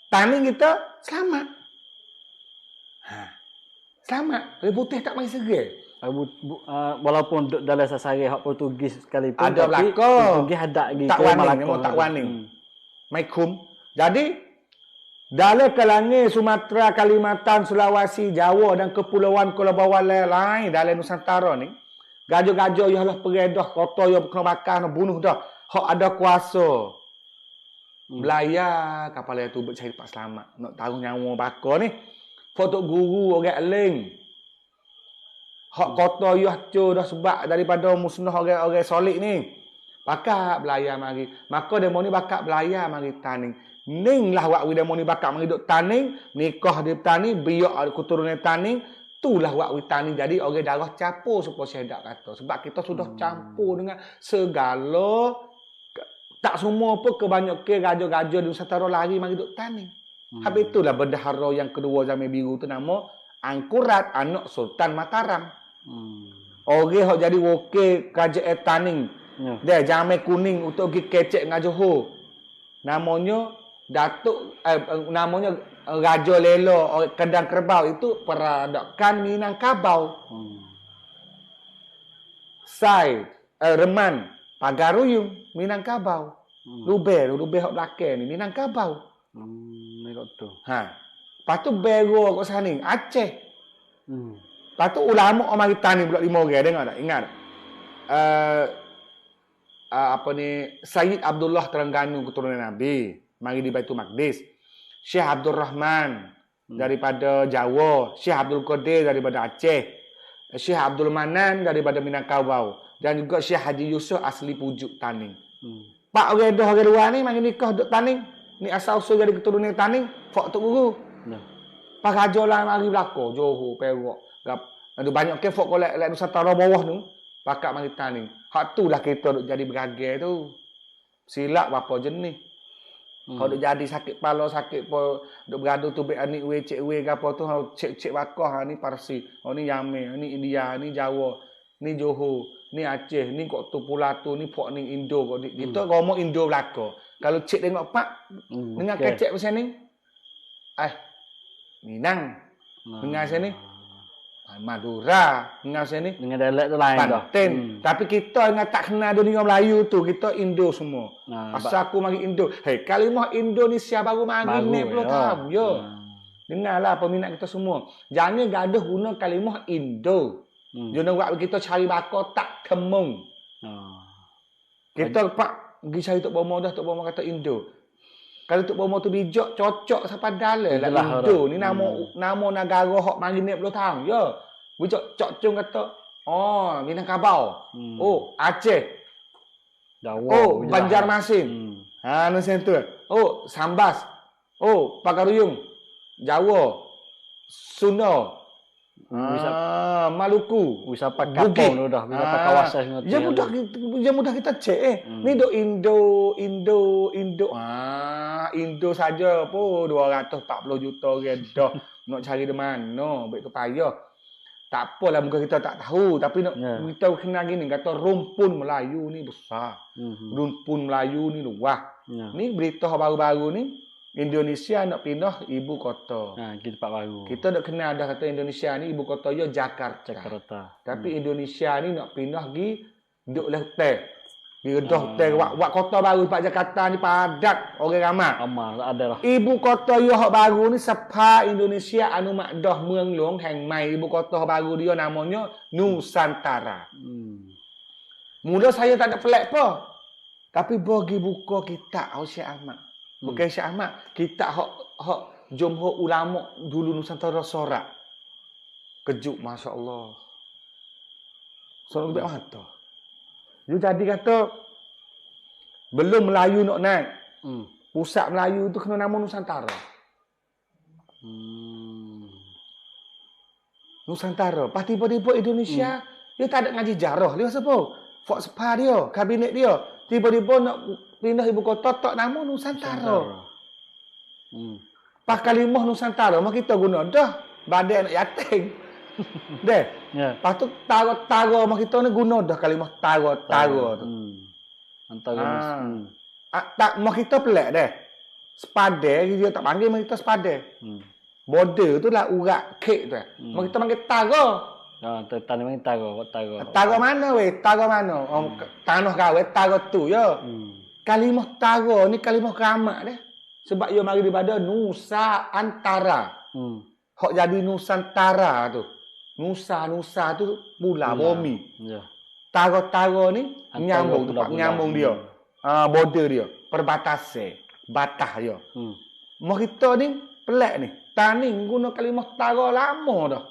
Taning kita selamat. Selamat. Orang putih tak main serai. Walaupun dalam sasaran hak Portugis sekalipun. Ada belakang. Portugis ada gitu. Tak waning. Memang tak waning. Maikum. Jadi dalam kalangan Sumatera, Kalimantan, Sulawesi, Jawa dan kepulauan bawah lain dalam Nusantara ni, gajah-gajah yang lah peredah, kota yang kena bakar, nak bunuh dah. Hak ada kuasa. Belayar kapal itu bercari pak selamat. Nak tahu nyawa bakar ni. Foto guru orang lain. Hak kota yang hancur dah sebab daripada musnah orang-orang solid ni. Bakar belayar mari. Maka demo ni bakar belayar mari Taning. Ning lah wak demo ni bakar mari duk Taning, nikah di Taning, biak keturunan Taning, itulah wak Taning. Jadi orang darah campur supaya Syekh kata. Sebab kita sudah campur dengan segala, tak semua pun kebanyakan raja-raja di Nusantara lari mari duk Taning. Habis itulah bendahara yang kedua zaman biru tu nama Angkurat, anak Sultan Mataram. Orang yang jadi wakil kerajaan Taning. Dia jamai kuning untuk pergi kecek dengan Johor. Namanya namanya Raja Lela Kendang Kerbau itu peradakan Minangkabau. Sai Reman Pagaruyung Minangkabau. Lubeh hok belakang ni Minangkabau. Mereka tu. Lepas tu Bero kat sana ni Aceh. Lepas tu ulama mari Taning pula 5 orang dengar tak? Ingat tak? Apa ni Sayyid Abdullah Terengganu keturunan Nabi mari di Baitul Maqdis. Syekh Abdul Rahman daripada Jawa, Syekh Abdul Qadir daripada Aceh, Syekh Abdul Manan daripada Minangkabau dan juga Syekh Haji Yusof asli Pujuk Taning. Pak orang dah orang luar ni mari nikah duk Taning. Ni asal usul dari keturunan Taning, fak tok guru. Pak raja lah mari belaka Johor, Perak. Ada banyak ke fak kolek Nusantara bawah tu. Pakak mari Taning. Hak tu lah kita duk jadi beragai tu. Silap apa jenis. Kalau duk jadi sakit kepala, sakit apa, duk beradu tu bek anik we, cek we ke apa tu, cek bakah ni Parsi. Oh ni Yamen, ni India, ni Jawa. ni Johor, ni Aceh, ni kok tu Pulau tu, ni pok ni Indo kok. Kita ngomong Indo belaka. Kalau cik tengok pak dengan kecek macam ni, Minang. Dengan sini Madura, dengan sini Dengan dialek tu lain dah. Banten. Tapi kita yang tak kenal dunia Melayu tu, kita Indo semua. Pasal aku mari Indo. Hei, kalimah Indonesia baru mari ni 10 tahun. Yo. Dengarlah peminat kita semua. Jangan gaduh guna kalimah Indo. Jangan buat kita cari bakar tak kemung. Kita pak pergi cari Tok Bomo dah, Tok Bomo kata Indo. Kalau Tok Bomo tu bijak, cocok sampai dalam lah Indo. Ni nama negara hok mari ni 10 tahun. Ya. Bijak cocok kata, oh, Minangkabau. Oh, Aceh. Jawa. Oh, Banjarmasin. Macam tu. Oh, Sambas. Oh, Pakaruyung. Jawa. Sunda. Maluku. Wisata kapal tu dah. Wisata kawasan semua. Ya mudah kita cek. Ni dok Indo. Indo saja pun 240 juta orang dah. Nak cari di mana? Baik kepayah. Tak apalah muka kita tak tahu. Tapi nak kita kenal gini. Kata rumpun Melayu ni besar. Rumpun Melayu ni luas. Ni berita baru-baru ni. Indonesia nak pindah ibu kota. Kita tempat baru. Kita nak kenal dah kata Indonesia ni ibu kota dia Jakarta. Tapi Indonesia ni nak pindah pergi duduk lah hotel. Di redah hotel. Buat kota baru tempat Jakarta ni padat orang ramai. Tak ada lah. Ibu kota dia hak baru ni sepa Indonesia anu makdah menglong hang mai ibu kota baru dia namanya Nusantara. Mula saya tak ada pelik apa. Tapi bagi buka kitab Syekh Ahmad. Bukan Syekh Ahmad, kita hak jumhur ulama dulu Nusantara sorak. Kejut masya-Allah. Sorak lebih mata. Dia jadi kata belum Melayu nak naik. Pusat Melayu tu kena nama Nusantara. Nusantara. Pas tiba-tiba Indonesia dia tak ada ngaji jarah. Dia siapa? Fok Sepa dia, kabinet dia. Tiba-tiba nak pindah ibu kota tak nama Nusantara. Pas kalimah Nusantara mak kita guna dah badai anak yatim. Deh. Pas tu tara mak kita ni guna dah kalimah tara tu. Antara tak mak kita pelik deh. Sepadai dia tak panggil mak kita sepadai. Border tu lah urat kek tu. Mak kita panggil tara. Tani panggil tara. Tara mana weh? Tara mana? Tanah kau tara tu ya. Kalimah tara ni kalimah keramat dah. Sebab ia mari daripada Nusa Antara. Hak jadi Nusantara tu. Nusa tu pula bumi. Tara ni nyambung dia. Border dia, perbatasan, batas dia. Mak kita ni pelik ni. Tani guna kalimah tara lama dah.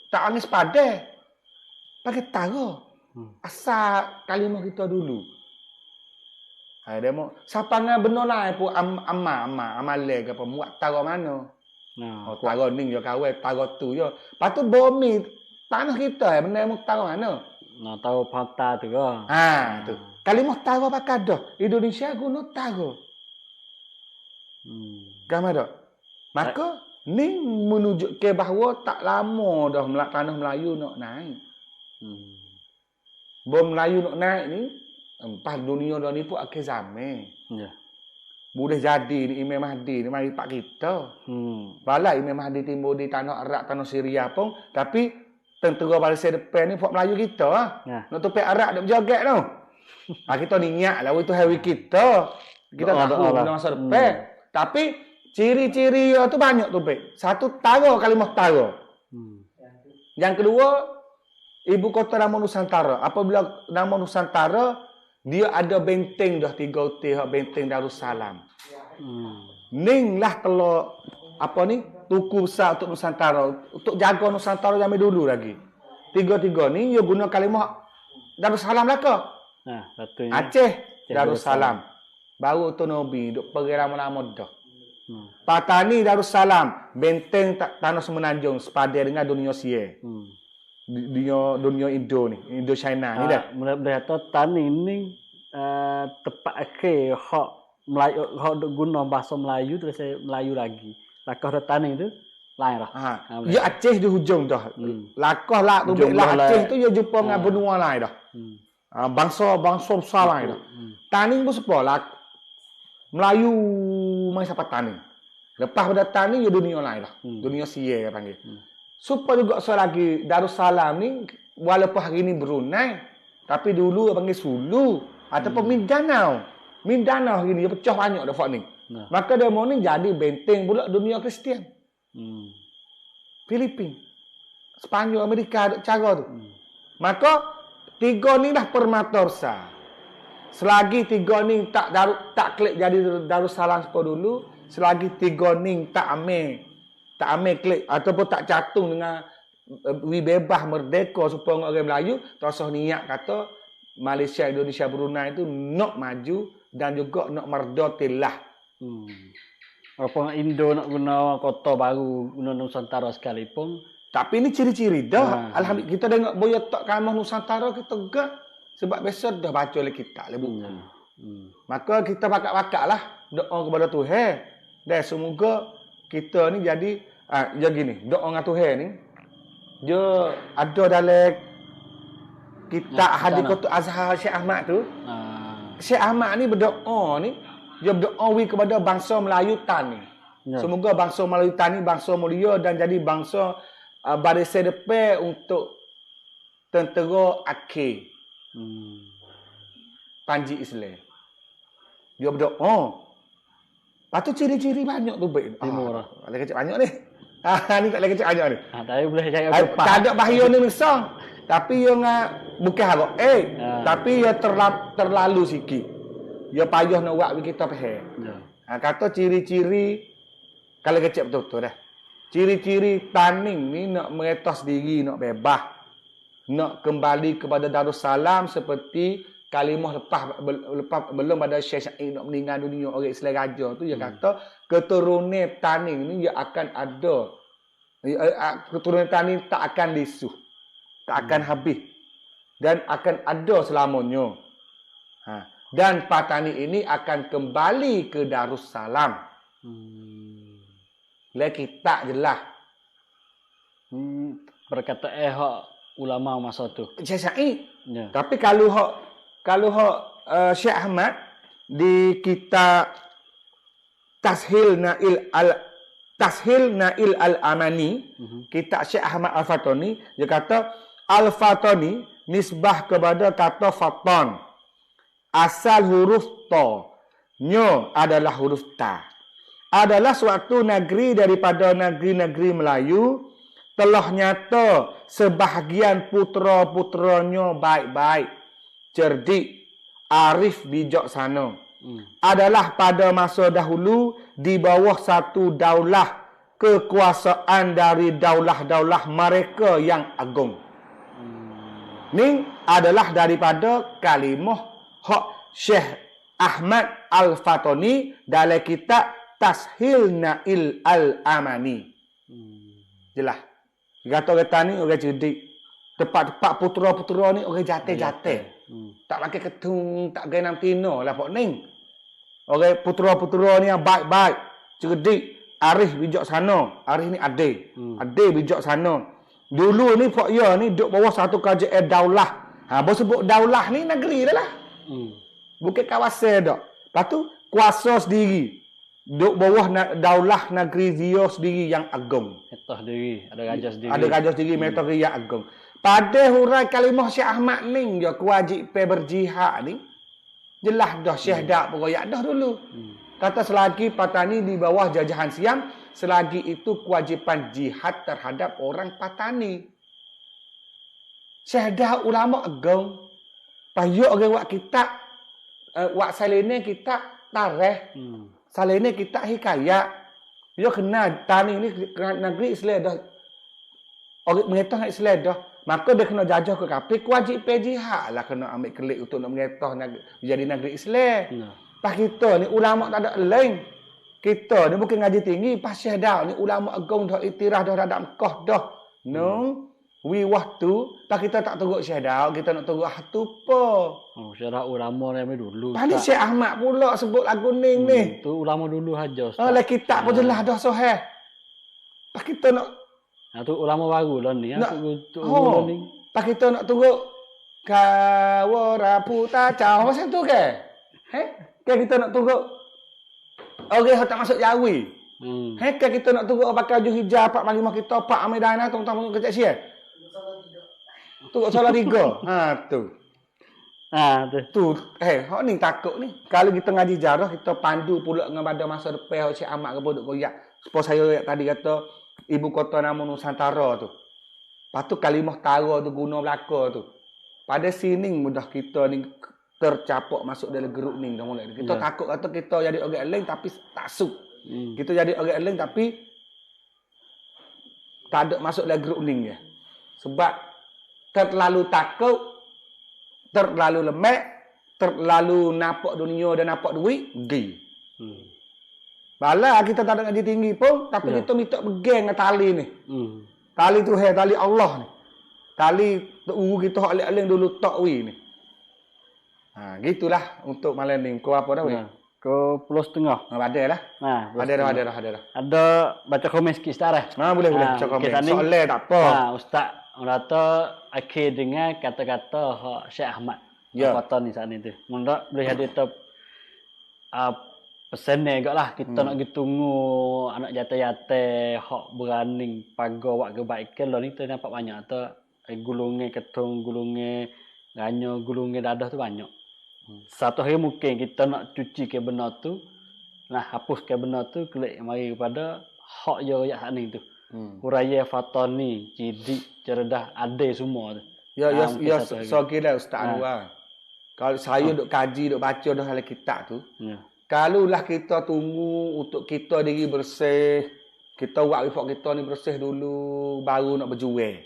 Tak angin sepadan. Pakai tara. Asal kalimah kita dulu. Dia mau siapa ngah benar lah pun amal ke apa muat tara mana. Tara ni je kawai tara tu je. Patu bumi tanah kita benda mu tara mana? Tahu pata tu ke. Tu. Kalimah tara pakai dah. Indonesia guna tara. Gambar dak? Maka ni menunjukkan bahawa tak lama dah tanah Melayu nak naik. Bom Melayu nak naik ni pas dunia dah ni pun akhir zaman. Boleh jadi ni Imam Mahdi ni mari pak kita. Balai Imam Mahdi timbul di tanah Arab, tanah Syria pun, tapi tentera Malaysia depan ni buat Melayu kita. Nak topik Arab dak berjoget tu. Kita niat lah itu hari kita. Kita tahu masa depan. Tapi ciri-ciri dia tu banyak topik. Satu tara kalimah tara. Yang kedua ibu kota nama Nusantara. Apabila nama Nusantara dia ada benteng dah 3 hotel benteng Darussalam. Ning lah kalau apa ni tuku besar untuk Nusantara, untuk jaga Nusantara zaman dulu lagi. 3 ni dia guna kalimah Darussalam lah ke? Aceh Darussalam. Baru tu Nabi duk pergi lama-lama dah. Patani Darussalam, benteng tanah Semenanjung sepadan dengan dunia Sia. Dunia Indo ni, Indo China ni dah. Mula-mula kata tani ni tepat akhir hak Melayu, hak guna bahasa Melayu tu saya Melayu lagi. Lakah dah tani tu Lain dah. Ha. Ya Aceh di hujung dah. Lakah lah tu Hujung lah lah. Aceh tu ya jumpa dengan benua lain dah. Bangsa besar lain dah. Taning pun sepolah Melayu mai siapa Taning. Lepas pada Taning ya dunia lain dah. Dunia Sia panggil. Supaya juga selagi Darussalam ni walaupun hari ni Brunei tapi dulu panggil Sulu ataupun Mindanao. Mindanao hari ni dia pecah banyak dah fak ni. Maka dia mau ni jadi benteng pula dunia Kristian. Filipin, Sepanyol, Amerika ada cara tu. Maka tiga ni dah permata besar. Selagi tiga ni tak klik jadi Darussalam seperti dulu, selagi tiga ni tak ambil klik ataupun tak catung dengan bebas merdeka supaya orang Melayu, terus niat kata Malaysia, Indonesia, Brunei itu nak maju dan juga nak merdeka. Walaupun Indo nak guna kota baru, guna Nusantara sekalipun. Tapi ini ciri-ciri dah. Alhamdulillah kita tengok boya tak kamah Nusantara kita gak. Sebab besok dah baca oleh kita lebih. Maka kita bakat-bakat lah doa kepada Tuhan. Dan semoga kita ni jadi ya gini, doa dengan Tuhan ni dia ada dalam kitab hadis Qutb Azhar Syekh Ahmad tu. Syekh Ahmad ni berdoa ni, dia berdoa kepada bangsa Melayu Tan ni. Semoga bangsa Melayu Tan ni bangsa mulia dan jadi bangsa barisan depan untuk tentera akhir. Panji Islam. Dia berdoa. Lepas tu ciri-ciri banyak tu baik. Timur. Ada kecil banyak ni. Ni tak ada kecil banyak ni. Tapi boleh cakap apa? Tak ada bahaya ni misal. Tapi yang bukan harap. Tapi dia terlalu sikit. Dia payah nak buat kita faham. Kata ciri-ciri kalau kecil betul-betul dah. Ciri-ciri Taning ni nak meretas diri, nak bebas. Nak kembali kepada Darussalam seperti kalimah lepas belum pada Syekh Syahid nak meninggal dunia orang Islam raja tu dia kata keturunan Taning ni dia akan ada keturunan Taning tak akan disuh, tak akan habis dan akan ada selamanya. Dan Patani ini akan kembali ke Darussalam. Lagi tak jelas. Berkata hak ulama masa tu. Syekh Syahid. Tapi kalau hak Syekh Ahmad di kitab Tashil Nail Al-Amani, kitab Syekh Ahmad Al-Fatani, dia kata Al-Fatani nisbah kepada kata fatan. Asal huruf ta. Nya adalah huruf ta. Adalah suatu negeri daripada negeri-negeri Melayu telah nyata sebahagian putera-puteranya baik-baik, cerdik, arif, bijaksana. Adalah pada masa dahulu di bawah satu daulah kekuasaan dari daulah-daulah mereka yang agung. Ni adalah daripada kalimah hak Syekh Ahmad Al-Fatani dalam kitab Tashil Nail Al-Amani. Jelas. Kata orang Tani orang cerdik. Tempat-tempat putera-putera ni orang jatuh-jatuh. Tak pakai ketung, tak pakai nam tino lah pok ning. Orang putera-putera ni yang baik-baik, cerdik, arif, bijaksana. Arif ni adil. Adil, bijaksana. Dulu ni pok ya ni duduk bawah satu kerajaan daulah. Baru sebut daulah ni negeri dah lah. Bukan kawasan dak. Lepas tu kuasa sendiri. Duduk bawah daulah negeri dia sendiri yang agung. Metah diri, ada raja sendiri. Ada raja sendiri, metah yang agung. Pada hurai kalimah Syekh Ahmad ni, dia kewajipan berjihad ni, jelas dah Syekh dak beroyak dah dulu. Kata selagi Patani di bawah jajahan Siam, selagi itu kewajipan jihad terhadap orang Patani. Syekh dak ulama agung. Payuk orang buat kitab, buat salene kitab tarikh. Salene kitab hikayat. Dia kena Tani ni negeri Islam dah. Orang mengetahui Islam dah. Maka dia kena jajah ke kafir. Kewajipan jihad lah kena ambil kelik untuk nak mengetahui jadi negeri Islam. Pas kita ni ulama tak ada lain. Kita ni bukan ngaji tinggi. Pas Syekh dah ni ulama agung dah itirah dah ada Mekah dah. No. Waktu tak kita tak turut Syekh dah, kita nak turut hatu apa? Syarah ulama ni dulu. Paling Syekh Ahmad pula sebut lagu ni ni. Tu ulama dulu haja. Lah kitab pun jelas dah sahih. Pak kita nak Tu ulama baru lah ni. nak Aku ni. Pak kita nak tunggu kawara puta cao macam tu ke? Ke kita nak tunggu orang yang tak masuk Jawi. Ke kita nak tunggu pakai baju hijab pak mari kita pak Amidana tong-tong kecek sia. Tunggu salah 3. Tu. Tu. Hok ni takut ni. Kalau kita ngaji jarah kita pandu pula dengan pada masa depan Cik Ahmad ke bodok koyak. Supaya saya tadi kata ibu kota nama Nusantara tu. Lepas tu kalimah tara tu guna belaka tu. Pada sini mudah kita ni tercapak masuk dalam geruk ni dah mulai. Kita takut kata kita jadi orang lain tapi tak suk. Kita jadi orang lain tapi tak ada masuk dalam geruk ni je. Sebab terlalu takut, terlalu lemak, terlalu nampak dunia dan nampak duit, pergi. Bala kita tak ada ngaji tinggi pun tapi kita minta pegang dengan tali ni. Tali tu tali Allah ni. Tali kita aling-aling dulu takwi ni. Gitulah untuk malam ni. Kau apa dah weh? Kau 10.30. Ada lah. Ada dah. Ada baca komen sikit sekarang. Boleh baca komen. Soalan tak apa. Ustaz kata akhir dengan kata-kata Syekh Ahmad. Kata ni saat ni tu. Mendak boleh ada pesan ni agak lah. Kita nak pergi tunggu anak jatuh-jatuh hak berani pagar buat kebaikan. Lalu ni kita nampak banyak. Gulungnya ketung, gulungnya ganyo, gulungnya dadah tu banyak. Satu hari mungkin kita nak cuci ke benar tu, nah hapus ke benar tu, klik mari kepada hak je rakyat saat ni tu. Huraya Fatani, Cidik, Cerdah, ada semua tu. So kira Ustaz Anwar. Kalau saya duk kaji, duk baca dah dalam kitab tu, kalaulah kita tunggu untuk kita diri bersih, kita buat refleks kita ni bersih dulu, baru nak berjual.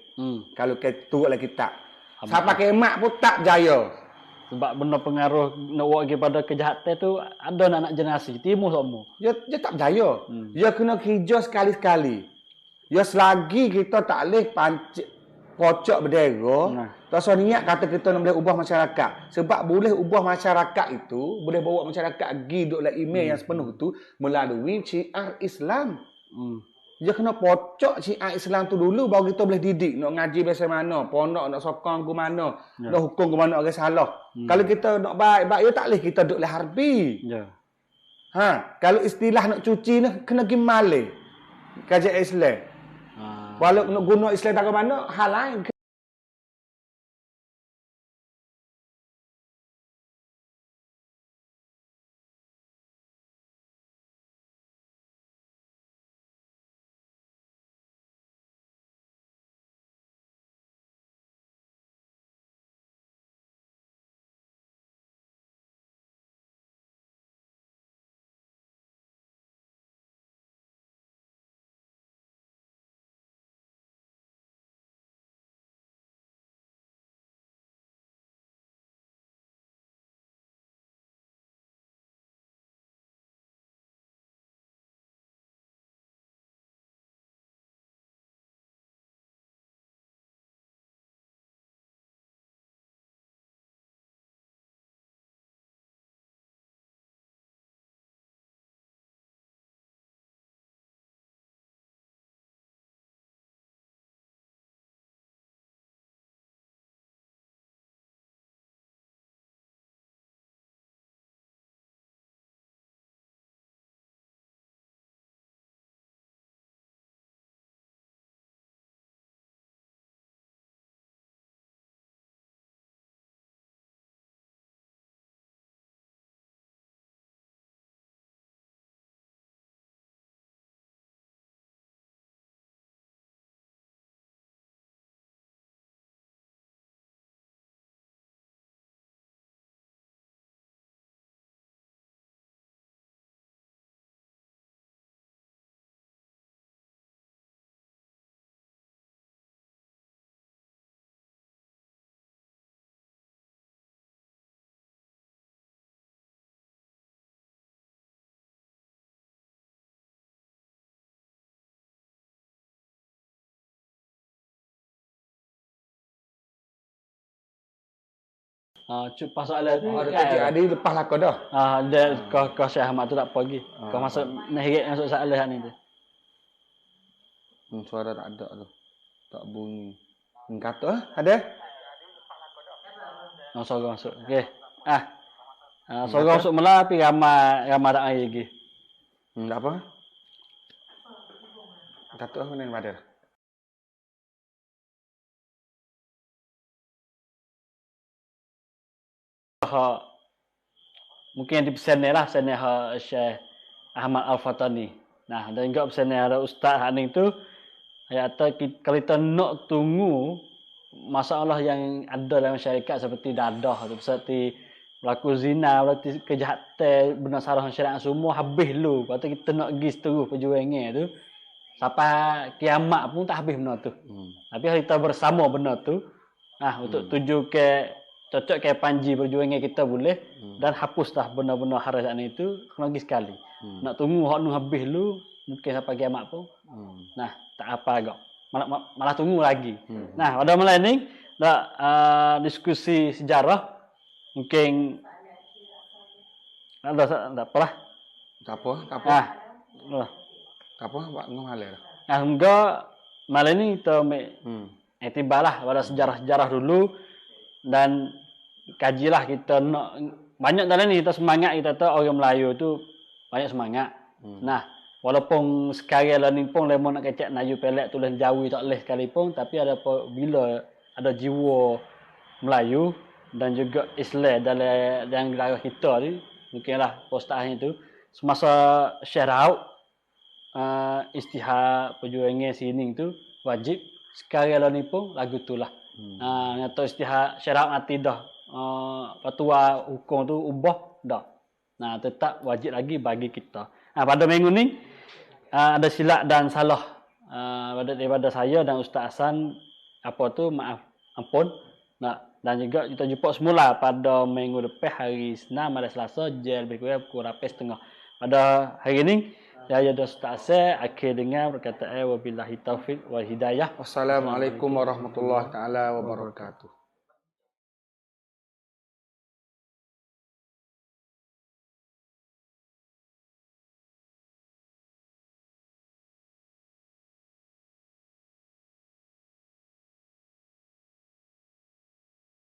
Kalau kita dalam kitab. Siapa kemak pun tak jaya. Sebab benda pengaruh nak buat kepada kejahatan tu ada anak generasi timur semua. Dia tak berjaya. Dia kena kerja sekali-sekali. Ya selagi kita tak boleh pocok berdera, tak usah niat kata kita nak boleh ubah masyarakat. Sebab boleh ubah masyarakat itu, boleh bawa masyarakat pergi duduk dalam email yang sepenuh itu melalui syiar Islam. Dia kena pocok syiar Islam tu dulu baru kita boleh didik nak ngaji biasa mana, pondok nak sokong ke mana, nak hukum ke mana orang salah. Kalau kita nak baik-baik ya tak boleh kita duduk dalam harbi. Kalau istilah nak cuci ni kena pergi Malay. Kajian Islam. Walau nak guna Islam tak ke mana, hal lain. Pas soalan tu Ada lepas lah kau dah. Kau Syekh Ahmad tu tak apa lagi. Kau masuk nak hirit masuk soalan ni tu. Suara tak ada tu. Tak bunyi. Kata ada? Sorang masuk. Okey. Sorang masuk mula tapi ramai tak air lagi. Tak apa. Kata mana yang pada? Mungkin yang dipesan ni lah, pesan Syekh Ahmad Al-Fatani. Nah, dan juga pesan ada Ustaz Haning tu, kalau kita nak tunggu masalah yang ada dalam masyarakat seperti dadah, seperti berlaku zina, berlaku kejahatan, benda salah syariat semua habis dulu. Lepas tu kita nak pergi seterus perjuangan tu, sampai kiamat pun tak habis benda tu. Tapi kalau kita bersama benda tu, untuk tuju ke cocok ke panji perjuangan kita boleh dan hapuslah benda-benda harasan itu lagi sekali. Nak tunggu hak nu habis dulu mungkin sampai kiamat pun. Nah, tak apa agak. Malah tunggu lagi. Nah, pada malam ni diskusi sejarah mungkin ada tak apalah. Tak apa. Tak apa, buat ngalir. Enggak malam ni kita itibarlah pada sejarah-sejarah dulu dan kajilah kita nak banyak dalam ni kita semangat kita tahu orang Melayu tu banyak semangat. Nah, walaupun sekarang lah ni pun lemon nak kecek Melayu pelak tulis Jawi tak leh sekalipun tapi ada bila ada jiwa Melayu dan juga Islam dalam negara kita ni mungkinlah postaan itu semasa Syekh Raub istihad perjuangan sini tu wajib sekarang lah ni pun lagu tu lah. Atau istihad syarat mati dah. Fatwa hukum tu ubah dah. Nah, tetap wajib lagi bagi kita. Pada minggu ni ada silap dan salah daripada saya dan Ustaz Hasan apa tu maaf ampun. Nah, dan juga kita jumpa semula pada minggu depan hari Senin pada Selasa jam lebih kurang pukul 8.30. Pada hari ini saya ada Ustaz Hasan akhir dengar perkataan wabillahi taufik wal hidayah. Wassalamualaikum warahmatullahi taala wabarakatuh.